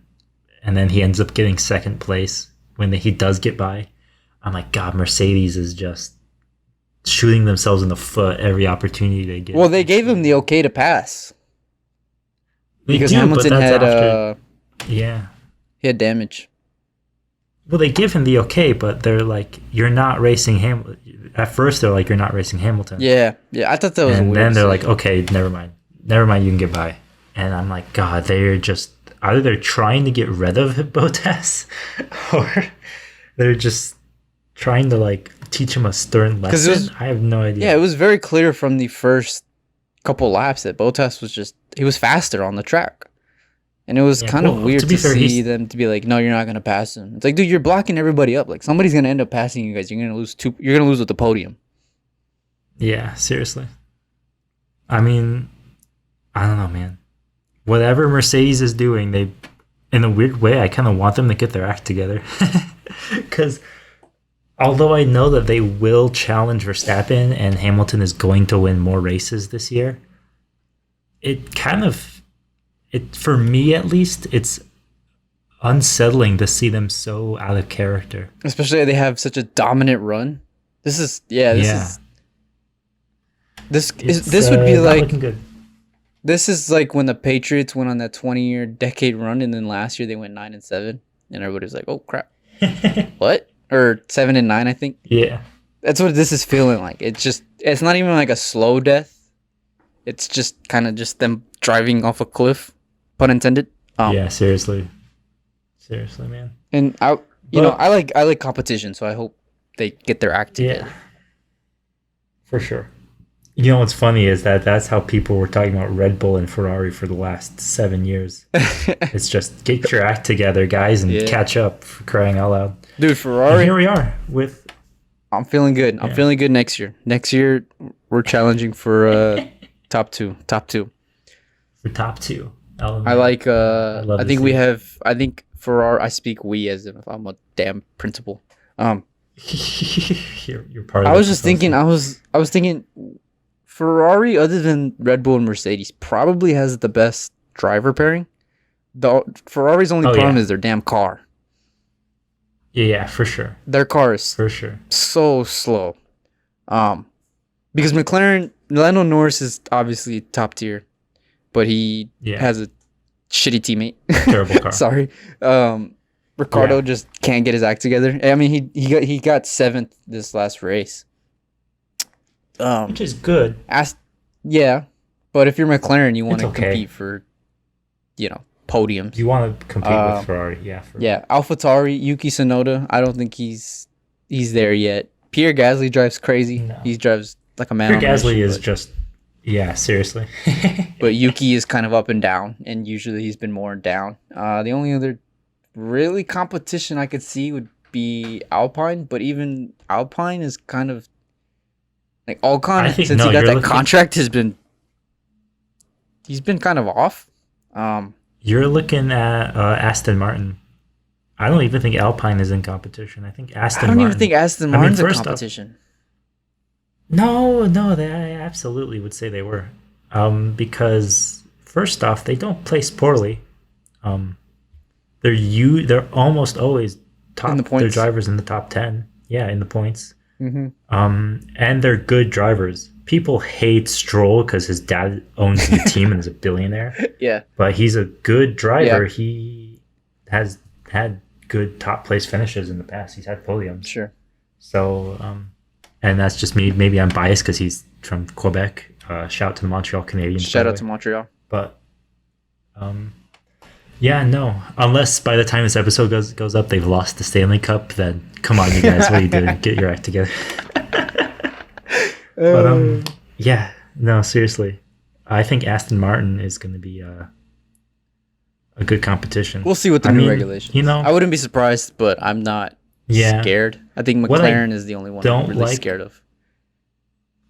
and then he ends up getting second place when he does get by. I'm like, God, Mercedes is just shooting themselves in the foot every opportunity they get. Well, they gave him the okay to pass because do, Hamilton had he had damage. Well, they give him the okay, but they're like, you're not racing Hamilton. At first, they're like, you're not racing Hamilton. Yeah, I thought that was and weird. And then they're like, okay, never mind, you can get by. And I'm like, God, they're just either they're trying to get rid of Bottas, or they're just trying to like teach him a stern lesson. I have no idea. Yeah, it was very clear from the first couple laps that Bottas he was faster on the track. And it was kind of weird to see them to be like, no, you're not going to pass him. It's like, dude, you're blocking everybody up. Like, somebody's going to end up passing you guys. You're going to lose at the podium. Yeah, seriously. I mean, I don't know, man. Whatever Mercedes is doing, in a weird way, I kind of want them to get their act together. Because although I know that they will challenge Verstappen and Hamilton is going to win more races this year, for me at least, it's unsettling to see them so out of character. Especially they have such a dominant run. This would be like looking good. This is like when the Patriots went on that 20-year decade run, and then last year they went 9-7, and everybody's like, "Oh crap, what?" Or 7-9, I think. Yeah, that's what this is feeling like. It's not even like a slow death. It's just kind of just them driving off a cliff, pun intended. Yeah, seriously, man. And I like competition, so I hope they get their act together. Yeah, for sure. You know what's funny is that that's how people were talking about Red Bull and Ferrari for the last 7 years. It's just get your act together, guys, and Yeah. catch up, for crying out loud. Dude, And Ferrari, here we are with I'm feeling good. I'm Yeah. feeling good next year. Next year, we're challenging for top two. Top two. for top two. I like. love I to think see we it. have. I think Ferrari. I speak we as if I'm a damn principal. you're part of I the was just thinking. proposal. I was thinking. Ferrari, other than Red Bull and Mercedes, probably has the best driver pairing. The Ferrari's only Oh, problem yeah. is their damn car. Yeah, for sure. Their car is For sure. so slow. Because McLaren, Lando Norris is obviously top tier, but he Yeah. has a shitty teammate. Terrible car. Sorry. Ricardo Yeah. just can't get his act together. I mean, he got seventh this last race. Which is good. Yeah, but if you're McLaren, you want to It's okay. compete for, podiums. You want to compete with Ferrari. Yeah. Yeah, AlphaTauri, Yuki Tsunoda. I don't think he's there yet. Pierre Gasly drives crazy. No. He drives like a man. Pierre on a Gasly mission, is just, yeah, seriously. but Yuki is kind of up and down, and usually he's been more down. The only other really competition I could see would be Alpine, but even Alpine is kind of like I Ocon think- since no, he got you're that looking- contract he's been kind of off. You're looking at Aston Martin. I don't even think Alpine is in competition. I think Aston I don't Martin. even think Aston I mean, Martin's a first off- competition. No, they I absolutely would say they were. Because first off, they don't place poorly. They're almost always top. In the points. Their drivers in the top 10. Yeah, in the points. Mm-hmm. And they're good drivers. People hate Stroll because his dad owns the team and is a billionaire. Yeah. But he's a good driver. Yeah. He has had good top place finishes in the past. He's had podiums. Sure. So, and that's just me. Maybe I'm biased because he's from Quebec. Shout out to the Montreal Canadiens. Shout by out the to way. Montreal. But, yeah, no. Unless by the time this episode goes up, they've lost the Stanley Cup. Then come on, you guys, what are you doing? Get your act together. But yeah, no, seriously, I think Aston Martin is going to be a good competition. We'll see what the I new mean, regulations. you know- I wouldn't be surprised, but I'm not Yeah. scared. I think What I McLaren is the only one I'm don't really like- scared of.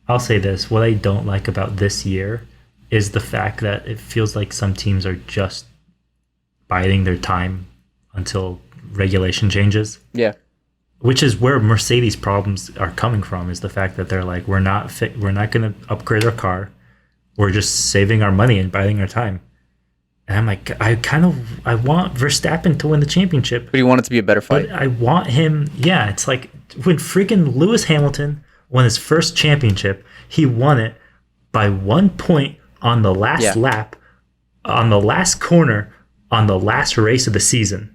I'll say this: what I don't like about this year is the fact that it feels like some teams are just biding their time until regulation changes. Yeah. Which is where Mercedes problems are coming from, is the fact that they're like, we're not going to upgrade our car. We're just saving our money and biding our time. And I'm like, I want Verstappen to win the championship, But you want it to be a better fight. but I want him. Yeah, it's like when freaking Lewis Hamilton won his first championship, he won it by 1 point on the last Yeah. lap, on the last corner, on the last race of the season.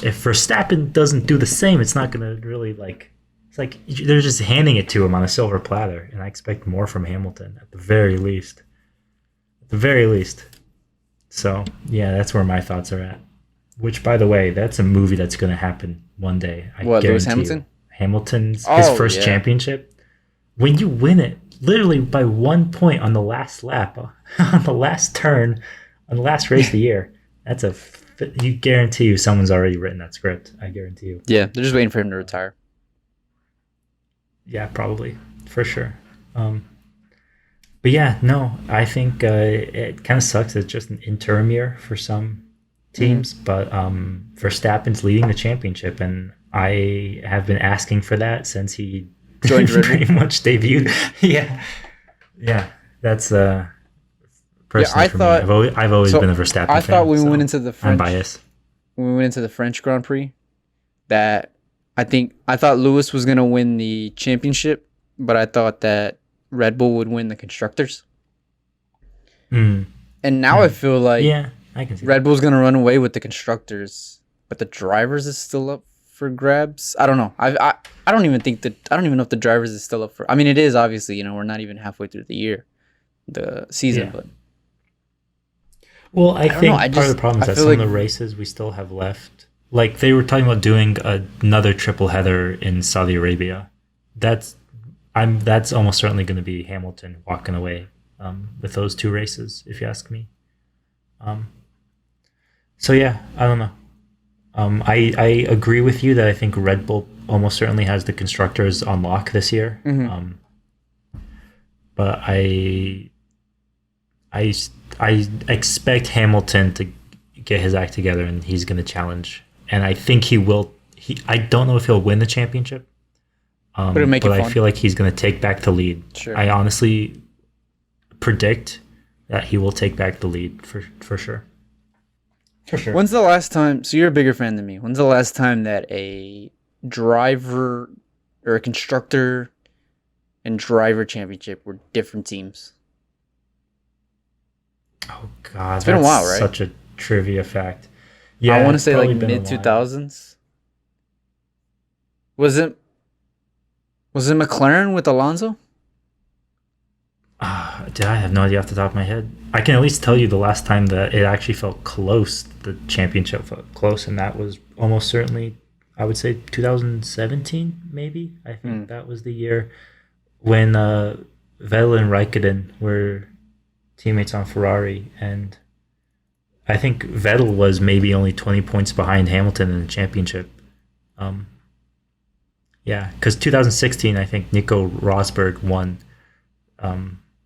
If Verstappen doesn't do the same, it's not going to really it's like they're just handing it to him on a silver platter. And I expect more from Hamilton at the very least. At the very least. So, yeah, that's where my thoughts are at. Which, by the way, that's a movie that's going to happen one day. I What, Lewis guarantee you. Hamilton? Hamilton's Oh, his first yeah. championship. When you win it, literally by 1 point on the last lap, on the last turn, on the last race of the year, you guarantee you someone's already written that script. I guarantee you. Yeah, they're just waiting for him to retire. Yeah, probably, for sure. But yeah, no, I think it kind of sucks. It's just an interim year for some teams, but Verstappen's leading the championship, and I have been asking for that since he Joined Red Bull. pretty much debuted. yeah, that's personally I for thought- me. I've always so been a Verstappen fan. I thought when we so went into the I'm French, biased. when we went into the French Grand Prix, that I thought Lewis was gonna win the championship, but I thought that Red Bull would win the constructors. Mm. And now I feel like Yeah, I can see. Red Bull's gonna run away with the constructors, but the drivers is still up for grabs. I don't know. I don't even think that I don't even know if the drivers is still up for. I mean, it is obviously. We're not even halfway through the season, Yeah. but Well, I don't think know, I part just- of the problem is I that feel some of like- the races we still have left like they were talking about doing another triple header in Saudi Arabia. That's almost certainly going to be Hamilton walking away with those two races, if you ask me. So yeah, I don't know. I agree with you that I think Red Bull almost certainly has the constructors on lock this year. But I expect Hamilton to get his act together, and he's going to challenge. And I think he will. I don't know if he'll win the championship, but I feel like he's going to take back the lead. Sure. I honestly predict that he will take back the lead for sure. For sure. When's the last time? So you're a bigger fan than me. When's the last time that a driver or a constructor and driver championship were different teams? Oh God, it's been a while, right? Such a trivia fact. Yeah, I want to say like mid 2000s. Was it McLaren with Alonso? I have no idea off the top of my head. I can at least tell you the last time that it actually felt close. The championship felt close, and that was almost certainly, I would say, 2017. Maybe I think that was the year when Vettel and Raikkonen were teammates on Ferrari, and I think Vettel was maybe only 20 points behind Hamilton in the championship. Yeah, because 2016, I think Nico Rosberg won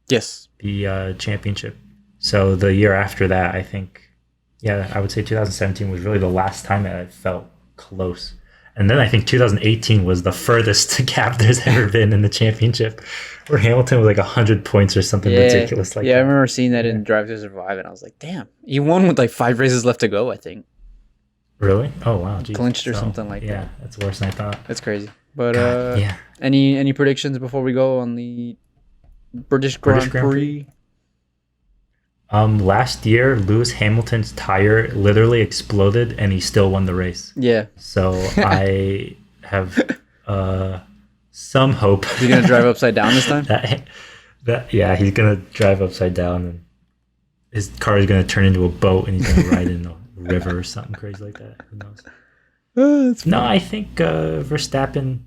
yes, the championship. So the year after that, I think, yeah, I would say 2017 was really the last time that I felt close. And then I think 2018 was the furthest gap there's ever been in the championship, where Hamilton was like 100 points or something ridiculous like that. I remember seeing that in Drive to Survive, and I was like, damn, he won with like 5 races left to go, I think. Really? Oh, wow. Geez. Clinched or something like that. Yeah, that's worse than I thought. That's crazy. But God, yeah. Any predictions before we go on the British Grand Prix? Last year, Lewis Hamilton's tire literally exploded, and he still won the race. Yeah. So I have some hope. He's gonna drive upside down this time. Yeah, he's gonna drive upside down, and his car is gonna turn into a boat, and he's gonna ride in a river or something crazy like that. Who knows? No, I think Verstappen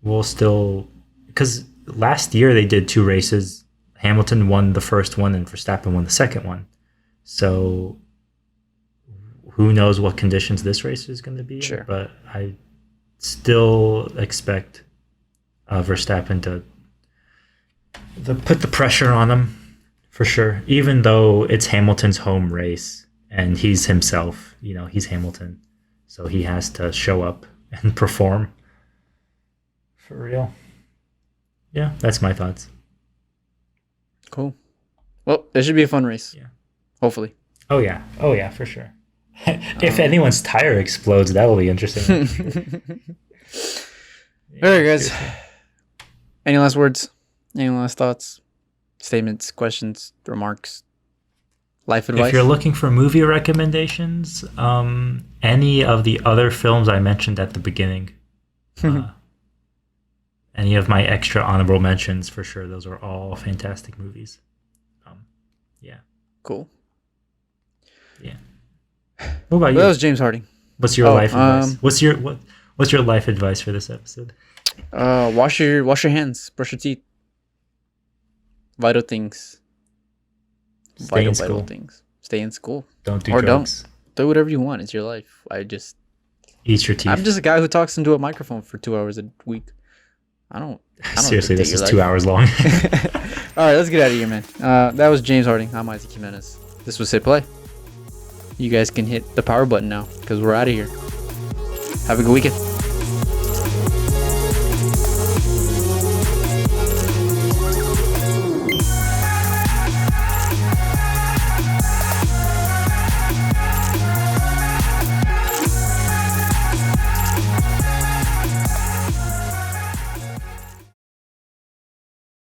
will still, because last year they did 2 races. Hamilton won the first one and Verstappen won the second one. So who knows what conditions this race is going to be in, but I still expect Verstappen to put the pressure on him for sure, even though it's Hamilton's home race and he's himself, he's Hamilton. So he has to show up and perform for real. Yeah, that's my thoughts. Cool. Well, it should be a fun race. Yeah. Hopefully. Oh yeah, for sure. If anyone's tire explodes, that will be interesting. All right, guys. Any last words? Any last thoughts? Statements, questions, remarks, life advice? If you're looking for movie recommendations, any of the other films I mentioned at the beginning, any of my extra honorable mentions, for sure, those are all fantastic movies. Yeah. Cool. Yeah. What about you? That was James Harding. What's your life advice? What's your life advice for this episode? Wash your hands, brush your teeth. Vital things. Vital things. Stay in school. Don't do drugs. drugs. Don't. Do whatever you want. It's your life. Eat your teeth. I'm just a guy who talks into a microphone for 2 hours a week. I don't Seriously, this is life. 2 hours long. All right, let's get out of here, man. That was James Harding. I'm Isaac Jimenez. This was Hit Play. You guys can hit the power button now because we're out of here. Have a good weekend.